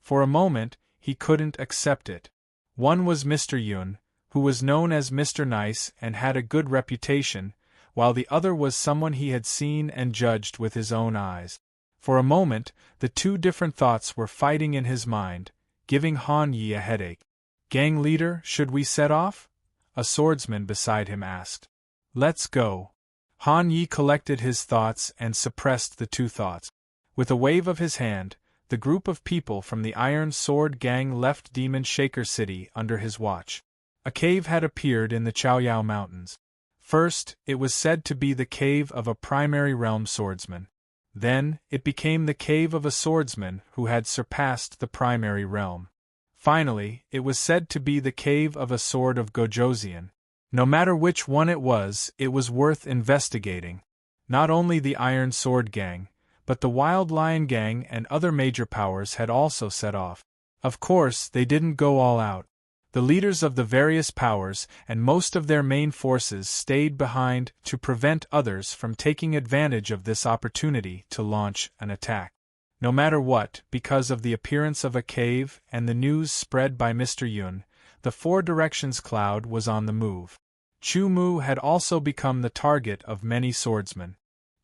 S1: For a moment, he couldn't accept it. One was Mr. Yun, who was known as Mr. Nice and had a good reputation, while the other was someone he had seen and judged with his own eyes. For a moment, the 2 different thoughts were fighting in his mind, giving Han Yi a headache. "Gang leader, should we set off?" a swordsman beside him asked. "Let's go." Han Yi collected his thoughts and suppressed the 2 thoughts. With a wave of his hand, the group of people from the Iron Sword Gang left Demon Shaker City under his watch. A cave had appeared in the Chaoyao Mountains. First, it was said to be the cave of a primary realm swordsman. Then, it became the cave of a swordsman who had surpassed the primary realm. Finally, it was said to be the cave of a sword of Gojoseon. No matter which one it was worth investigating. Not only the Iron Sword Gang, but the Wild Lion Gang and other major powers had also set off. Of course, they didn't go all out. The leaders of the various powers and most of their main forces stayed behind to prevent others from taking advantage of this opportunity to launch an attack. No matter what, because of the appearance of a cave and the news spread by Mr. Yun, the 4 Directions cloud was on the move. Chu Mu had also become the target of many swordsmen.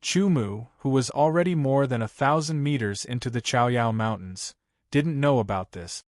S1: Chu Mu, who was already more than 1,000 meters into the Chaoyao Mountains, didn't know about this.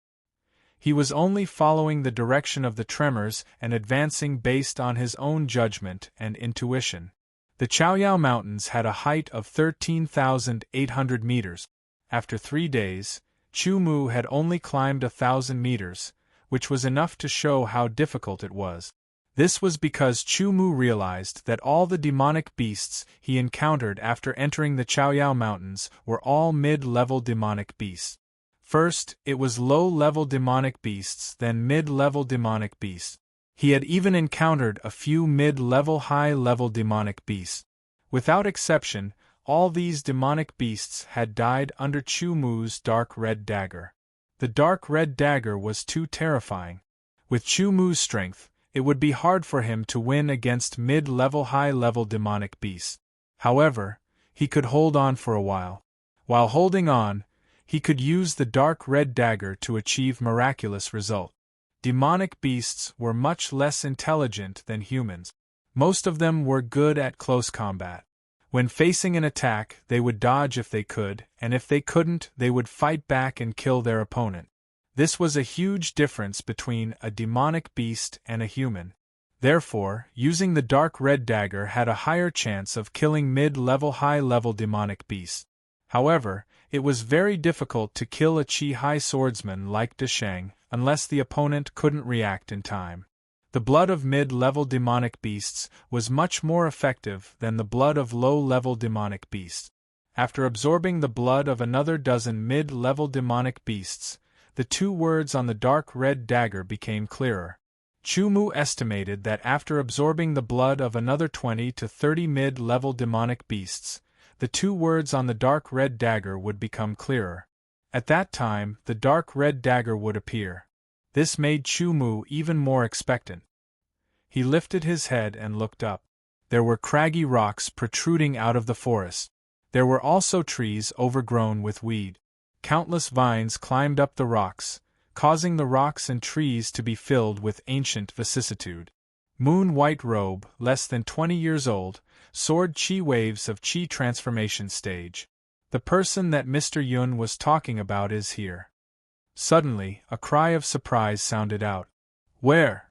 S1: He was only following the direction of the tremors and advancing based on his own judgment and intuition. The Chaoyao Mountains had a height of 13,800 meters. After 3 days, Chu Mu had only climbed 1,000 meters, which was enough to show how difficult it was. This was because Chu Mu realized that all the demonic beasts he encountered after entering the Chaoyao Mountains were all mid-level demonic beasts. First, it was low-level demonic beasts, then mid-level demonic beasts. He had even encountered a few mid-level high-level demonic beasts. Without exception, all these demonic beasts had died under Chu Mu's dark red dagger. The dark red dagger was too terrifying. With Chu Mu's strength, it would be hard for him to win against mid-level high-level demonic beasts. However, he could hold on for a while. While holding on, he could use the dark red dagger to achieve miraculous results. Demonic beasts were much less intelligent than humans. Most of them were good at close combat. When facing an attack, they would dodge if they could, and if they couldn't, they would fight back and kill their opponent. This was a huge difference between a demonic beast and a human. Therefore, using the dark red dagger had a higher chance of killing mid-level high-level demonic beasts. However, it was very difficult to kill a Chi-Hai swordsman like Deshang, unless the opponent couldn't react in time. The blood of mid-level demonic beasts was much more effective than the blood of low-level demonic beasts. After absorbing the blood of another dozen mid-level demonic beasts, the 2 words on the dark red dagger became clearer. Chu Mu estimated that after absorbing the blood of another 20 to 30 mid-level demonic beasts, the 2 words on the dark red dagger would become clearer. At that time, the dark red dagger would appear. This made Chu Mu even more expectant. He lifted his head and looked up. There were craggy rocks protruding out of the forest. There were also trees overgrown with weed. Countless vines climbed up the rocks, causing the rocks and trees to be filled with ancient vicissitude. Moon-white robe, less than 20 years old, soared chi waves of chi transformation stage. The person that Mr. Yun was talking about is here. Suddenly, a cry of surprise sounded out. Where?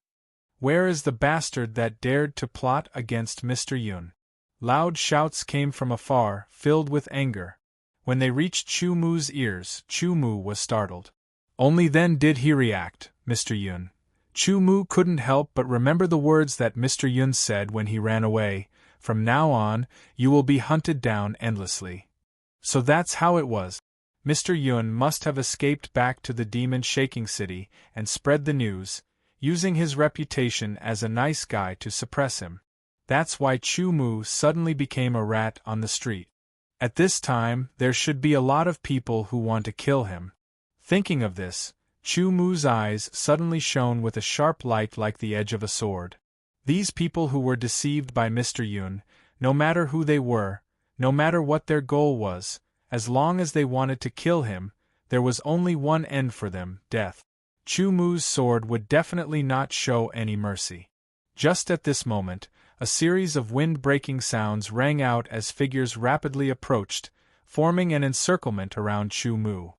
S1: Where is the bastard that dared to plot against Mr. Yun? Loud shouts came from afar, filled with anger. When they reached Chu Mu's ears, Chu Mu was startled. Only then did he react, Mr. Yun. Chu Mu couldn't help but remember the words that Mr. Yun said when he ran away, "From now on, you will be hunted down endlessly." So that's how it was. Mr. Yun must have escaped back to the demon shaking city and spread the news, using his reputation as a nice guy to suppress him. That's why Chu Mu suddenly became a rat on the street. At this time, there should be a lot of people who want to kill him. Thinking of this, Chu Mu's eyes suddenly shone with a sharp light like the edge of a sword. These people who were deceived by Mr. Yun, no matter who they were, no matter what their goal was, as long as they wanted to kill him, there was only one end for them, death. Chu Mu's sword would definitely not show any mercy. Just at this moment, a series of wind-breaking sounds rang out as figures rapidly approached, forming an encirclement around Chu Mu.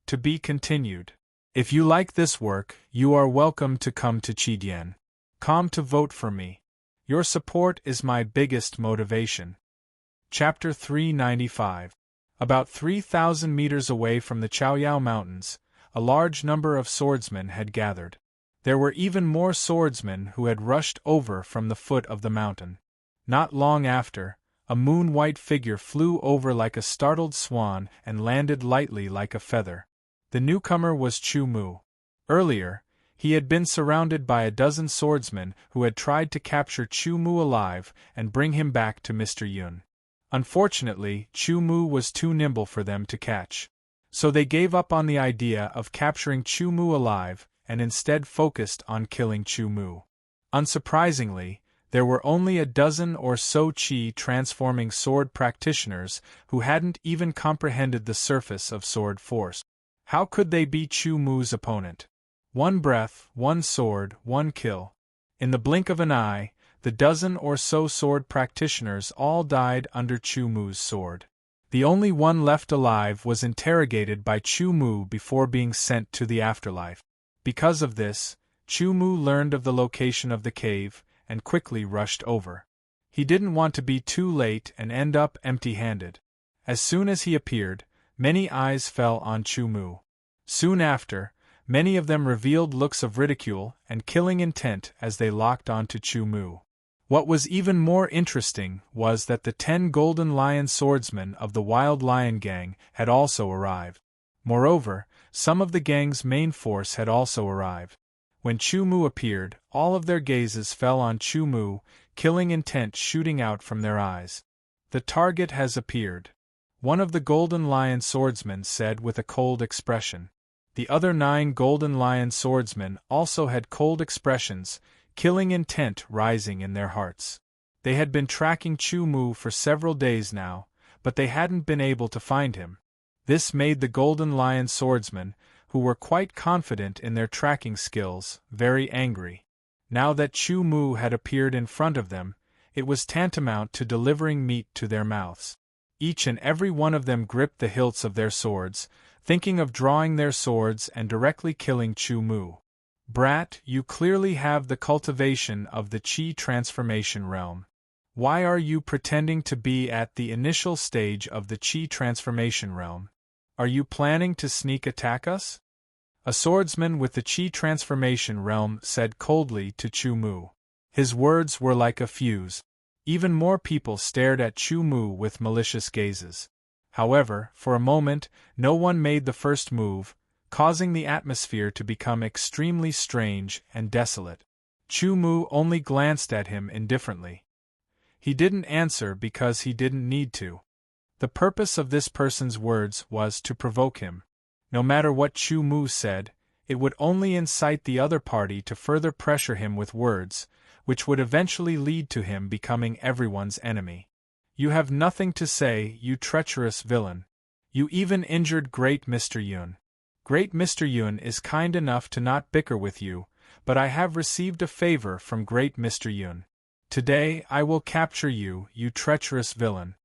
S1: To be continued. If you like this work, you are welcome to come to Chidian.com to vote for me. Your support is my biggest motivation. Chapter 395. About 3,000 meters away from the Chaoyao Mountains, a large number of swordsmen had gathered. There were even more swordsmen who had rushed over from the foot of the mountain. Not long after, a moon-white figure flew over like a startled swan and landed lightly like a feather. The newcomer was Chu Mu. Earlier, he had been surrounded by a dozen swordsmen who had tried to capture Chu Mu alive and bring him back to Mr. Yun. Unfortunately, Chu Mu was too nimble for them to catch. So they gave up on the idea of capturing Chu Mu alive and instead focused on killing Chu Mu. Unsurprisingly, there were only a dozen or so chi-transforming sword practitioners who hadn't even comprehended the surface of sword force. How could they be Chu Mu's opponent? One breath, one sword, one kill. In the blink of an eye, the dozen or so sword practitioners all died under Chu Mu's sword. The only one left alive was interrogated by Chu Mu before being sent to the afterlife. Because of this, Chu Mu learned of the location of the cave and quickly rushed over. He didn't want to be too late and end up empty-handed. As soon as he appeared, many eyes fell on Chu Mu. Soon after, many of them revealed looks of ridicule and killing intent as they locked onto Chu Mu. What was even more interesting was that the 10 Golden Lion swordsmen of the Wild Lion Gang had also arrived. Moreover, some of the gang's main force had also arrived. When Chu Mu appeared, all of their gazes fell on Chu Mu, killing intent shooting out from their eyes. "The target has appeared," one of the Golden Lion swordsmen said with a cold expression. The other 9 Golden Lion swordsmen also had cold expressions, killing intent rising in their hearts. They had been tracking Chu Mu for several days now, but they hadn't been able to find him. This made the Golden Lion swordsmen, who were quite confident in their tracking skills, very angry. Now that Chu Mu had appeared in front of them, It was tantamount to delivering meat to their mouths. Each and every one of them gripped the hilts of their swords, thinking of drawing their swords and directly killing Chu Mu. Brat, you clearly have the cultivation of the Qi transformation realm. Why are you pretending to be at the initial stage of the Qi transformation realm? Are you planning to sneak attack us? A swordsman with the Qi transformation realm said coldly to Chu Mu. His words were like a fuse. Even more people stared at Chu Mu with malicious gazes. However, for a moment, no one made the first move, causing the atmosphere to become extremely strange and desolate. Chu Mu only glanced at him indifferently. He didn't answer because he didn't need to. The purpose of this person's words was to provoke him. No matter what Chu Mu said, it would only incite the other party to further pressure him with words, which would eventually lead to him becoming everyone's enemy. You have nothing to say, you treacherous villain. You even injured Great Mr. Yun. Great Mr. Yun is kind enough to not bicker with you, but I have received a favor from Great Mr. Yun. Today I will capture you, you treacherous villain.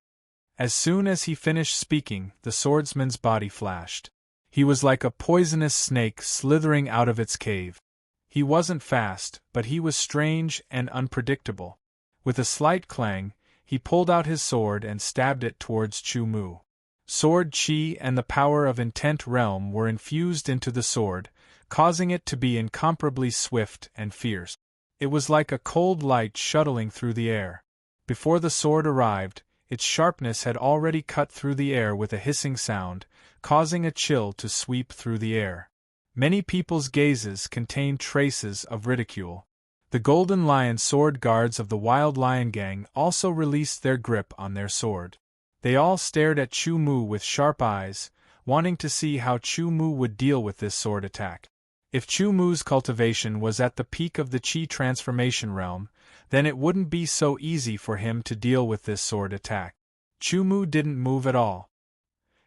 S1: As soon as he finished speaking, the swordsman's body flashed. He was like a poisonous snake slithering out of its cave. He wasn't fast, but he was strange and unpredictable. With a slight clang, he pulled out his sword and stabbed it towards Chu Mu. Sword Qi and the power of intent realm were infused into the sword, causing it to be incomparably swift and fierce. It was like a cold light shuttling through the air. Before the sword arrived, its sharpness had already cut through the air with a hissing sound, causing a chill to sweep through the air. Many people's gazes contained traces of ridicule. The Golden Lion sword guards of the Wild Lion Gang also released their grip on their sword. They all stared at Chu Mu with sharp eyes, wanting to see how Chu Mu would deal with this sword attack. If Chu Mu's cultivation was at the peak of the Qi transformation realm, then it wouldn't be so easy for him to deal with this sword attack. Chu Mu didn't move at all.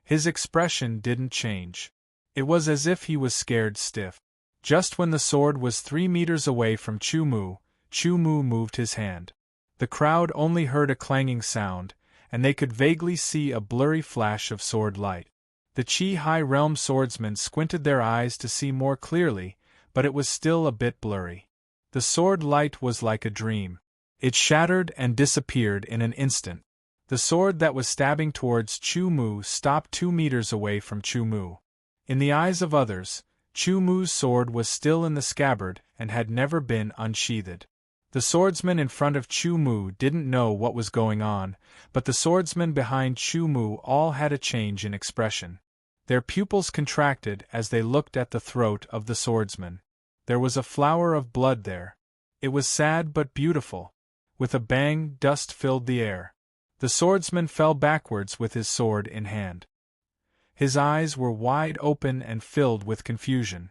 S1: His expression didn't change. It was as if he was scared stiff. Just when the sword was 3 meters away from Chu Mu moved his hand. The crowd only heard a clanging sound, and they could vaguely see a blurry flash of sword light. The Qi High Realm swordsmen squinted their eyes to see more clearly, but it was still a bit blurry. The sword light was like a dream. It shattered and disappeared in an instant. The sword that was stabbing towards Chu Mu stopped 2 meters away from Chu Mu. In the eyes of others, Chu Mu's sword was still in the scabbard and had never been unsheathed. The swordsman in front of Chu Mu didn't know what was going on, but the swordsmen behind Chu Mu all had a change in expression. Their pupils contracted as they looked at the throat of the swordsman. There was a flower of blood there. It was sad but beautiful. With a bang, dust filled the air. The swordsman fell backwards with his sword in hand. His eyes were wide open and filled with confusion.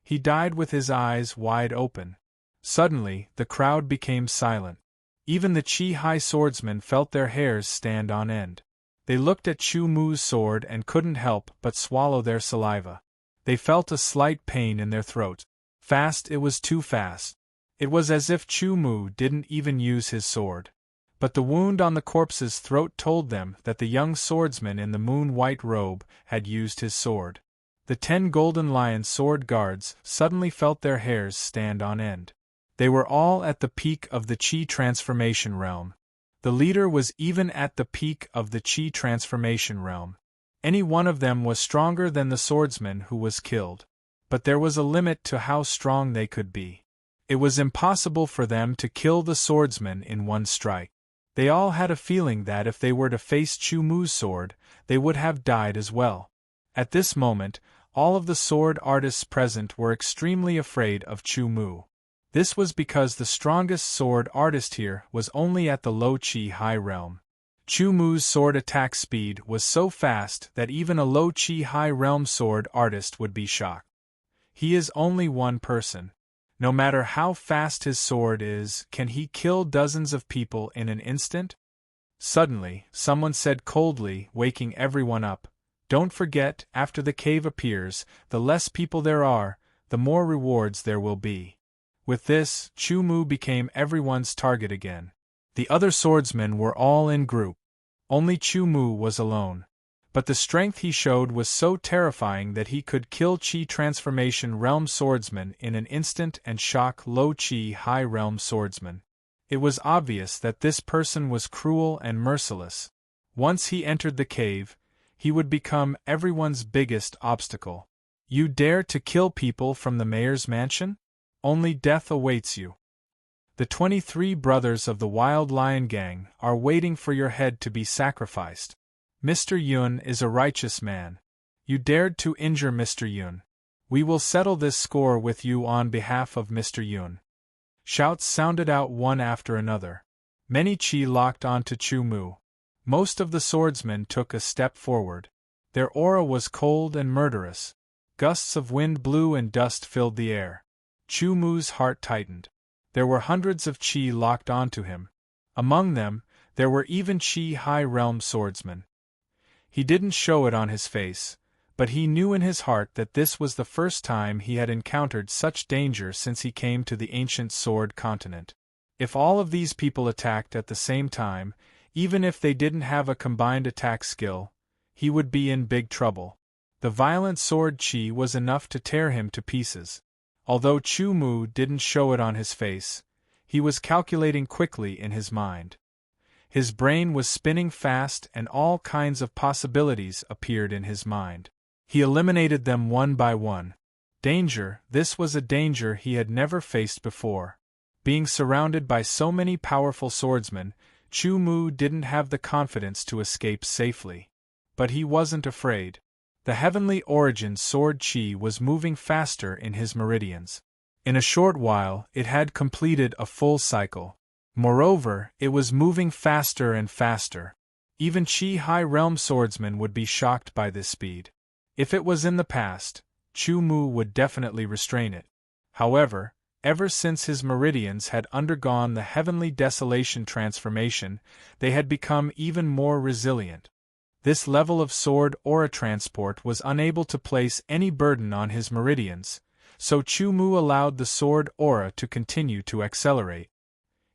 S1: He died with his eyes wide open. Suddenly, the crowd became silent. Even the Qi High swordsmen felt their hairs stand on end. They looked at Chu Mu's sword and couldn't help but swallow their saliva. They felt a slight pain in their throat. Fast, it was too fast. It was as if Chu Mu didn't even use his sword. But the wound on the corpse's throat told them that the young swordsman in the moon-white robe had used his sword. The 10 Golden Lion sword guards suddenly felt their hairs stand on end. They were all at the peak of the Qi transformation realm. The leader was even at the peak of the Qi transformation realm. Any one of them was stronger than the swordsman who was killed. But there was a limit to how strong they could be. It was impossible for them to kill the swordsman in one strike. They all had a feeling that if they were to face Chu Mu's sword, they would have died as well. At this moment, all of the sword artists present were extremely afraid of Chu Mu. This was because the strongest sword artist here was only at the low Qi High realm. Chu Mu's sword attack speed was so fast that even a low Qi High realm sword artist would be shocked. He is only one person. No matter how fast his sword is, can he kill dozens of people in an instant? Suddenly, someone said coldly, waking everyone up, "Don't forget, after the cave appears, the less people there are, the more rewards there will be." With this, Chu Mu became everyone's target again. The other swordsmen were all in group. Only Chu Mu was alone. But the strength he showed was so terrifying that he could kill Qi Transformation Realm Swordsman in an instant and shock Low Qi High Realm Swordsman. It was obvious that this person was cruel and merciless. Once he entered the cave, he would become everyone's biggest obstacle. You dare to kill people from the mayor's mansion? Only death awaits you. The 23 brothers of the Wild Lion Gang are waiting for your head to be sacrificed. Mr. Yun is a righteous man. You dared to injure Mr. Yun. We will settle this score with you on behalf of Mr. Yun. Shouts sounded out one after another. Many Qi locked onto Chu Mu. Most of the swordsmen took a step forward. Their aura was cold and murderous. Gusts of wind blew and dust filled the air. Chu Mu's heart tightened. There were hundreds of Qi locked onto him. Among them, there were even Qi High Realm swordsmen. He didn't show it on his face, but he knew in his heart that this was the first time he had encountered such danger since he came to the ancient sword continent. If all of these people attacked at the same time, even if they didn't have a combined attack skill, he would be in big trouble. The violent sword Qi was enough to tear him to pieces. Although Chu Mu didn't show it on his face, he was calculating quickly in his mind. His brain was spinning fast and all kinds of possibilities appeared in his mind. He eliminated them one by one. Danger, this was a danger he had never faced before. Being surrounded by so many powerful swordsmen, Chu Mu didn't have the confidence to escape safely. But he wasn't afraid. The Heavenly Origin Sword Qi was moving faster in his meridians. In a short while, it had completed a full cycle. Moreover, it was moving faster and faster. Even Qi High Realm swordsmen would be shocked by this speed. If it was in the past, Chu Mu would definitely restrain it. However, ever since his meridians had undergone the Heavenly Desolation transformation, they had become even more resilient. This level of sword aura transport was unable to place any burden on his meridians, so Chu Mu allowed the sword aura to continue to accelerate.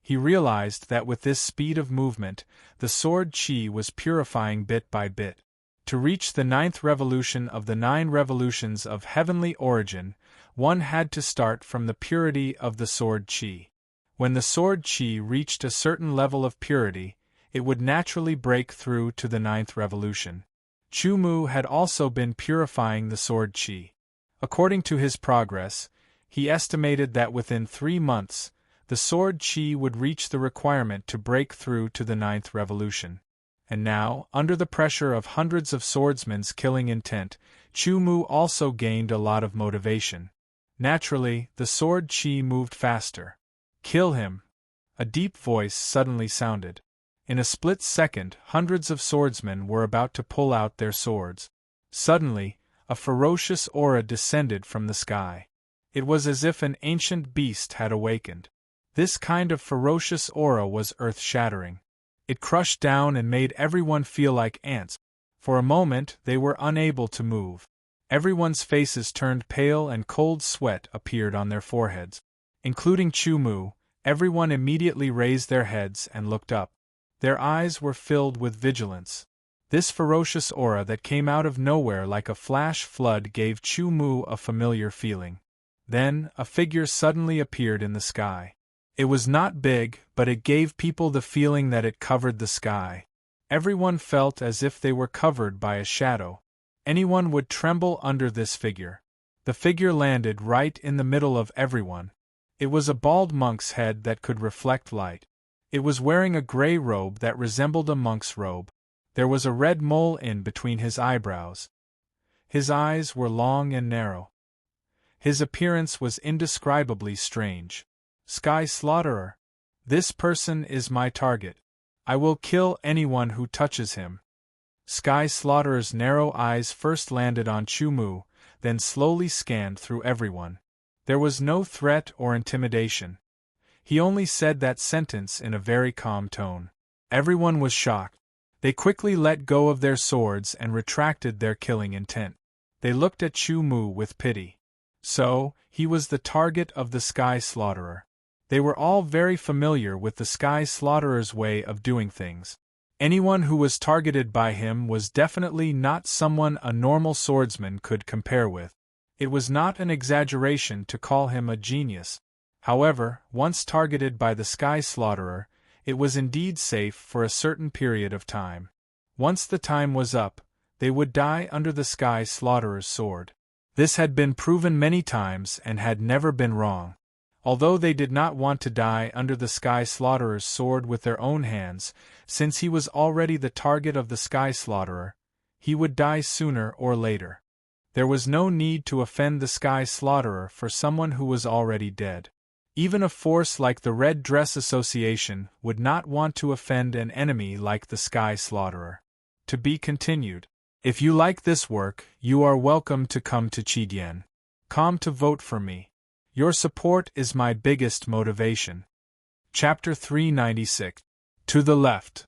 S1: He realized that with this speed of movement, the sword Qi was purifying bit by bit. To reach the 9th revolution of the 9 revolutions of Heavenly Origin, one had to start from the purity of the sword Qi. When the sword Qi reached a certain level of purity, it would naturally break through to the 9th revolution. Chu Mu had also been purifying the sword Qi. According to his progress, he estimated that within 3 months, the sword Qi would reach the requirement to break through to the 9th revolution. And now, under the pressure of hundreds of swordsmen's killing intent, Chu Mu also gained a lot of motivation. Naturally, the sword Qi moved faster. Kill him! A deep voice suddenly sounded. In a split second, hundreds of swordsmen were about to pull out their swords. Suddenly, a ferocious aura descended from the sky. It was as if an ancient beast had awakened. This kind of ferocious aura was earth-shattering. It crushed down and made everyone feel like ants. For a moment, they were unable to move. Everyone's faces turned pale and cold sweat appeared on their foreheads. Including Chu Mu, everyone immediately raised their heads and looked up. Their eyes were filled with vigilance. This ferocious aura that came out of nowhere like a flash flood gave Chu Mu a familiar feeling. Then, a figure suddenly appeared in the sky. It was not big, but it gave people the feeling that it covered the sky. Everyone felt as if they were covered by a shadow. Anyone would tremble under this figure. The figure landed right in the middle of everyone. It was a bald monk's head that could reflect light. It was wearing a gray robe that resembled a monk's robe. There was a red mole in between his eyebrows. His eyes were long and narrow. His appearance was indescribably strange. Sky Slaughterer. This person is my target. I will kill anyone who touches him. Sky Slaughterer's narrow eyes first landed on Chu Mu, then slowly scanned through everyone. There was no threat or intimidation. He only said that sentence in a very calm tone. Everyone was shocked. They quickly let go of their swords and retracted their killing intent. They looked at Chu Mu with pity. So, he was the target of the Sky Slaughterer. They were all very familiar with the Sky Slaughtérer's way of doing things. Anyone who was targeted by him was definitely not someone a normal swordsman could compare with. It was not an exaggeration to call him a genius. However, once targeted by the Sky Slaughterer, it was indeed safe for a certain period of time. Once the time was up, they would die under the Sky Slaughterer*s sword. This had been proven many times and had never been wrong. Although they did not want to die under the Sky Slaughterer*s sword with their own hands, since he was already the target of the Sky Slaughterer, he would die sooner or later. There was no need to offend the Sky Slaughterer for someone who was already dead. Even a force like the Red Dress Association would not want to offend an enemy like the Sky Slaughterer. To be continued. If you like this work, you are welcome to come to Chidien.com to vote for me. Your support is my biggest motivation. Chapter 396. To the left.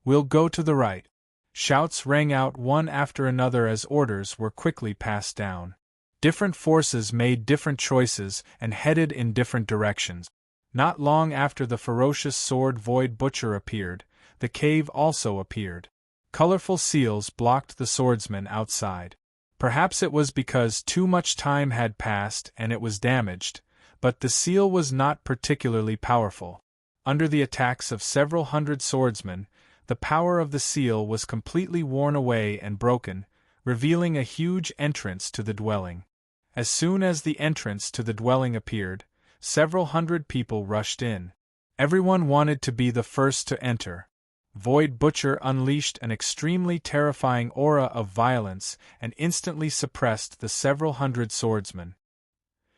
S1: We'll go to the right. Shouts rang out one after another as orders were quickly passed down. Different forces made different choices and headed in different directions. Not long after the ferocious sword Void Butcher appeared, the cave also appeared. Colorful seals blocked the swordsmen outside. Perhaps it was because too much time had passed and it was damaged, but the seal was not particularly powerful. Under the attacks of several hundred swordsmen, the power of the seal was completely worn away and broken, revealing a huge entrance to the dwelling. As soon as the entrance to the dwelling appeared, several hundred people rushed in. Everyone wanted to be the first to enter. Void Butcher unleashed an extremely terrifying aura of violence and instantly suppressed the several hundred swordsmen.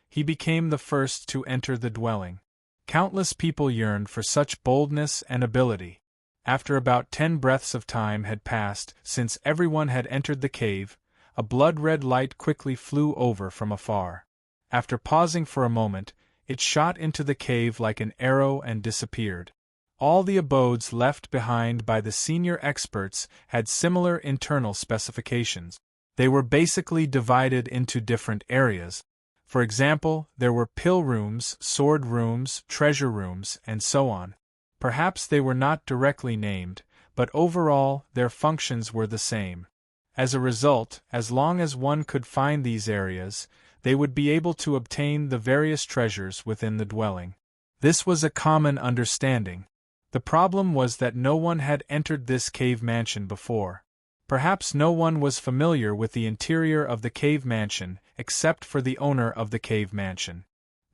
S1: He became the first to enter the dwelling. Countless people yearned for such boldness and ability. After about 10 breaths of time had passed since everyone had entered the cave, a blood-red light quickly flew over from afar. After pausing for a moment, it shot into the cave like an arrow and disappeared. All the abodes left behind by the senior experts had similar internal specifications. They were basically divided into different areas. For example, there were pill rooms, sword rooms, treasure rooms, and so on. Perhaps they were not directly named, but overall their functions were the same. As a result, as long as one could find these areas, they would be able to obtain the various treasures within the dwelling. This was a common understanding. The problem was that no one had entered this cave mansion before. Perhaps no one was familiar with the interior of the cave mansion except for the owner of the cave mansion.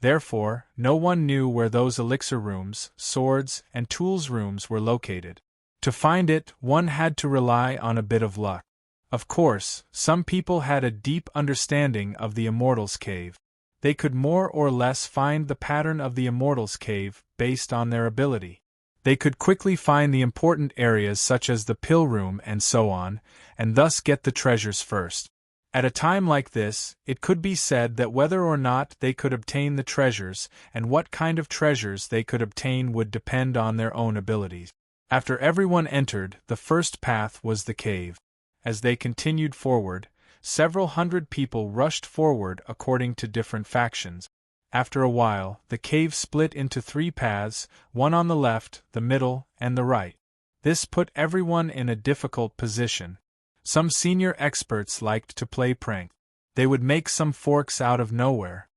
S1: Therefore, no one knew where those elixir rooms, swords, and tools rooms were located. To find it, one had to rely on a bit of luck. Of course, some people had a deep understanding of the Immortals' Cave. They could more or less find the pattern of the Immortals' Cave based on their ability. They could quickly find the important areas such as the pill room and so on, and thus get the treasures first. At a time like this, it could be said that whether or not they could obtain the treasures and what kind of treasures they could obtain would depend on their own abilities. After everyone entered, the first path was the cave. As they continued forward, several hundred people rushed forward according to different factions. After a while, the cave split into 3 paths, one on the left, the middle, and the right. This put everyone in a difficult position. Some senior experts liked to play prank. They would make some forks out of nowhere.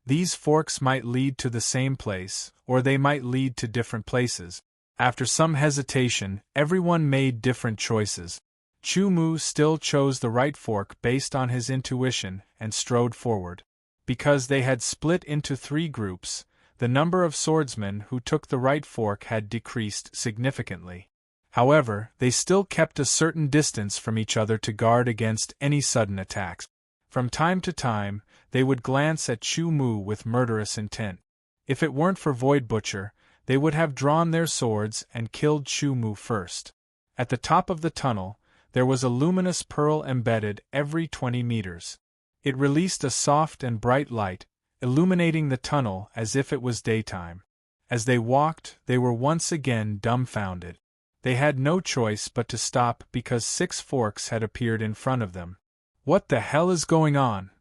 S1: These forks might lead to the same place, or they might lead to different places. After some hesitation, everyone made different choices. Chu Mu still chose the right fork based on his intuition and strode forward. Because they had split into 3 groups, the number of swordsmen who took the right fork had decreased significantly. However, they still kept a certain distance from each other to guard against any sudden attacks. From time to time, they would glance at Chu Mu with murderous intent. If it weren't for Void Butcher, they would have drawn their swords and killed Chu Mu first. At the top of the tunnel, there was a luminous pearl embedded every 20 meters. It released a soft and bright light, illuminating the tunnel as if it was daytime. As they walked, they were once again dumbfounded. They had no choice but to stop because 6 forks had appeared in front of them. "What the hell is going on?"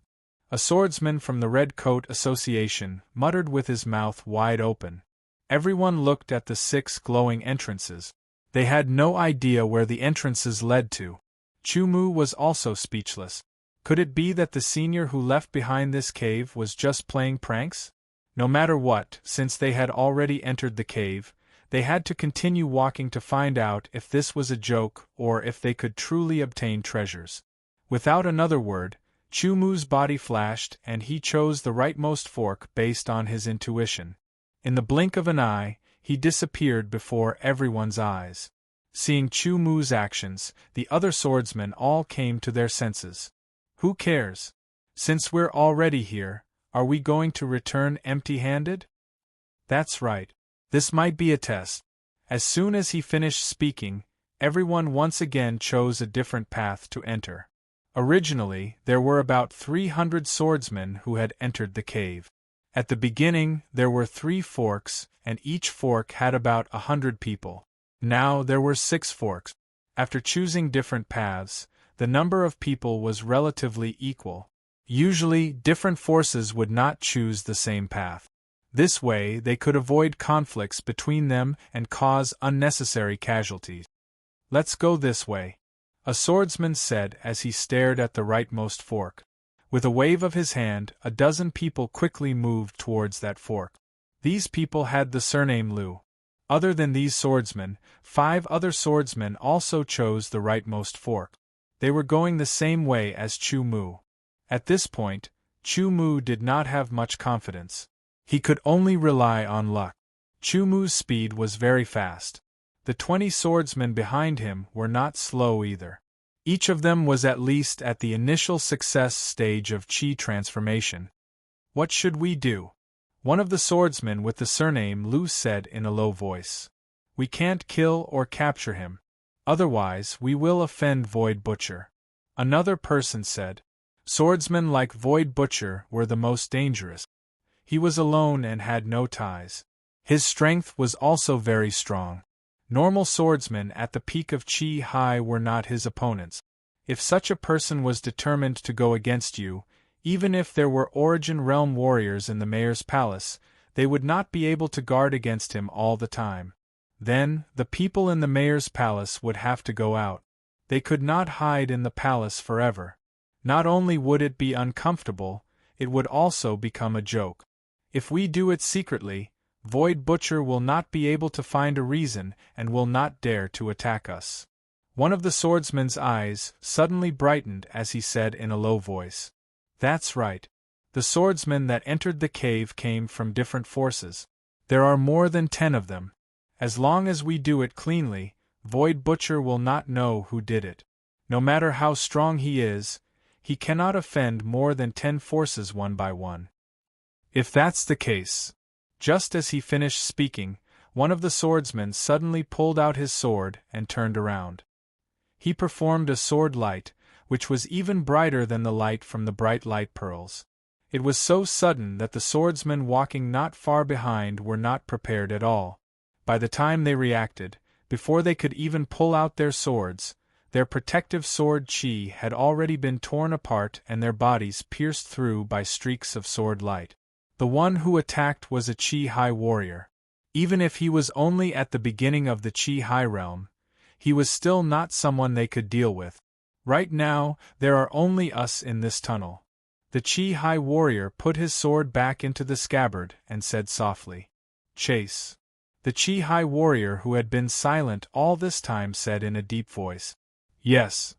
S1: A swordsman from the Red Coat Association muttered with his mouth wide open. Everyone looked at the 6 glowing entrances. They had no idea where the entrances led to. Chumu was also speechless. Could it be that the senior who left behind this cave was just playing pranks? No matter what, since they had already entered the cave, they had to continue walking to find out if this was a joke or if they could truly obtain treasures. Without another word, Chumu's body flashed and he chose the rightmost fork based on his intuition. In the blink of an eye, he disappeared before everyone's eyes. Seeing Chumu's actions, the other swordsmen all came to their senses. Who cares? Since we're already here, are we going to return empty-handed? That's right. This might be a test. As soon as he finished speaking, everyone once again chose a different path to enter. Originally, there were about 300 swordsmen who had entered the cave. At the beginning, there were 3 forks, and each fork had about 100 people. Now there were 6 forks. After choosing different paths, the number of people was relatively equal. Usually, different forces would not choose the same path. This way, they could avoid conflicts between them and cause unnecessary casualties. "Let's go this way," a swordsman said as he stared at the rightmost fork. With a wave of his hand, a dozen people quickly moved towards that fork. These people had the surname Lu. Other than these swordsmen, 5 other swordsmen also chose the rightmost fork. They were going the same way as Chu Mu. At this point, Chu Mu did not have much confidence. He could only rely on luck. Chu Mu's speed was very fast. The 20 swordsmen behind him were not slow either. Each of them was at least at the initial success stage of chi transformation. "What should we do?" one of the swordsmen with the surname Lu said in a low voice. "We can't kill or capture him. Otherwise, we will offend Void Butcher." Another person said. Swordsmen like Void Butcher were the most dangerous. He was alone and had no ties. His strength was also very strong. Normal swordsmen at the peak of Chi High were not his opponents. If such a person was determined to go against you, even if there were Origin Realm warriors in the mayor's palace, they would not be able to guard against him all the time. Then, the people in the mayor's palace would have to go out. They could not hide in the palace forever. Not only would it be uncomfortable, it would also become a joke. If we do it secretly, Void Butcher will not be able to find a reason and will not dare to attack us. One of the swordsman's eyes suddenly brightened as he said in a low voice. "That's right. The swordsmen that entered the cave came from different forces. There are more than 10 of them. As long as we do it cleanly, Void Butcher will not know who did it. No matter how strong he is, he cannot offend more than 10 forces one by one." If that's the case. Just as he finished speaking, one of the swordsmen suddenly pulled out his sword and turned around. He performed a sword light, which was even brighter than the light from the bright light pearls. It was so sudden that the swordsmen walking not far behind were not prepared at all. By the time they reacted, before they could even pull out their swords, their protective sword chi had already been torn apart and their bodies pierced through by streaks of sword light. The one who attacked was a Chi High warrior. Even if he was only at the beginning of the Chi High realm, he was still not someone they could deal with. Right now, there are only us in this tunnel. The Chi High warrior put his sword back into the scabbard and said softly, "Chase." The Chi High warrior who had been silent all this time said in a deep voice, "Yes."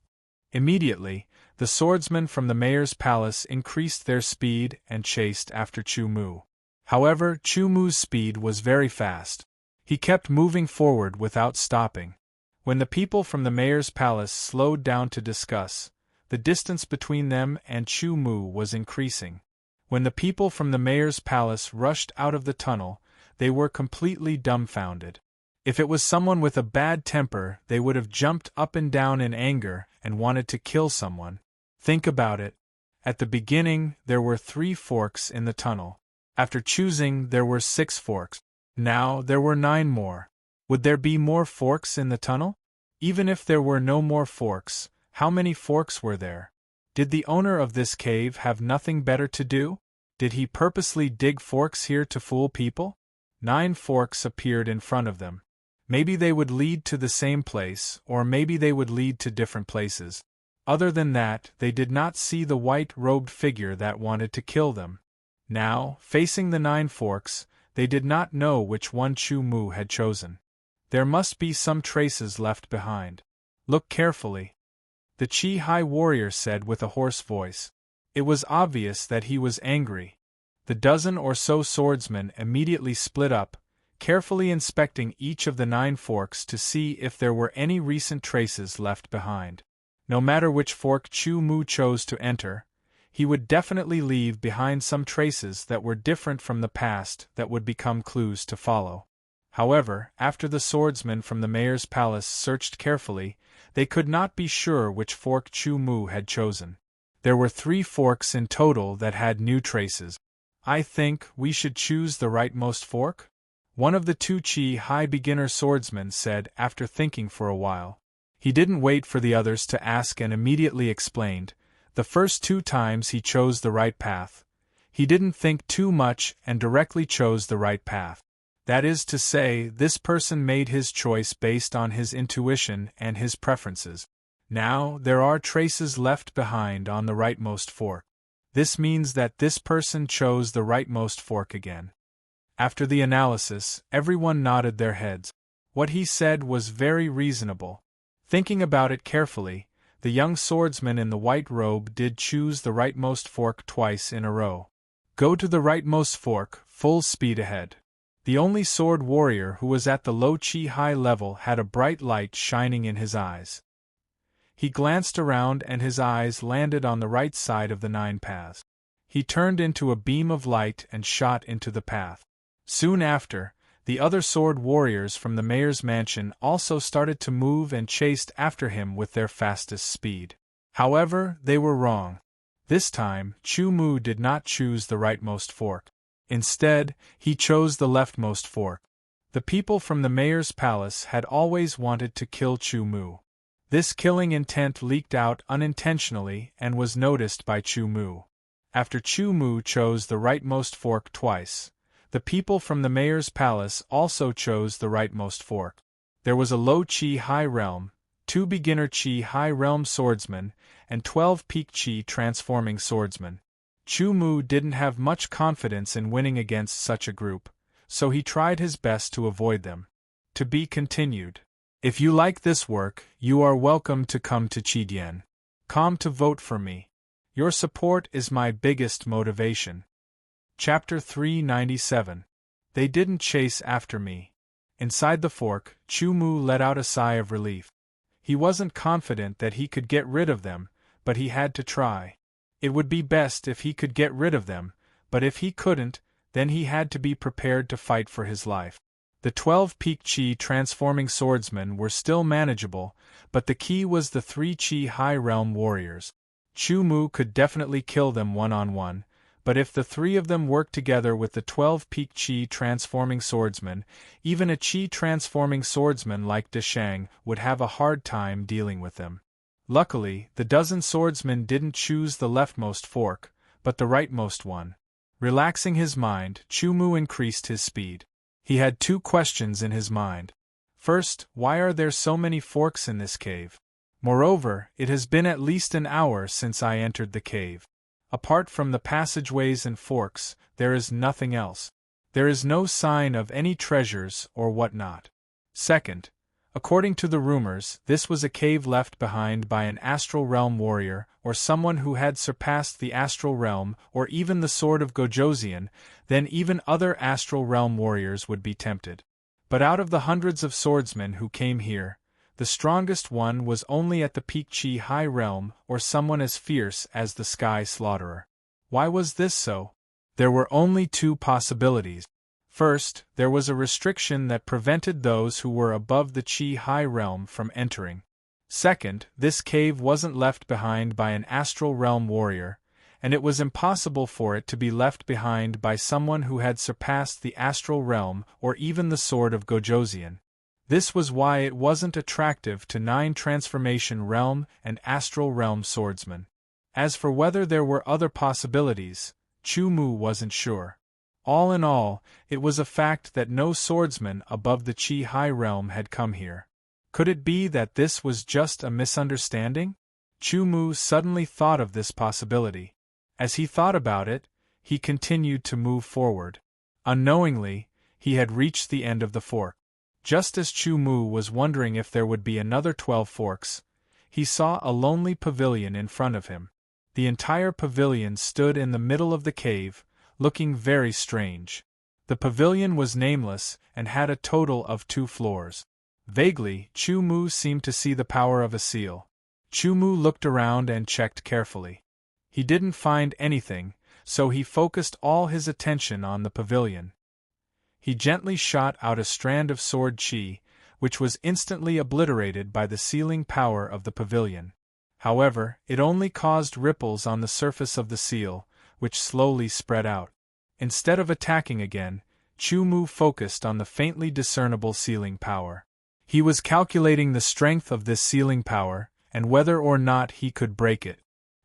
S1: Immediately, the swordsmen from the mayor's palace increased their speed and chased after Chu Mu. However, Chu Mu's speed was very fast. He kept moving forward without stopping. When the people from the mayor's palace slowed down to discuss, the distance between them and Chu Mu was increasing. When the people from the mayor's palace rushed out of the tunnel, they were completely dumbfounded. If it was someone with a bad temper, they would have jumped up and down in anger and wanted to kill someone. Think about it. At the beginning, there were 3 forks in the tunnel. After choosing, there were 6 forks. Now, there were 9 more. Would there be more forks in the tunnel? Even if there were no more forks, how many forks were there? Did the owner of this cave have nothing better to do? Did he purposely dig forks here to fool people? 9 forks appeared in front of them. Maybe they would lead to the same place, or maybe they would lead to different places. Other than that, they did not see the white-robed figure that wanted to kill them. Now, facing the 9 forks, they did not know which one Chu Mu had chosen. There must be some traces left behind. Look carefully, the Chi High warrior said with a hoarse voice. It was obvious that he was angry. The dozen or so swordsmen immediately split up, carefully inspecting each of the 9 forks to see if there were any recent traces left behind. No matter which fork Chu Mu chose to enter, he would definitely leave behind some traces that were different from the past that would become clues to follow. However, after the swordsmen from the mayor's palace searched carefully, they could not be sure which fork Chu Mu had chosen. There were 3 forks in total that had new traces. I think we should choose the rightmost fork? One of the 2 Chi High beginner swordsmen said after thinking for a while. He didn't wait for the others to ask and immediately explained. The first 2 times he chose the right path. He didn't think too much and directly chose the right path. That is to say, this person made his choice based on his intuition and his preferences. Now, there are traces left behind on the rightmost fork. This means that this person chose the rightmost fork again. After the analysis, everyone nodded their heads. What he said was very reasonable. Thinking about it carefully, the young swordsman in the white robe did choose the rightmost fork twice in a row. Go to the rightmost fork, full speed ahead. The only sword warrior who was at the low Chi High level had a bright light shining in his eyes. He glanced around and his eyes landed on the right side of the 9 paths. He turned into a beam of light and shot into the path. Soon after, the other sword warriors from the mayor's mansion also started to move and chased after him with their fastest speed. However, they were wrong. This time, Chu Mu did not choose the rightmost fork. Instead, he chose the leftmost fork. The people from the mayor's palace had always wanted to kill Chu Mu. This killing intent leaked out unintentionally and was noticed by Chu Mu. After Chu Mu chose the rightmost fork twice, the people from the mayor's palace also chose the rightmost fork. There was a low Chi High realm, 2 beginner Chi High realm swordsmen, and 12 peak Chi transforming swordsmen. Chu Mu didn't have much confidence in winning against such a group, so he tried his best to avoid them. To be continued. If you like this work, you are welcome to come to Chidien.com to vote for me. Your support is my biggest motivation. Chapter 397. They didn't chase after me. Inside the fork, Chu Mu let out a sigh of relief. He wasn't confident that he could get rid of them, but he had to try. It would be best if he could get rid of them, but if he couldn't, then he had to be prepared to fight for his life. The 12 peak Chi transforming swordsmen were still manageable, but the key was the 3 Chi High realm warriors. Chu Mu could definitely kill them one-on-one, but if the 3 of them worked together with the 12 peak Chi transforming swordsmen, even a Chi transforming swordsman like Deshang would have a hard time dealing with them. Luckily, the dozen swordsmen didn't choose the leftmost fork, but the rightmost one. Relaxing his mind, Chu Mu increased his speed. He had 2 questions in his mind. First, why are there so many forks in this cave? Moreover, it has been at least an hour since I entered the cave. Apart from the passageways and forks, there is nothing else. There is no sign of any treasures or whatnot. Second, according to the rumors, this was a cave left behind by an astral realm warrior, or someone who had surpassed the astral realm, or even the sword of Gojoseon. Then even other astral realm warriors would be tempted. But out of the hundreds of swordsmen who came here, the strongest one was only at the peak Chi High realm, or someone as fierce as the Sky Slaughterer. Why was this so? There were only 2 possibilities. First, there was a restriction that prevented those who were above the Chi High realm from entering. Second, this cave wasn't left behind by an astral realm warrior, and it was impossible for it to be left behind by someone who had surpassed the astral realm or even the sword of Gojoseon. This was why it wasn't attractive to 9 transformation realm and astral realm swordsmen. As for whether there were other possibilities, Chu Mu wasn't sure. All in all, it was a fact that no swordsman above the Qi High Realm had come here. Could it be that this was just a misunderstanding? Chu Mu suddenly thought of this possibility. As he thought about it, he continued to move forward. Unknowingly, he had reached the end of the fork. Just as Chu Mu was wondering if there would be another 12 forks, he saw a lonely pavilion in front of him. The entire pavilion stood in the middle of the cave, looking very strange. The pavilion was nameless and had a total of 2 floors. Vaguely, Chu Mu seemed to see the power of a seal. Chu Mu looked around and checked carefully. He didn't find anything, so he focused all his attention on the pavilion. He gently shot out a strand of sword chi, which was instantly obliterated by the sealing power of the pavilion. However, it only caused ripples on the surface of the seal, which slowly spread out. Instead of attacking again, Chu Mu focused on the faintly discernible sealing power. He was calculating the strength of this sealing power, and whether or not he could break it.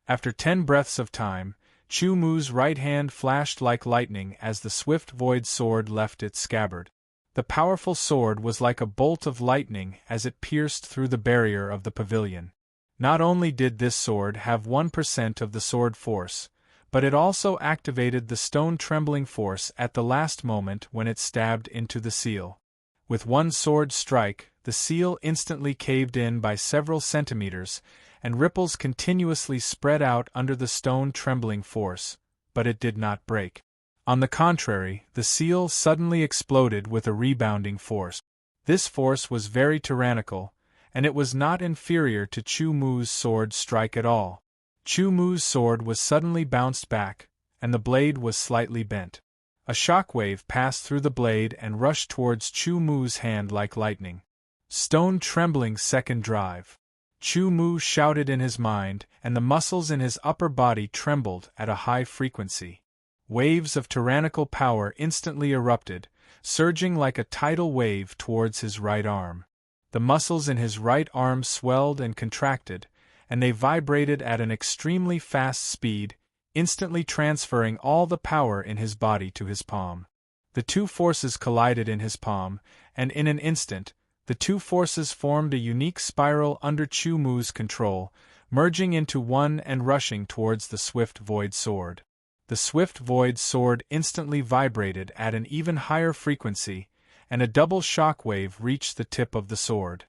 S1: After 10 breaths of time, Chu Mu's right hand flashed like lightning as the swift void sword left its scabbard. The powerful sword was like a bolt of lightning as it pierced through the barrier of the pavilion. Not only did this sword have 1% of the sword force, but it also activated the stone trembling force at the last moment when it stabbed into the seal. With one sword strike, the seal instantly caved in by several centimeters, and ripples continuously spread out under the stone trembling force, but it did not break. On the contrary, the seal suddenly exploded with a rebounding force. This force was very tyrannical, and it was not inferior to Chu Mu's sword strike at all. Chu Mu's sword was suddenly bounced back, and the blade was slightly bent. A shockwave passed through the blade and rushed towards Chu Mu's hand like lightning. Stone trembling second drive. Chu Mu shouted in his mind, and the muscles in his upper body trembled at a high frequency. Waves of tyrannical power instantly erupted, surging like a tidal wave towards his right arm. The muscles in his right arm swelled and contracted, and they vibrated at an extremely fast speed, instantly transferring all the power in his body to his palm. The 2 forces collided in his palm, and in an instant, the 2 forces formed a unique spiral under Chu Mu's control, merging into one and rushing towards the swift void sword. The swift void sword instantly vibrated at an even higher frequency, and a double shock wave reached the tip of the sword.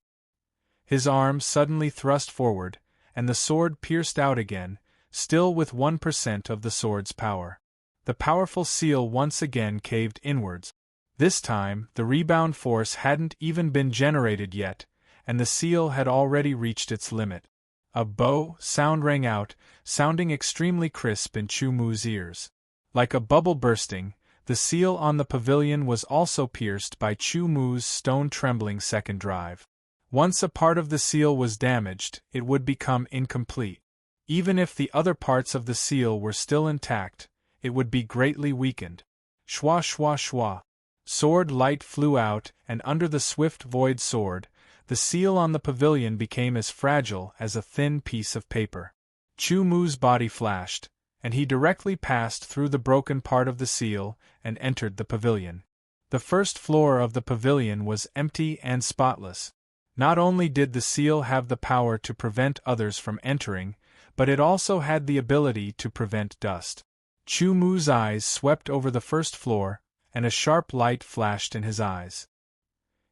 S1: His arm suddenly thrust forward, and the sword pierced out again, still with 1% of the sword's power. The powerful seal once again caved inwards. This time, the rebound force hadn't even been generated yet, and the seal had already reached its limit. A "bo" sound rang out, sounding extremely crisp in Chu Mu's ears. Like a bubble bursting, the seal on the pavilion was also pierced by Chu Mu's stone-trembling second drive. Once a part of the seal was damaged, it would become incomplete. Even if the other parts of the seal were still intact, it would be greatly weakened. Shwa shwa shwa. Sword light flew out, and under the swift void sword, the seal on the pavilion became as fragile as a thin piece of paper. Chu Mu's body flashed, and he directly passed through the broken part of the seal and entered the pavilion. The first floor of the pavilion was empty and spotless. Not only did the seal have the power to prevent others from entering, but it also had the ability to prevent dust. Chu Mu's eyes swept over the first floor, and a sharp light flashed in his eyes.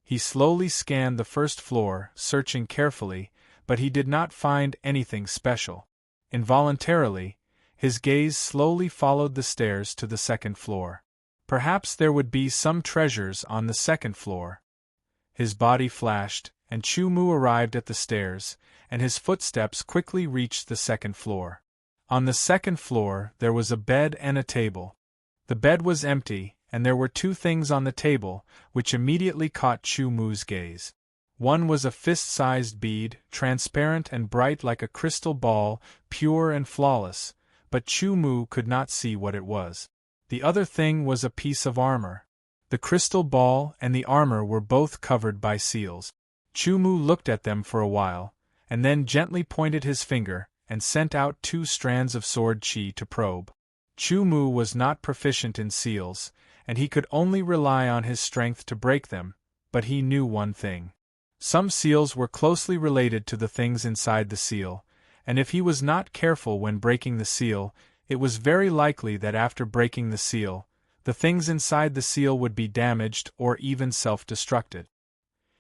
S1: He slowly scanned the first floor, searching carefully, but he did not find anything special. Involuntarily, his gaze slowly followed the stairs to the second floor. Perhaps there would be some treasures on the second floor. His body flashed, and Chu Mu arrived at the stairs, and his footsteps quickly reached the second floor. On the second floor there was a bed and a table. The bed was empty, and there were 2 things on the table, which immediately caught Chu Mu's gaze. One was a fist-sized bead, transparent and bright like a crystal ball, pure and flawless, but Chu Mu could not see what it was. The other thing was a piece of armor. The crystal ball and the armor were both covered by seals. Chu Mu looked at them for a while, and then gently pointed his finger, and sent out 2 strands of sword chi to probe. Chu Mu was not proficient in seals, and he could only rely on his strength to break them, but he knew one thing. Some seals were closely related to the things inside the seal, and if he was not careful when breaking the seal, it was very likely that after breaking the seal, the things inside the seal would be damaged or even self-destructed.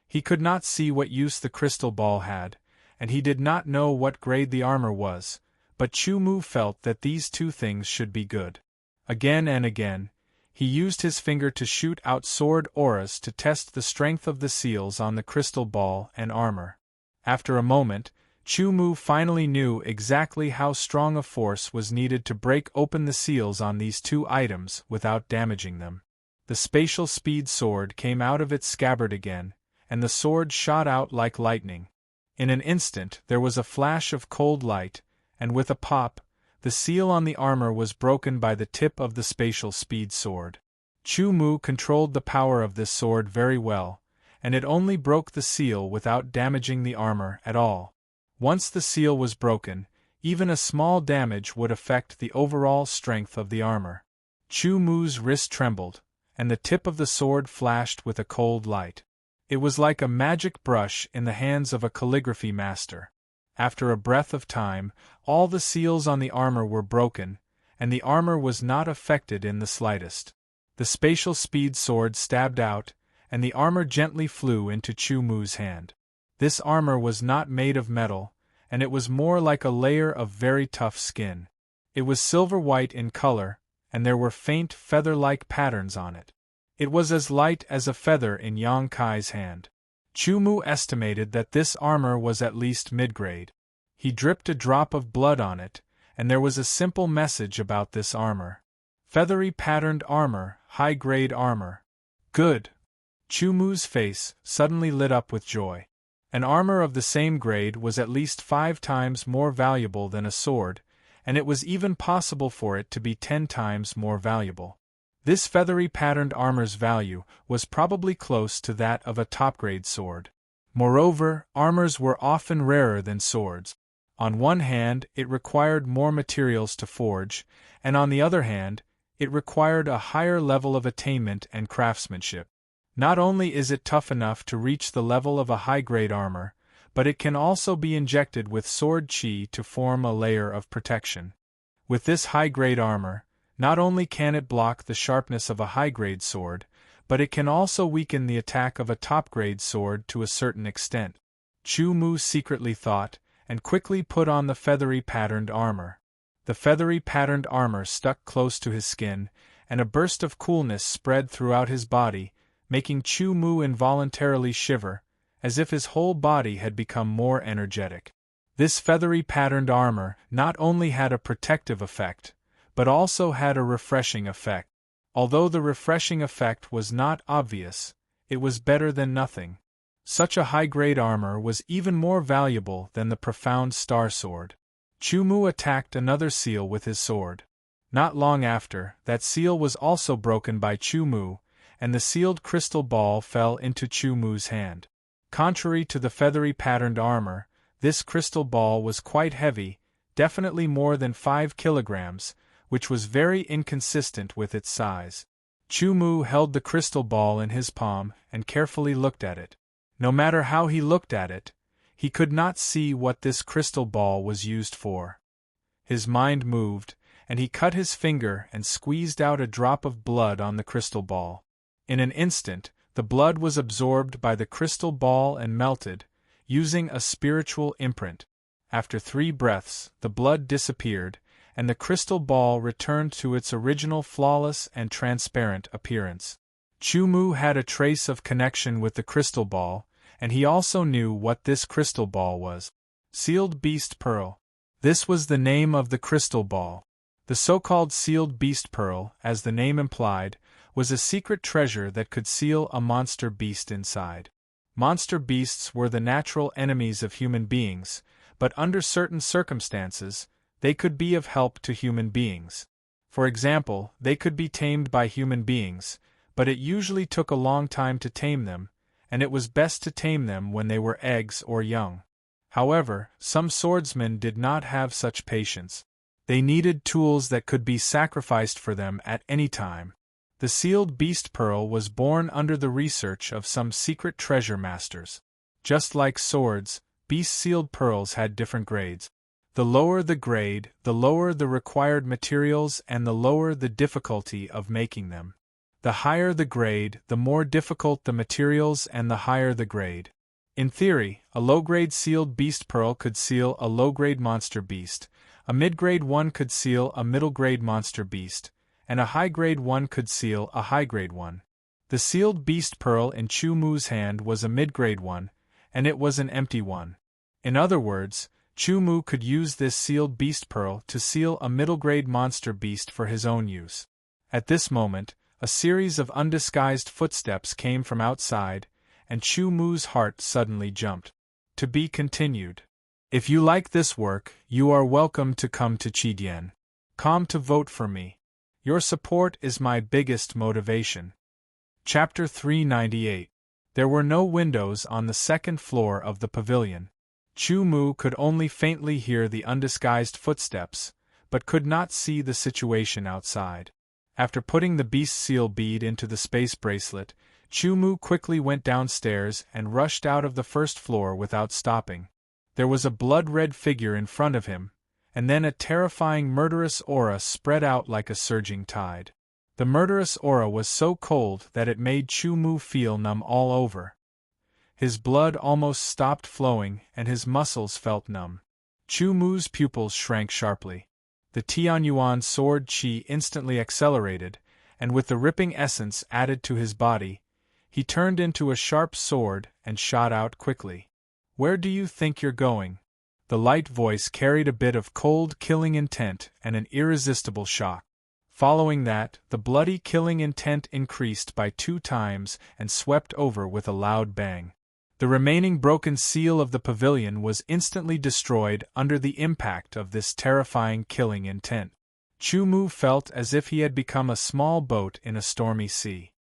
S1: He could not see what use the crystal ball had, and he did not know what grade the armor was, but Chu Mu felt that these two things should be good. Again and again, he used his finger to shoot out sword auras to test the strength of the seals on the crystal ball and armor. After a moment, Chu Mu finally knew exactly how strong a force was needed to break open the seals on these two items without damaging them. The spatial speed sword came out of its scabbard again, and the sword shot out like lightning. In an instant there was a flash of cold light, and with a pop, the seal on the armor was broken by the tip of the spatial speed sword. Chu Mu controlled the power of this sword very well, and it only broke the seal without damaging the armor at all. Once the seal was broken, even a small damage would affect the overall strength of the armor. Chu Mu's wrist trembled, and the tip of the sword flashed with a cold light. It was like a magic brush in the hands of a calligraphy master. After a breath of time, all the seals on the armor were broken, and the armor was not affected in the slightest. The spatial speed sword stabbed out, and the armor gently flew into Chu Mu's hand. This armor was not made of metal, and it was more like a layer of very tough skin. It was silver-white in color, and there were faint feather-like patterns on it. It was as light as a feather in Yang Kai's hand. Chu Mu estimated that this armor was at least mid-grade. He dripped a drop of blood on it, and there was a simple message about this armor. Feathery patterned armor, high-grade armor. Good! Chu Mu's face suddenly lit up with joy. An armor of the same grade was at least 5 times more valuable than a sword, and it was even possible for it to be 10 times more valuable. This feathery patterned armor's value was probably close to that of a top-grade sword. Moreover, armors were often rarer than swords. On one hand, it required more materials to forge, and on the other hand, it required a higher level of attainment and craftsmanship. Not only is it tough enough to reach the level of a high-grade armor, but it can also be injected with sword chi to form a layer of protection. With this high-grade armor, not only can it block the sharpness of a high-grade sword, but it can also weaken the attack of a top-grade sword to a certain extent. Chu Mu secretly thought, and quickly put on the feathery patterned armor. The feathery patterned armor stuck close to his skin, and a burst of coolness spread throughout his body, making Chu Mu involuntarily shiver, as if his whole body had become more energetic. This feathery patterned armor not only had a protective effect, but also had a refreshing effect. Although the refreshing effect was not obvious, it was better than nothing. Such a high-grade armor was even more valuable than the profound star sword. Chu Mu attacked another seal with his sword. Not long after, that seal was also broken by Chu Mu, and the sealed crystal ball fell into Chu Mu's hand. Contrary to the feathery patterned armor, this crystal ball was quite heavy, definitely more than 5 kilograms, which was very inconsistent with its size. Chu Mu held the crystal ball in his palm and carefully looked at it. No matter how he looked at it, he could not see what this crystal ball was used for. His mind moved, and he cut his finger and squeezed out a drop of blood on the crystal ball. In an instant, the blood was absorbed by the crystal ball and melted, using a spiritual imprint. After 3 breaths, the blood disappeared, and the crystal ball returned to its original flawless and transparent appearance. Chu Mu had a trace of connection with the crystal ball, and he also knew what this crystal ball was. Sealed Beast Pearl. This was the name of the crystal ball. The so-called Sealed Beast Pearl, as the name implied, was a secret treasure that could seal a monster beast inside. Monster beasts were the natural enemies of human beings, but under certain circumstances, they could be of help to human beings. For example, they could be tamed by human beings, but it usually took a long time to tame them, and it was best to tame them when they were eggs or young. However, some swordsmen did not have such patience. They needed tools that could be sacrificed for them at any time. The sealed beast pearl was born under the research of some secret treasure masters. Just like swords, beast-sealed pearls had different grades. The lower the grade, the lower the required materials and the lower the difficulty of making them. The higher the grade, the more difficult the materials and the higher the grade. In theory, a low-grade sealed beast pearl could seal a low-grade monster beast, a mid-grade one could seal a middle-grade monster beast, and a high-grade one could seal a high-grade one. The sealed beast pearl in Chu Mu's hand was a mid-grade one, and it was an empty one. In other words, Chu Mu could use this sealed beast pearl to seal a middle-grade monster beast for his own use. At this moment, a series of undisguised footsteps came from outside, and Chu Mu's heart suddenly jumped. To be continued. If you like this work, you are welcome to come to Qidian. Come to vote for me. Your support is my biggest motivation. Chapter 398. There were no windows on the second floor of the pavilion. Chu Mu could only faintly hear the undisguised footsteps, but could not see the situation outside. After putting the beast seal bead into the space bracelet, Chu Mu quickly went downstairs and rushed out of the first floor without stopping. There was a blood-red figure in front of him, and then a terrifying murderous aura spread out like a surging tide. The murderous aura was so cold that it made Chu Mu feel numb all over. His blood almost stopped flowing and his muscles felt numb. Chu Mu's pupils shrank sharply. The Tianyuan sword qi instantly accelerated, and with the ripping essence added to his body, he turned into a sharp sword and shot out quickly. Where do you think you're going? The light voice carried a bit of cold killing intent and an irresistible shock. Following that, the bloody killing intent increased by 2 times and swept over with a loud bang. The remaining broken seal of the pavilion was instantly destroyed under the impact of this terrifying killing intent. Chu Mu felt as if he had become a small boat in a stormy sea.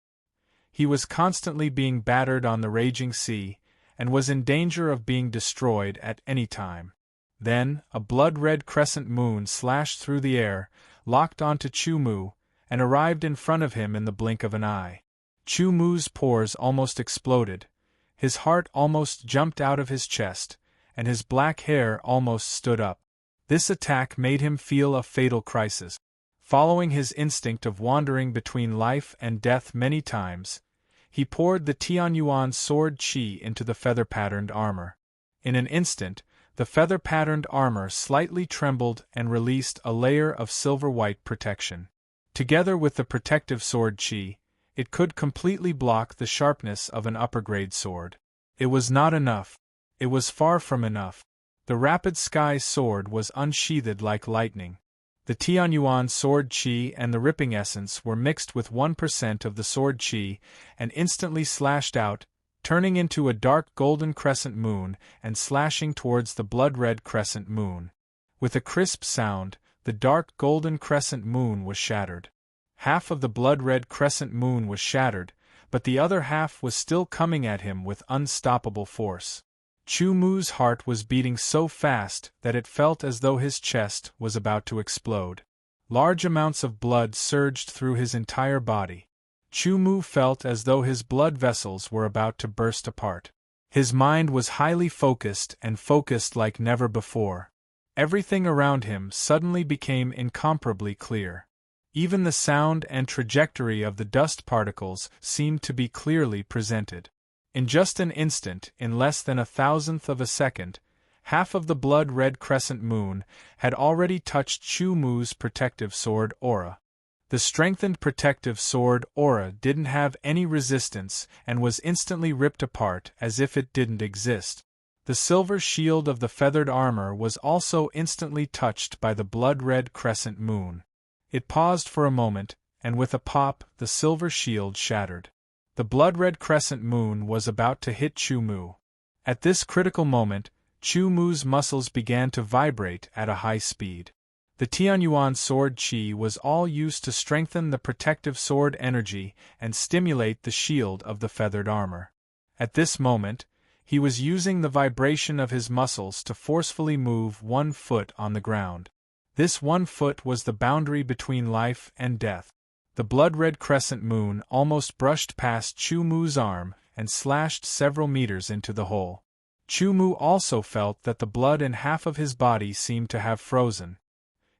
S1: He was constantly being battered on the raging sea, and was in danger of being destroyed at any time. Then, a blood-red crescent moon slashed through the air, locked onto Chu Mu, and arrived in front of him in the blink of an eye. Chu Mu's pores almost exploded, his heart almost jumped out of his chest, and his black hair almost stood up. This attack made him feel a fatal crisis. Following his instinct of wandering between life and death many times, he poured the Tianyuan sword qi into the feather-patterned armor. In an instant, the feather-patterned armor slightly trembled and released a layer of silver-white protection. Together with the protective sword qi, it could completely block the sharpness of an upper-grade sword. It was not enough. It was far from enough. The rapid sky sword was unsheathed like lightning. The Tianyuan sword qi and the ripping essence were mixed with 1% of the sword qi and instantly slashed out, turning into a dark golden crescent moon and slashing towards the blood-red crescent moon. With a crisp sound, the dark golden crescent moon was shattered. Half of the blood-red crescent moon was shattered, but the other half was still coming at him with unstoppable force. Chu Mu's heart was beating so fast that it felt as though his chest was about to explode. Large amounts of blood surged through his entire body. Chu Mu felt as though his blood vessels were about to burst apart. His mind was highly focused and focused like never before. Everything around him suddenly became incomparably clear. Even the sound and trajectory of the dust particles seemed to be clearly presented. In just an instant, in less than 1,000th of a second, half of the blood-red crescent moon had already touched Chu Mu's protective sword aura. The strengthened protective sword aura didn't have any resistance and was instantly ripped apart as if it didn't exist. The silver shield of the feathered armor was also instantly touched by the blood-red crescent moon. It paused for a moment, and with a pop, the silver shield shattered. The blood-red crescent moon was about to hit Chu Mu. At this critical moment, Chu Mu's muscles began to vibrate at a high speed. The Tianyuan sword qi was all used to strengthen the protective sword energy and stimulate the shield of the feathered armor. At this moment, he was using the vibration of his muscles to forcefully move 1 foot on the ground. This 1 foot was the boundary between life and death. The blood-red crescent moon almost brushed past Chu Mu's arm and slashed several meters into the hole. Chu Mu also felt that the blood in half of his body seemed to have frozen.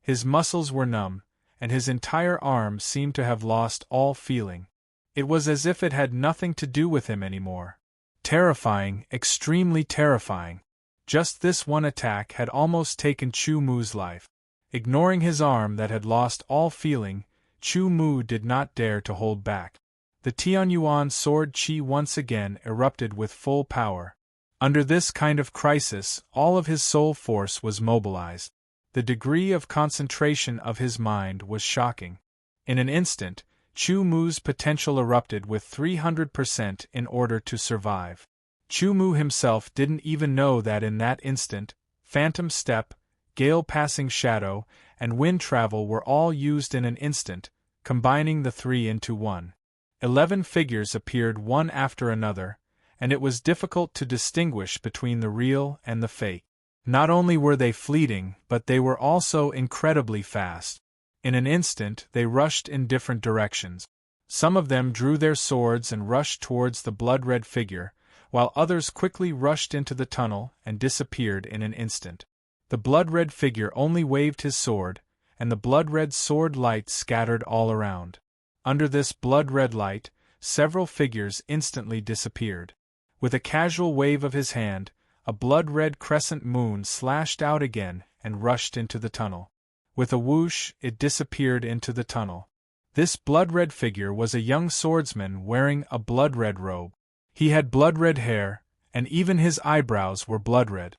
S1: His muscles were numb, and his entire arm seemed to have lost all feeling. It was as if it had nothing to do with him anymore. Terrifying, extremely terrifying. Just this one attack had almost taken Chu Mu's life. Ignoring his arm that had lost all feeling, Chu Mu did not dare to hold back. The Tianyuan sword chi once again erupted with full power. Under this kind of crisis, all of his soul force was mobilized. The degree of concentration of his mind was shocking. In an instant, Chu Mu's potential erupted with 300% in order to survive. Chu Mu himself didn't even know that in that instant, phantom step, gale passing shadow, and wind travel were all used in an instant, combining the three into one. 11 figures appeared one after another, and it was difficult to distinguish between the real and the fake. Not only were they fleeting, but they were also incredibly fast. In an instant, they rushed in different directions. Some of them drew their swords and rushed towards the blood-red figure, while others quickly rushed into the tunnel and disappeared in an instant. The blood-red figure only waved his sword, and the blood-red sword light scattered all around. Under this blood-red light, several figures instantly disappeared. With a casual wave of his hand, a blood-red crescent moon slashed out again and rushed into the tunnel. With a whoosh, it disappeared into the tunnel. This blood-red figure was a young swordsman wearing a blood-red robe. He had blood-red hair, and even his eyebrows were blood-red.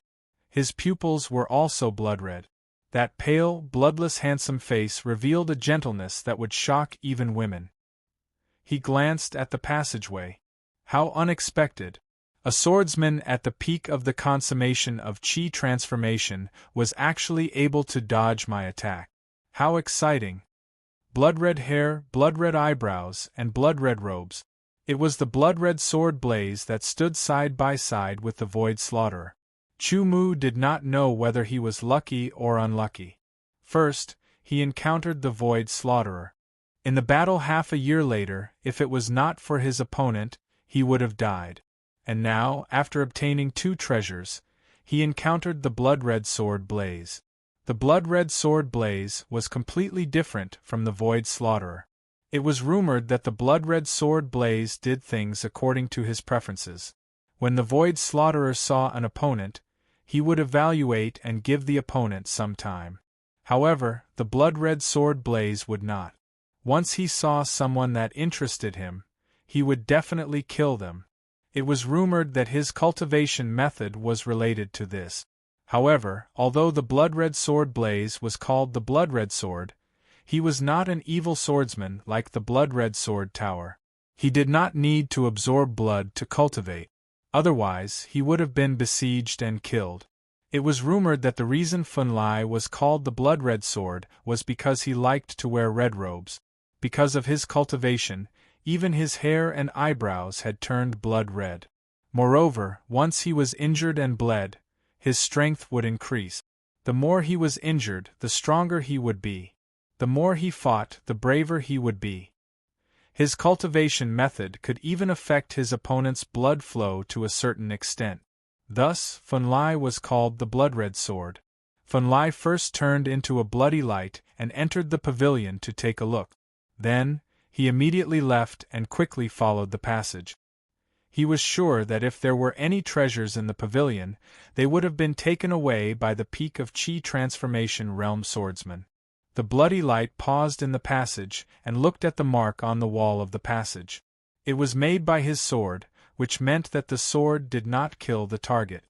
S1: His pupils were also blood-red. That pale, bloodless handsome face revealed a gentleness that would shock even women. He glanced at the passageway. How unexpected! A swordsman at the peak of the consummation of chi transformation was actually able to dodge my attack. How exciting! Blood-red hair, blood-red eyebrows, and blood-red robes. It was the blood-red sword blaze that stood side by side with the Void Slaughterer. Chu Mu did not know whether he was lucky or unlucky. First, he encountered the Void Slaughterer. In the battle half a year later, if it was not for his opponent, he would have died. And now, after obtaining 2 treasures, he encountered the blood-red sword blaze. The blood-red sword blaze was completely different from the Void Slaughterer. It was rumored that the blood-red sword blaze did things according to his preferences. When the Void Slaughterer saw an opponent, he would evaluate and give the opponent some time. However, the blood-red sword blaze would not. Once he saw someone that interested him, he would definitely kill them. It was rumored that his cultivation method was related to this. However, although the blood-red sword blaze was called the blood-red sword, he was not an evil swordsman like the blood-red sword tower. He did not need to absorb blood to cultivate. Otherwise, he would have been besieged and killed. It was rumored that the reason Fun Lai was called the blood-red sword was because he liked to wear red robes. Because of his cultivation, even his hair and eyebrows had turned blood red. Moreover, once he was injured and bled, his strength would increase. The more he was injured, the stronger he would be. The more he fought, the braver he would be. His cultivation method could even affect his opponent's blood flow to a certain extent. Thus, Fun Lai was called the blood-red sword. Fun Lai first turned into a bloody light and entered the pavilion to take a look. Then, he immediately left and quickly followed the passage. He was sure that if there were any treasures in the pavilion, they would have been taken away by the peak of Chi Transformation Realm Swordsman. The bloody light paused in the passage and looked at the mark on the wall of the passage. It was made by his sword, which meant that the sword did not kill the target.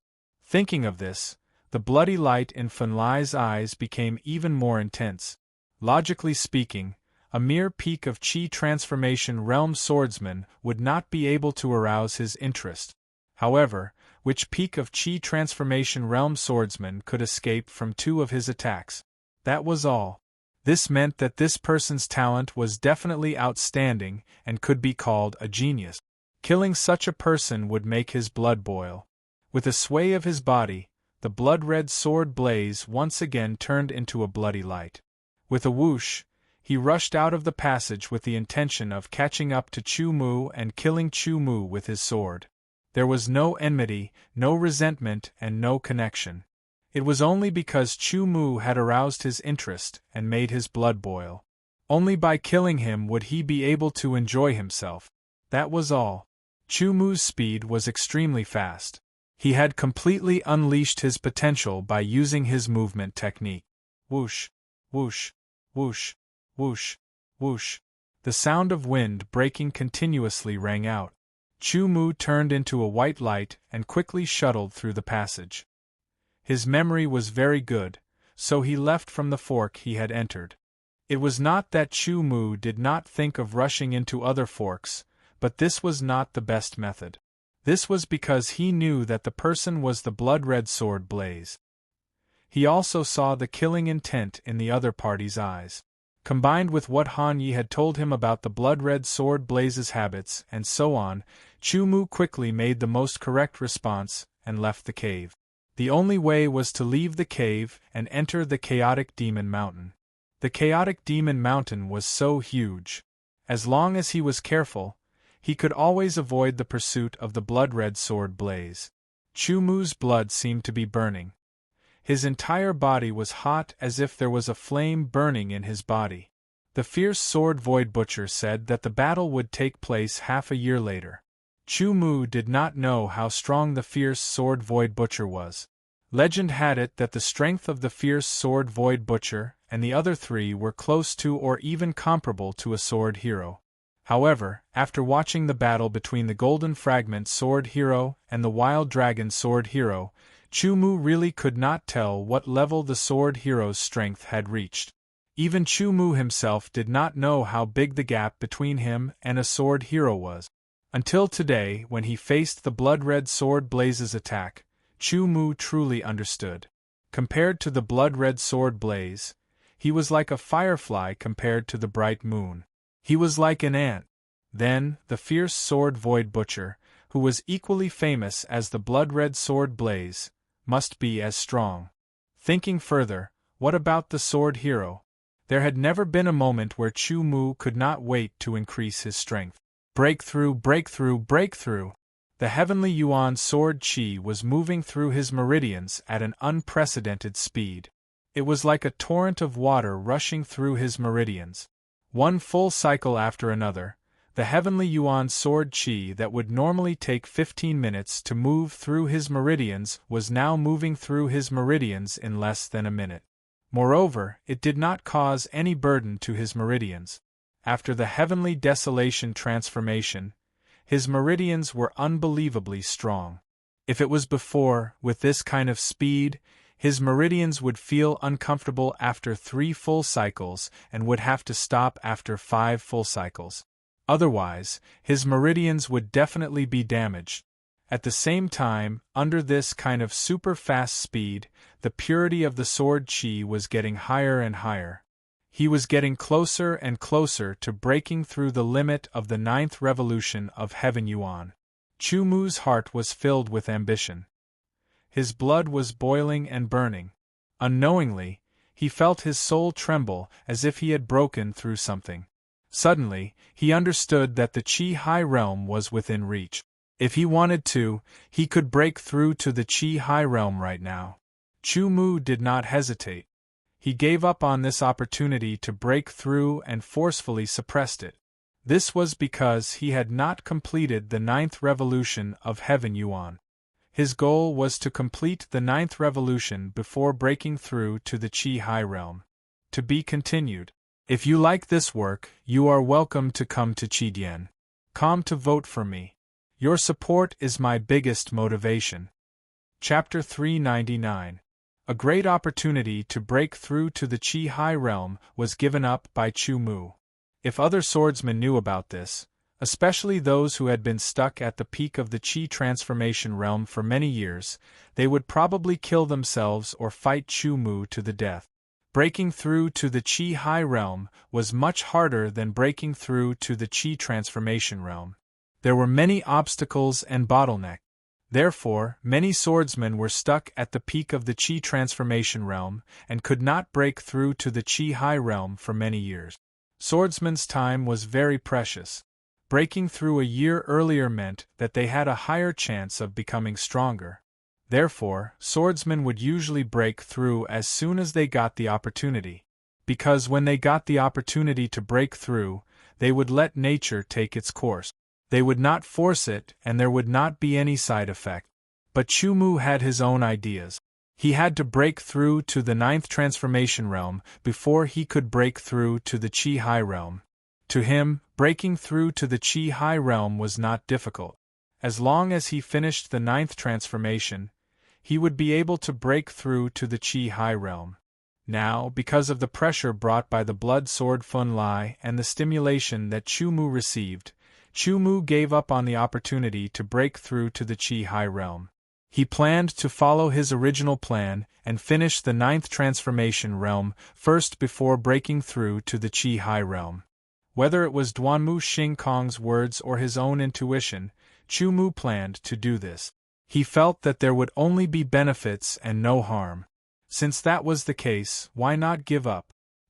S1: Thinking of this, the bloody light in Fun Lai's eyes became even more intense. Logically speaking, a mere peak of Chi Transformation Realm Swordsman would not be able to arouse his interest. However, which peak of Chi Transformation Realm Swordsman could escape from 2 of his attacks? That was all. This meant that this person's talent was definitely outstanding and could be called a genius. Killing such a person would make his blood boil. With a sway of his body, the blood-red sword blaze once again turned into a bloody light. With a whoosh, He rushed out of the passage with the intention of catching up to Chu Mu and killing Chu Mu with his sword. There was no enmity, no resentment, and no connection. It was only because Chu Mu had aroused his interest and made his blood boil. Only by killing him would he be able to enjoy himself. That was all. Chu Mu's speed was extremely fast. He had completely unleashed his potential by using his movement technique. Whoosh, whoosh, whoosh, whoosh, whoosh. The sound of wind breaking continuously rang out. Chu Mu turned into a white light and quickly shuttled through the passage. His memory was very good, so he left from the fork he had entered. It was not that Chu Mu did not think of rushing into other forks, but this was not the best method. This was because he knew that the person was the blood-red sword Blaze. He also saw the killing intent in the other party's eyes. Combined with what Han Yi had told him about the blood-red sword Blaze's habits and so on, Chu Mu quickly made the most correct response and left the cave. The only way was to leave the cave and enter the Chaotic Demon Mountain. The Chaotic Demon Mountain was so huge. As long as he was careful, he could always avoid the pursuit of the blood-red sword Blaze. Chu Mu's blood seemed to be burning. His entire body was hot as if there was a flame burning in his body. The fierce sword Void Butcher said that the battle would take place half a year later. Chu Mu did not know how strong the fierce sword Void Butcher was. Legend had it that the strength of the fierce sword Void Butcher and the other three were close to or even comparable to a sword hero. However, after watching the battle between the Golden Fragment Sword Hero and the Wild Dragon Sword Hero, Chu Mu really could not tell what level the Sword Hero's strength had reached. Even Chu Mu himself did not know how big the gap between him and a Sword Hero was. Until today, when he faced the blood-red sword Blaze's attack, Chu Mu truly understood. Compared to the blood-red sword Blaze, he was like a firefly compared to the bright moon. He was like an ant. Then, the fierce sword Void Butcher, who was equally famous as the blood-red sword Blaze, must be as strong. Thinking further, what about the Sword Hero? There had never been a moment where Chu Mu could not wait to increase his strength. Breakthrough, breakthrough, breakthrough! The heavenly Yuan sword Qi was moving through his meridians at an unprecedented speed. It was like a torrent of water rushing through his meridians. One full cycle after another, the heavenly Yuan sword Qi that would normally take 15 minutes to move through his meridians was now moving through his meridians in less than a minute. Moreover, it did not cause any burden to his meridians. After the heavenly desolation transformation, his meridians were unbelievably strong. If it was before, with this kind of speed, his meridians would feel uncomfortable after 3 full cycles and would have to stop after 5 full cycles. Otherwise, his meridians would definitely be damaged. At the same time, under this kind of super-fast speed, the purity of the sword Qi was getting higher and higher. He was getting closer and closer to breaking through the limit of the 9th revolution of Heaven Yuan. Chu Mu's heart was filled with ambition. His blood was boiling and burning. Unknowingly, he felt his soul tremble as if he had broken through something. Suddenly, he understood that the Qi High Realm was within reach. If he wanted to, he could break through to the Qi High Realm right now. Chu Mu did not hesitate. He gave up on this opportunity to break through and forcefully suppressed it. This was because he had not completed the 9th revolution of Heaven Yuan. His goal was to complete the 9th revolution before breaking through to the Qi High Realm. To be continued. If you like this work, you are welcome to come to Qi.com to vote for me. Your support is my biggest motivation. Chapter 399. A great opportunity to break through to the Qi High Realm was given up by Chu Mu. If other swordsmen knew about this, especially those who had been stuck at the peak of the Qi transformation realm for many years, they would probably kill themselves or fight Chu Mu to the death. Breaking through to the Qi High Realm was much harder than breaking through to the Qi transformation realm. There were many obstacles and bottlenecks. Therefore, many swordsmen were stuck at the peak of the Qi transformation realm and could not break through to the Qi High Realm for many years. Swordsmen's time was very precious. Breaking through a year earlier meant that they had a higher chance of becoming stronger. Therefore, swordsmen would usually break through as soon as they got the opportunity. Because when they got the opportunity to break through, they would let nature take its course. They would not force it, and there would not be any side effect. But Chumu had his own ideas. He had to break through to the 9th transformation realm before he could break through to the Chi High realm. To him, breaking through to the Chi High realm was not difficult. As long as he finished the 9th transformation, he would be able to break through to the Chi High realm. Now, because of the pressure brought by the blood sword Fun Lai and the stimulation that Chumu received, Chumu gave up on the opportunity to break through to the Chi High realm. He planned to follow his original plan and finish the 9th transformation realm first before breaking through to the Chi High realm. Whether it was Duanmu Xing Kong's words or his own intuition, Chumu planned to do this. He felt that there would only be benefits and no harm. Since that was the case, why not give up?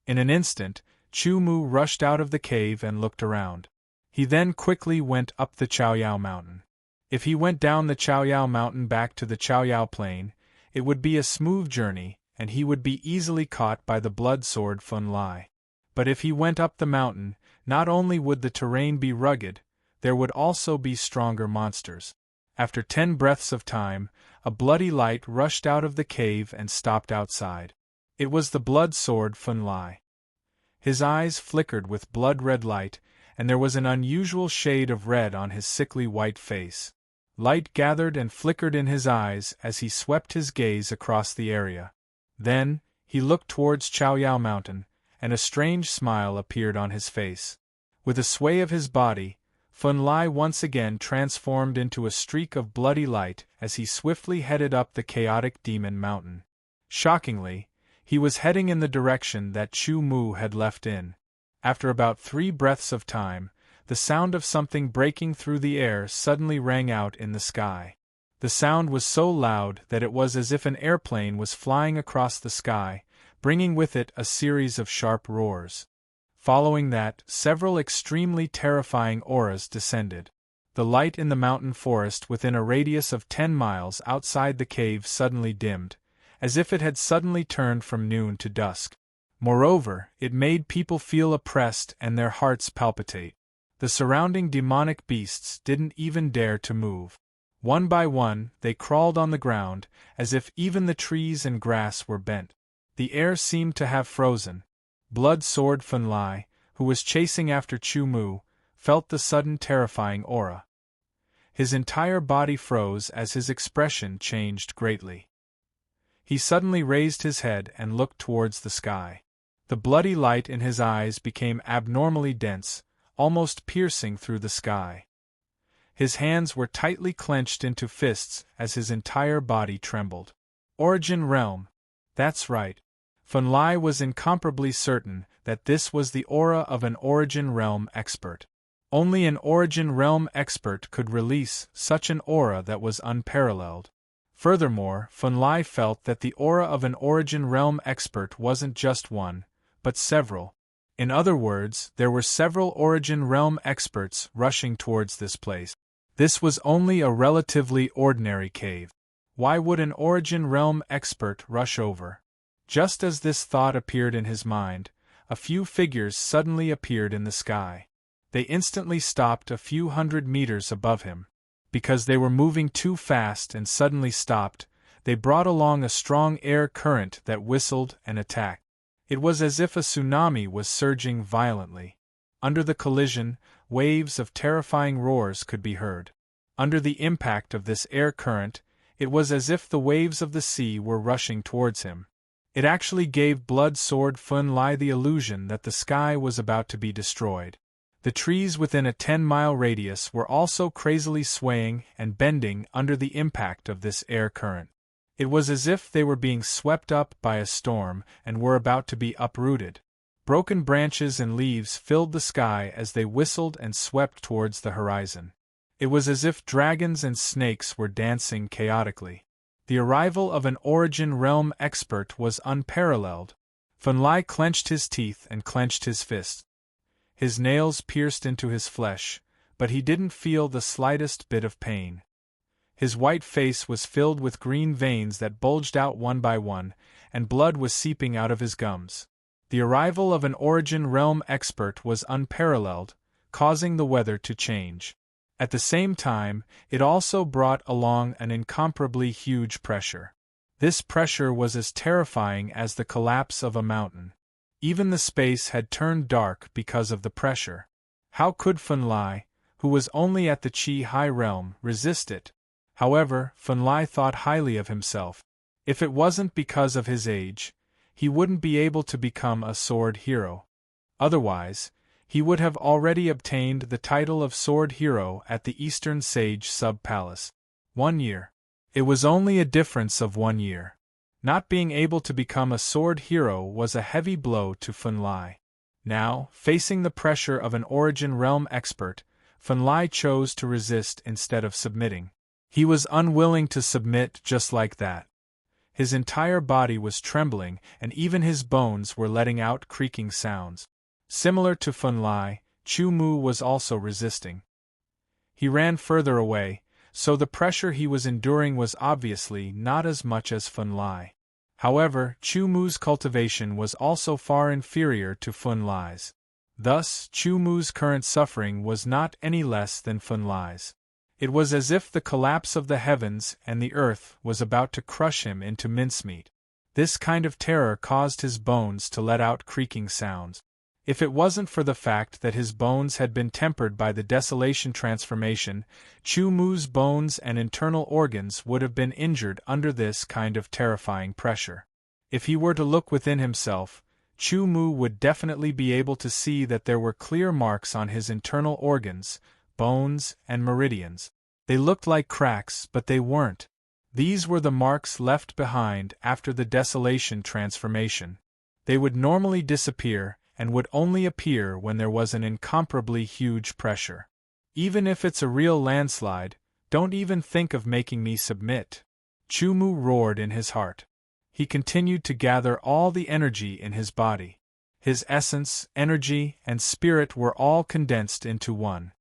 S1: In an instant, Chumu rushed out of the cave and looked around. He then quickly went up the Chaoyao mountain. If he went down the Chaoyao mountain back to the Chaoyao plain, it would be a smooth journey, and he would be easily caught by the blood sword Fun Lai. But if he went up the mountain, not only would the terrain be rugged, there would also be stronger monsters. After 10 breaths of time, a bloody light rushed out of the cave and stopped outside. It was the blood sword Fun Lai. His eyes flickered with blood-red light, and there was an unusual shade of red on his sickly white face. Light gathered and flickered in his eyes as he swept his gaze across the area. Then, he looked towards Chaoyao Mountain, and a strange smile appeared on his face. With a sway of his body, Fun Lai once again transformed into a streak of bloody light as he swiftly headed up the chaotic demon mountain. Shockingly, he was heading in the direction that Chu Mu had left in. After about 3 breaths of time, the sound of something breaking through the air suddenly rang out in the sky. The sound was so loud that it was as if an airplane was flying across the sky, bringing with it a series of sharp roars. Following that, several extremely terrifying auras descended. The light in the mountain forest within a radius of 10 miles outside the cave suddenly dimmed, as if it had suddenly turned from noon to dusk. Moreover, it made people feel oppressed and their hearts palpitate. The surrounding demonic beasts didn't even dare to move. One by one, they crawled on the ground, as if even the trees and grass were bent. The air seemed to have frozen. Blood Sword Fun Lai, who was chasing after Chu Mu, felt the sudden terrifying aura. His entire body froze as his expression changed greatly. He suddenly raised his head and looked towards the sky. The bloody light in his eyes became abnormally dense, almost piercing through the sky. His hands were tightly clenched into fists as his entire body trembled. Origin Realm. That's right. Fun Lai was incomparably certain that this was the aura of an Origin Realm expert. Only an Origin Realm expert could release such an aura that was unparalleled. Furthermore, Fun Lai felt that the aura of an Origin Realm expert wasn't just one, but several. In other words, there were several Origin Realm experts rushing towards this place. This was only a relatively ordinary cave. Why would an Origin Realm expert rush over? Just as this thought appeared in his mind, a few figures suddenly appeared in the sky. They instantly stopped a few hundred meters above him. Because they were moving too fast and suddenly stopped, they brought along a strong air current that whistled and attacked. It was as if a tsunami was surging violently. Under the collision, waves of terrifying roars could be heard. Under the impact of this air current, it was as if the waves of the sea were rushing towards him. It actually gave Blood Sword Fun Lai the illusion that the sky was about to be destroyed. The trees within a 10-mile radius were also crazily swaying and bending under the impact of this air current. It was as if they were being swept up by a storm and were about to be uprooted. Broken branches and leaves filled the sky as they whistled and swept towards the horizon. It was as if dragons and snakes were dancing chaotically. The arrival of an Origin Realm expert was unparalleled. Fun Lai clenched his teeth and clenched his fists. His nails pierced into his flesh, but he didn't feel the slightest bit of pain. His white face was filled with green veins that bulged out one by one, and blood was seeping out of his gums. The arrival of an Origin Realm expert was unparalleled, causing the weather to change. At the same time, it also brought along an incomparably huge pressure. This pressure was as terrifying as the collapse of a mountain. Even the space had turned dark because of the pressure. How could Funlai, who was only at the Qi High Realm, resist it? However, Funlai thought highly of himself. If it wasn't because of his age, he wouldn't be able to become a sword hero. Otherwise, he would have already obtained the title of sword hero at the Eastern Sage Sub-Palace. 1 year. It was only a difference of 1 year. Not being able to become a sword hero was a heavy blow to Funlai. Now, facing the pressure of an Origin Realm expert, Funlai chose to resist instead of submitting. He was unwilling to submit just like that. His entire body was trembling, and even his bones were letting out creaking sounds. Similar to Funlai, Chu Mu was also resisting. He ran further away, so the pressure he was enduring was obviously not as much as Funlai. However, Chu Mu's cultivation was also far inferior to Funlai's. Thus, Chu Mu's current suffering was not any less than Funlai's. It was as if the collapse of the heavens and the earth was about to crush him into mincemeat. This kind of terror caused his bones to let out creaking sounds. If it wasn't for the fact that his bones had been tempered by the desolation transformation, Chu Mu's bones and internal organs would have been injured under this kind of terrifying pressure. If he were to look within himself, Chu Mu would definitely be able to see that there were clear marks on his internal organs, bones, and meridians. They looked like cracks, but they weren't. These were the marks left behind after the desolation transformation. They would normally disappear, and would only appear when there was an incomparably huge pressure. Even if it's a real landslide, don't even think of making me submit. Chu Mu roared in his heart. He continued to gather all the energy in his body. His essence, energy, and spirit were all condensed into one.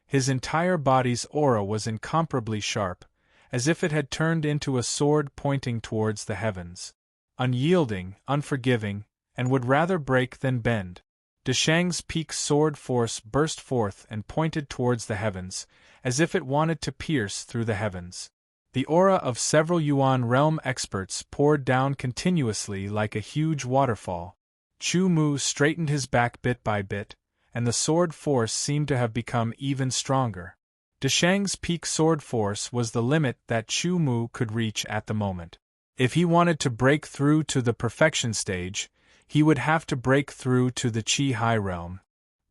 S1: His entire body's aura was incomparably sharp, as if it had turned into a sword pointing towards the heavens. Unyielding, unforgiving, and would rather break than bend. Deshang's peak sword force burst forth and pointed towards the heavens, as if it wanted to pierce through the heavens. The aura of several Yuan realm experts poured down continuously like a huge waterfall. Chu Mu straightened his back bit by bit, and the sword force seemed to have become even stronger. Deshang's peak sword force was the limit that Chu Mu could reach at the moment. If he wanted to break through to the perfection stage, he would have to break through to the Qi High Realm.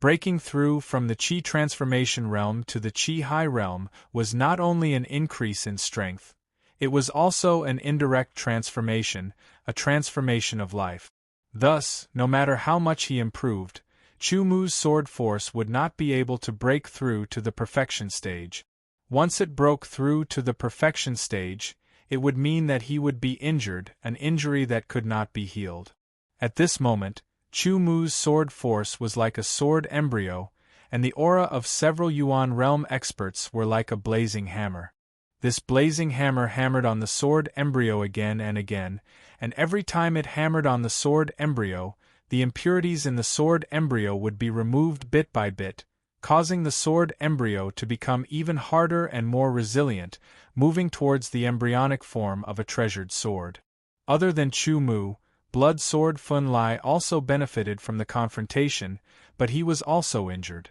S1: Breaking through from the Qi Transformation Realm to the Qi High Realm was not only an increase in strength, it was also an indirect transformation, a transformation of life. Thus, no matter how much he improved, Chu Mu's sword force would not be able to break through to the perfection stage. Once it broke through to the perfection stage, it would mean that he would be injured, an injury that could not be healed. At this moment, Chu Mu's sword force was like a sword embryo, and the aura of several Yuan realm experts were like a blazing hammer. This blazing hammer hammered on the sword embryo again, and every time it hammered on the sword embryo, the impurities in the sword embryo would be removed bit by bit, causing the sword embryo to become even harder and more resilient, moving towards the embryonic form of a treasured sword. Other than Chu Mu, Blood Sword Funlai also benefited from the confrontation, but he was also injured.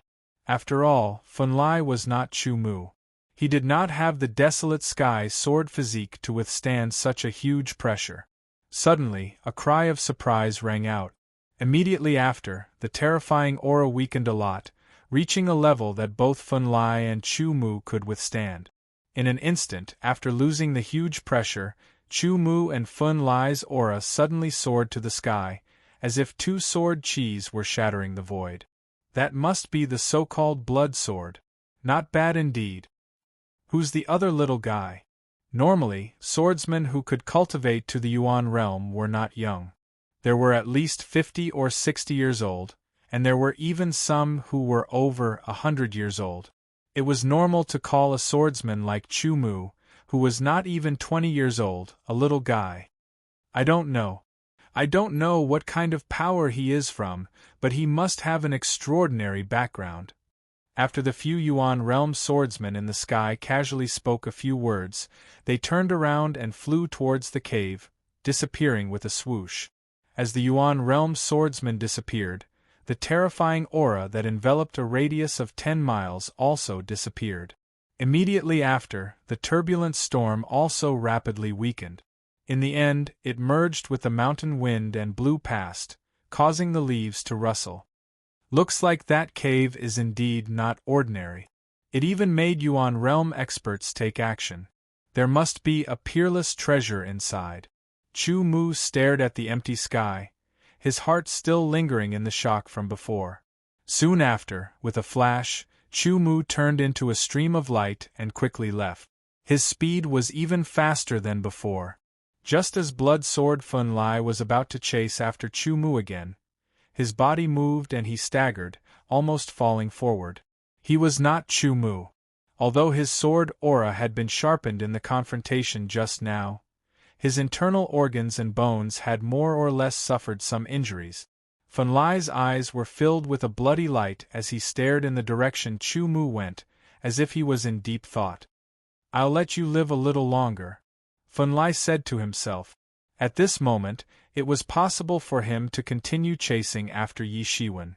S1: After all, Funlai was not Chu Mu. He did not have the desolate sky sword physique to withstand such a huge pressure. Suddenly, a cry of surprise rang out. Immediately after, the terrifying aura weakened a lot, reaching a level that both Funlai and Chu Mu could withstand. In an instant, after losing the huge pressure, Chu Mu and Funlai's aura suddenly soared to the sky, as if two sword qis were shattering the void. That must be the so-called blood sword. Not bad indeed. Who's the other little guy? Normally, swordsmen who could cultivate to the Yuan realm were not young. There were at least 50 or 60 years old, and there were even some who were over 100 years old. It was normal to call a swordsman like Chu Mu, who was not even 20 years old, a little guy. I don't know what kind of power he is from, but he must have an extraordinary background. After the few Yuan realm swordsmen in the sky casually spoke a few words, they turned around and flew towards the cave, disappearing with a swoosh. As the Yuan realm swordsmen disappeared, the terrifying aura that enveloped a radius of 10 miles also disappeared. Immediately after, the turbulent storm also rapidly weakened. In the end, it merged with the mountain wind and blew past, causing the leaves to rustle. Looks like that cave is indeed not ordinary. It even made Yuan realm experts take action. There must be a peerless treasure inside. Chu Mu stared at the empty sky, his heart still lingering in the shock from before. Soon after, with a flash, Chu Mu turned into a stream of light and quickly left. His speed was even faster than before. Just as Blood Sword Fun Lai was about to chase after Chu Mu again, his body moved and he staggered, almost falling forward. He was not Chu Mu. Although his sword aura had been sharpened in the confrontation just now, his internal organs and bones had more or less suffered some injuries. Fun Lai's eyes were filled with a bloody light as he stared in the direction Chu Mu went, as if he was in deep thought. "I'll let you live a little longer," Fun Lai said to himself. At this moment, it was possible for him to continue chasing after Yi Shiwen.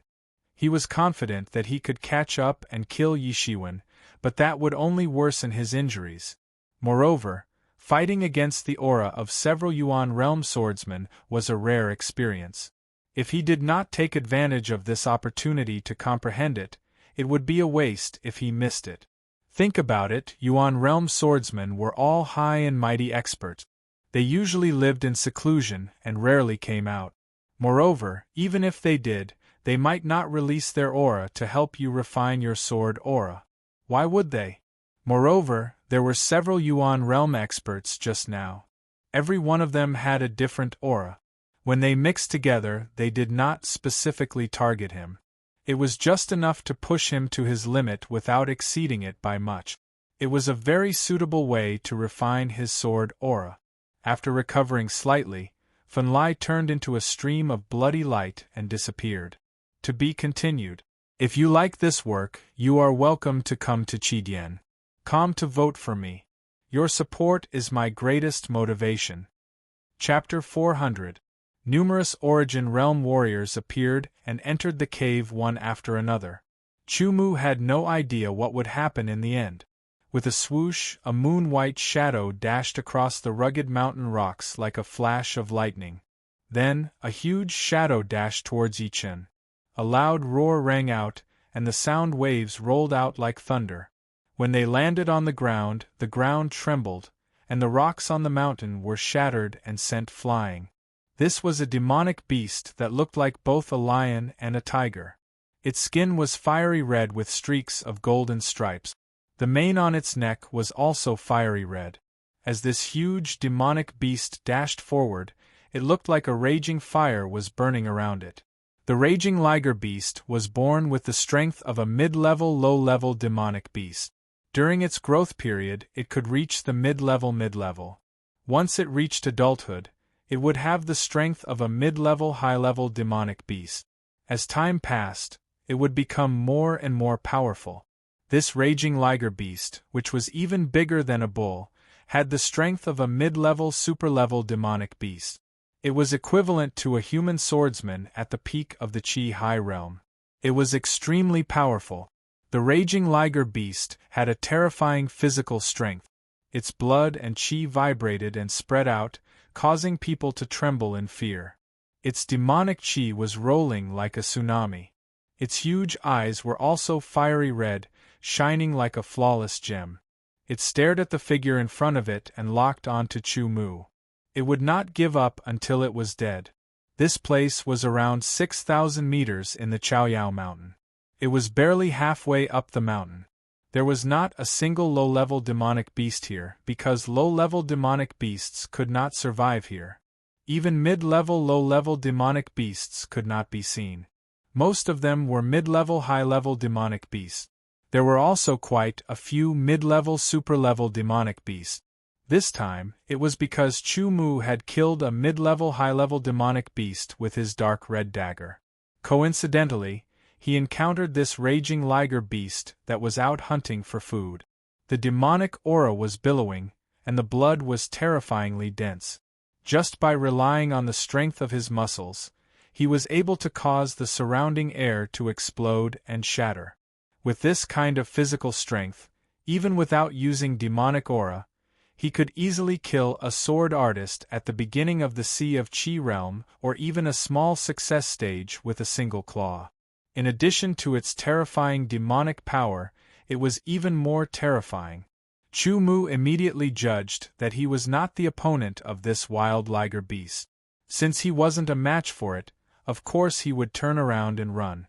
S1: He was confident that he could catch up and kill Yi Shiwen, but that would only worsen his injuries. Moreover, fighting against the aura of several Yuan realm swordsmen was a rare experience. If he did not take advantage of this opportunity to comprehend it, it would be a waste if he missed it. Think about it, Yuan realm swordsmen were all high and mighty experts. They usually lived in seclusion and rarely came out. Moreover, even if they did, they might not release their aura to help you refine your sword aura. Why would they? Moreover, there were several Yuan realm experts just now. Every one of them had a different aura. When they mixed together, they did not specifically target him. It was just enough to push him to his limit without exceeding it by much. It was a very suitable way to refine his sword aura. After recovering slightly, Fun Lai turned into a stream of bloody light and disappeared. To be continued. If you like this work, you are welcome to come to Chidien.com to vote for me. Your support is my greatest motivation. Chapter 400. Numerous Origin Realm warriors appeared and entered the cave one after another. Chu Mu had no idea what would happen in the end. With a swoosh, a moon-white shadow dashed across the rugged mountain rocks like a flash of lightning. Then, a huge shadow dashed towards Yichen. A loud roar rang out, and the sound waves rolled out like thunder. When they landed on the ground trembled, and the rocks on the mountain were shattered and sent flying. This was a demonic beast that looked like both a lion and a tiger. Its skin was fiery red with streaks of golden stripes. The mane on its neck was also fiery red. As this huge demonic beast dashed forward, it looked like a raging fire was burning around it. The raging liger beast was born with the strength of a mid-level low-level demonic beast. During its growth period, it could reach the mid-level. Once it reached adulthood, it would have the strength of a mid-level high-level demonic beast. As time passed, it would become more and more powerful. This raging liger beast, which was even bigger than a bull, had the strength of a mid-level super-level demonic beast. It was equivalent to a human swordsman at the peak of the Qi High Realm. It was extremely powerful. The raging liger beast had a terrifying physical strength. Its blood and Qi vibrated and spread out, causing people to tremble in fear. Its demonic Qi was rolling like a tsunami. Its huge eyes were also fiery red, shining like a flawless gem. It stared at the figure in front of it and locked onto Chu Mu. It would not give up until it was dead. This place was around 6,000 meters in the Chaoyao Mountain. It was barely halfway up the mountain. There was not a single low-level demonic beast here, because low-level demonic beasts could not survive here. Even mid-level low-level demonic beasts could not be seen. Most of them were mid-level high-level demonic beasts. There were also quite a few mid-level super-level demonic beasts. This time, it was because Chu Mu had killed a mid-level high-level demonic beast with his dark red dagger. Coincidentally, he encountered this raging liger beast that was out hunting for food. The demonic aura was billowing, and the blood was terrifyingly dense. Just by relying on the strength of his muscles, he was able to cause the surrounding air to explode and shatter. With this kind of physical strength, even without using demonic aura, he could easily kill a sword artist at the beginning of the Sea of Qi realm or even a small success stage with a single claw. In addition to its terrifying demonic power, it was even more terrifying. Chu Mu immediately judged that he was not the opponent of this wild liger beast. Since he wasn't a match for it, of course he would turn around and run.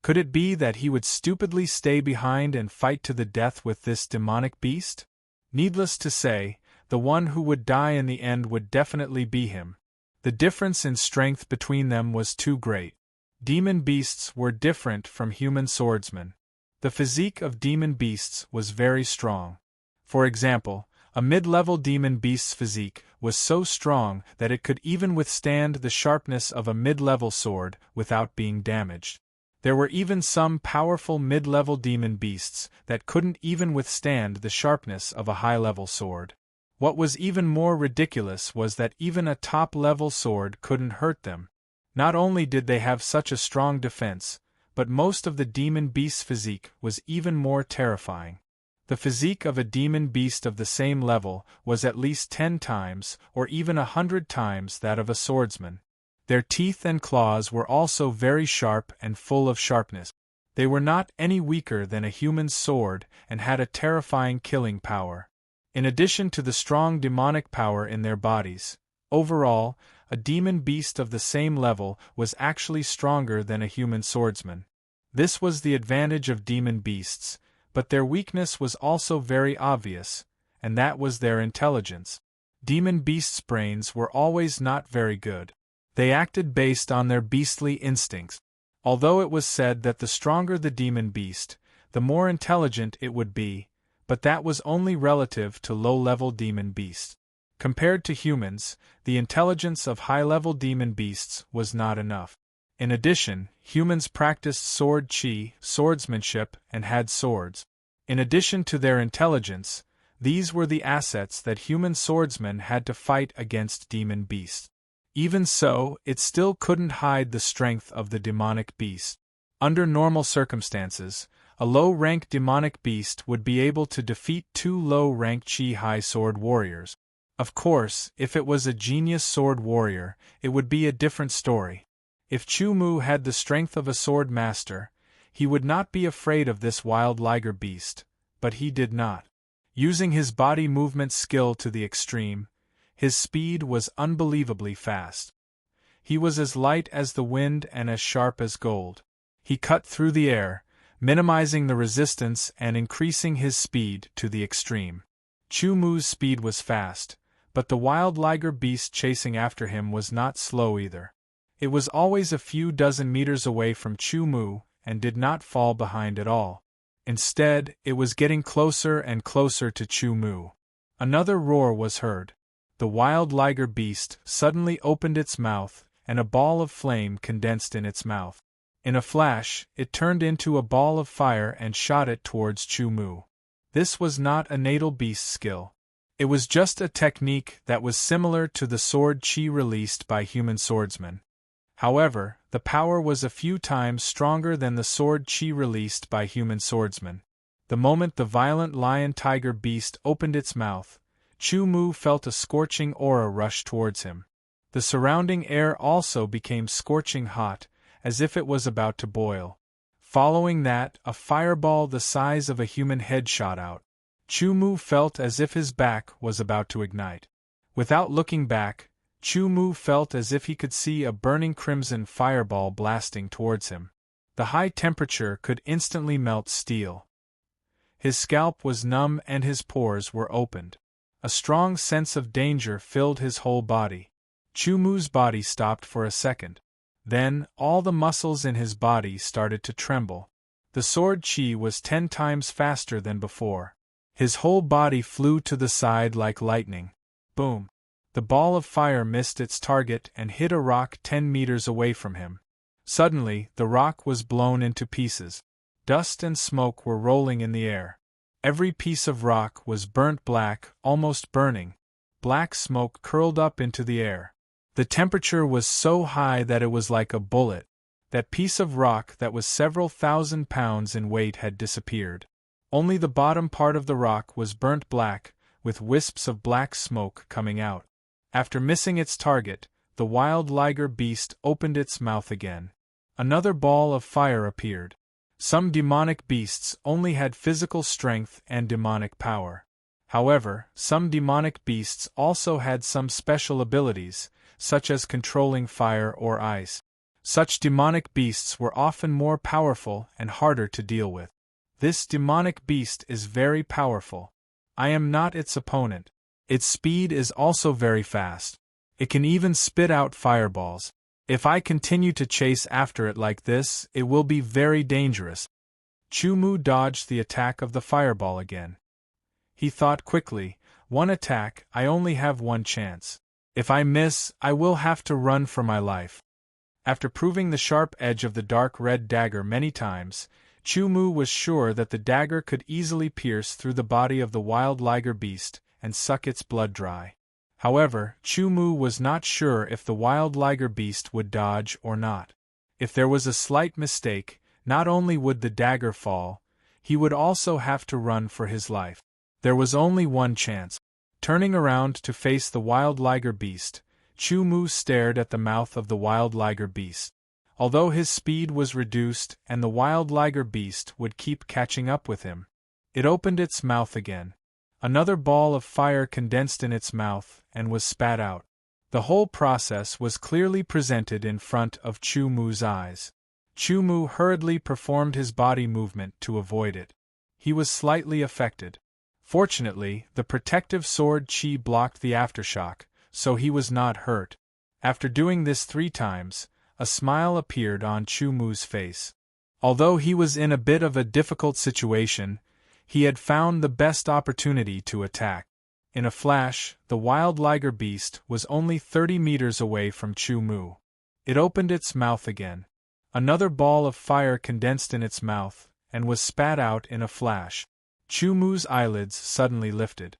S1: Could it be that he would stupidly stay behind and fight to the death with this demonic beast? Needless to say, the one who would die in the end would definitely be him. The difference in strength between them was too great. Demon beasts were different from human swordsmen. The physique of demon beasts was very strong. For example, a mid-level demon beast's physique was so strong that it could even withstand the sharpness of a mid-level sword without being damaged. There were even some powerful mid-level demon beasts that couldn't even withstand the sharpness of a high-level sword. What was even more ridiculous was that even a top-level sword couldn't hurt them. Not only did they have such a strong defense, but most of the demon beast's physique was even more terrifying. The physique of a demon beast of the same level was at least 10 times or even 100 times that of a swordsman. Their teeth and claws were also very sharp and full of sharpness. They were not any weaker than a human's sword and had a terrifying killing power. In addition to the strong demonic power in their bodies, overall, a demon beast of the same level was actually stronger than a human swordsman. This was the advantage of demon beasts, but their weakness was also very obvious, and that was their intelligence. Demon beasts' brains were always not very good. They acted based on their beastly instincts. Although it was said that the stronger the demon beast, the more intelligent it would be, but that was only relative to low-level demon beasts. Compared to humans, the intelligence of high-level demon beasts was not enough. In addition, humans practiced sword qi, swordsmanship, and had swords. In addition to their intelligence, these were the assets that human swordsmen had to fight against demon beasts. Even so, it still couldn't hide the strength of the demonic beast. Under normal circumstances, a low-rank demonic beast would be able to defeat 2 low-rank qi high sword warriors. Of course, if it was a genius sword warrior, it would be a different story. If Chu Mu had the strength of a sword master, he would not be afraid of this wild liger beast, but he did not. Using his body movement skill to the extreme, his speed was unbelievably fast. He was as light as the wind and as sharp as gold. He cut through the air, minimizing the resistance and increasing his speed to the extreme. Chu Mu's speed was fast, but the wild liger beast chasing after him was not slow either. It was always a few dozen meters away from Chu Mu and did not fall behind at all. Instead, it was getting closer and closer to Chu Mu. Another roar was heard. The wild liger beast suddenly opened its mouth, and a ball of flame condensed in its mouth. In a flash, it turned into a ball of fire and shot it towards Chu Mu. This was not a natal beast skill. It was just a technique that was similar to the sword qi released by human swordsmen. However, the power was a few times stronger than the sword qi released by human swordsmen. The moment the violent lion-tiger beast opened its mouth, Chu Mu felt a scorching aura rush towards him. The surrounding air also became scorching hot, as if it was about to boil. Following that, a fireball the size of a human head shot out. Chu Mu felt as if his back was about to ignite. Without looking back, Chu Mu felt as if he could see a burning crimson fireball blasting towards him. The high temperature could instantly melt steel. His scalp was numb and his pores were opened. A strong sense of danger filled his whole body. Chu Mu's body stopped for a second. Then, all the muscles in his body started to tremble. The sword chi was 10 times faster than before. His whole body flew to the side like lightning. Boom! The ball of fire missed its target and hit a rock 10 meters away from him. Suddenly, the rock was blown into pieces. Dust and smoke were rolling in the air. Every piece of rock was burnt black, almost burning. Black smoke curled up into the air. The temperature was so high that it was like a bullet. That piece of rock that was several thousand pounds in weight had disappeared. Only the bottom part of the rock was burnt black, with wisps of black smoke coming out. After missing its target, the wild liger beast opened its mouth again. Another ball of fire appeared. Some demonic beasts only had physical strength and demonic power. However, some demonic beasts also had some special abilities, such as controlling fire or ice. Such demonic beasts were often more powerful and harder to deal with. This demonic beast is very powerful. I am not its opponent. Its speed is also very fast. It can even spit out fireballs. If I continue to chase after it like this, it will be very dangerous. Chu-Mu dodged the attack of the fireball again. He thought quickly, one attack, I only have one chance. If I miss, I will have to run for my life. After proving the sharp edge of the dark red dagger many times, Chu-Mu was sure that the dagger could easily pierce through the body of the wild liger beast and suck its blood dry. However, Chu-Mu was not sure if the wild liger beast would dodge or not. If there was a slight mistake, not only would the dagger fall, he would also have to run for his life. There was only one chance. Turning around to face the wild liger beast, Chu-Mu stared at the mouth of the wild liger beast. Although his speed was reduced and the wild liger beast would keep catching up with him, it opened its mouth again. Another ball of fire condensed in its mouth and was spat out. The whole process was clearly presented in front of Chu-Mu's eyes. Chu-Mu hurriedly performed his body movement to avoid it. He was slightly affected. Fortunately, the protective sword chi blocked the aftershock, so he was not hurt. After doing this 3 times, a smile appeared on Chu-Mu's face. Although he was in a bit of a difficult situation, he had found the best opportunity to attack. In a flash, the wild liger beast was only 30 meters away from Chu-Mu. It opened its mouth again. Another ball of fire condensed in its mouth and was spat out in a flash. Chu-Mu's eyelids suddenly lifted.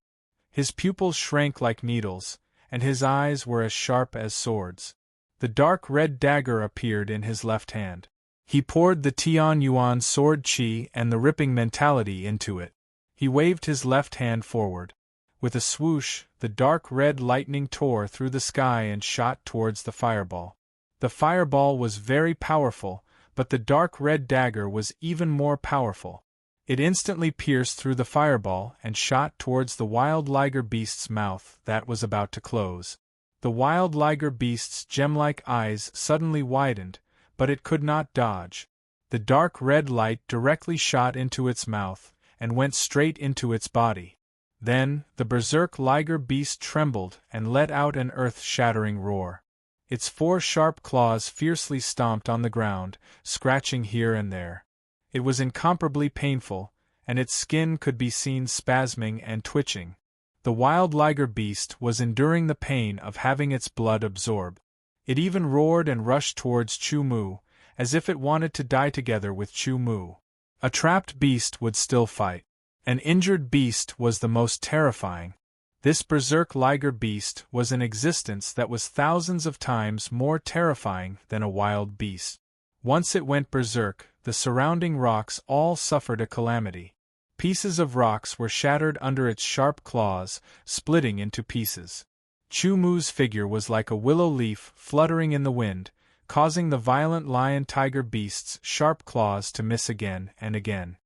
S1: His pupils shrank like needles, and his eyes were as sharp as swords. The dark red dagger appeared in his left hand. He poured the Tian Yuan sword chi and the ripping mentality into it. He waved his left hand forward. With a swoosh, the dark red lightning tore through the sky and shot towards the fireball. The fireball was very powerful, but the dark red dagger was even more powerful. It instantly pierced through the fireball and shot towards the wild liger beast's mouth that was about to close. The wild liger beast's gem-like eyes suddenly widened, but it could not dodge. The dark red light directly shot into its mouth and went straight into its body. Then, the berserk liger beast trembled and let out an earth-shattering roar. Its 4 sharp claws fiercely stomped on the ground, scratching here and there. It was incomparably painful, and its skin could be seen spasming and twitching. The wild liger beast was enduring the pain of having its blood absorbed. It even roared and rushed towards Chu-Mu, as if it wanted to die together with Chu-Mu. A trapped beast would still fight. An injured beast was the most terrifying. This berserk liger beast was an existence that was thousands of times more terrifying than a wild beast. Once it went berserk, the surrounding rocks all suffered a calamity. Pieces of rocks were shattered under its sharp claws, splitting into pieces. Chu-Mu's figure was like a willow leaf fluttering in the wind, causing the violent lion-tiger beast's sharp claws to miss again and again.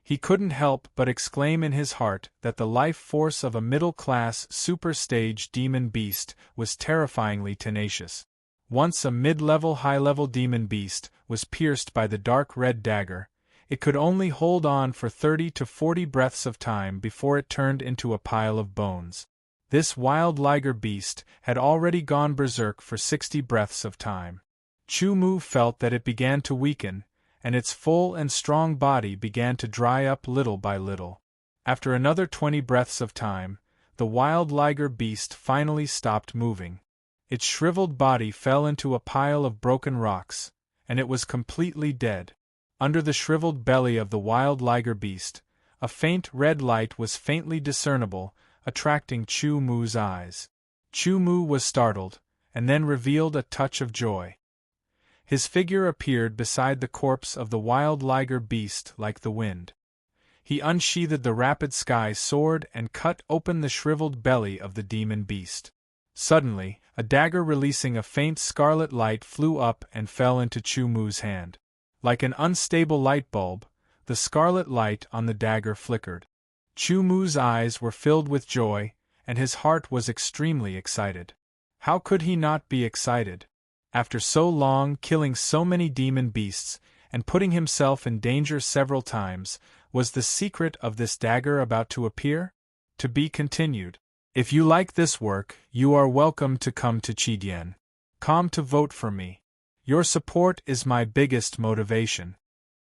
S1: He couldn't help but exclaim in his heart that the life force of a middle-class super-stage demon beast was terrifyingly tenacious. Once a mid-level high-level demon beast was pierced by the dark red dagger, it could only hold on for 30 to 40 breaths of time before it turned into a pile of bones. This wild liger beast had already gone berserk for 60 breaths of time. Chu Mu felt that it began to weaken, and its full and strong body began to dry up little by little. After another 20 breaths of time, the wild liger beast finally stopped moving. Its shriveled body fell into a pile of broken rocks, and it was completely dead. Under the shriveled belly of the wild liger beast, a faint red light was faintly discernible, attracting Chu Mu's eyes. Chu Mu was startled, and then revealed a touch of joy. His figure appeared beside the corpse of the wild liger beast like the wind. He unsheathed the rapid sky sword and cut open the shriveled belly of the demon beast. Suddenly, a dagger releasing a faint scarlet light flew up and fell into Chu Mu's hand. Like an unstable light bulb, the scarlet light on the dagger flickered. Chu Mu's eyes were filled with joy, and his heart was extremely excited. How could he not be excited? After so long killing so many demon beasts, and putting himself in danger several times, was the secret of this dagger about to appear? To be continued. If you like this work, you are welcome to come to Qidien.com to vote for me. Your support is my biggest motivation.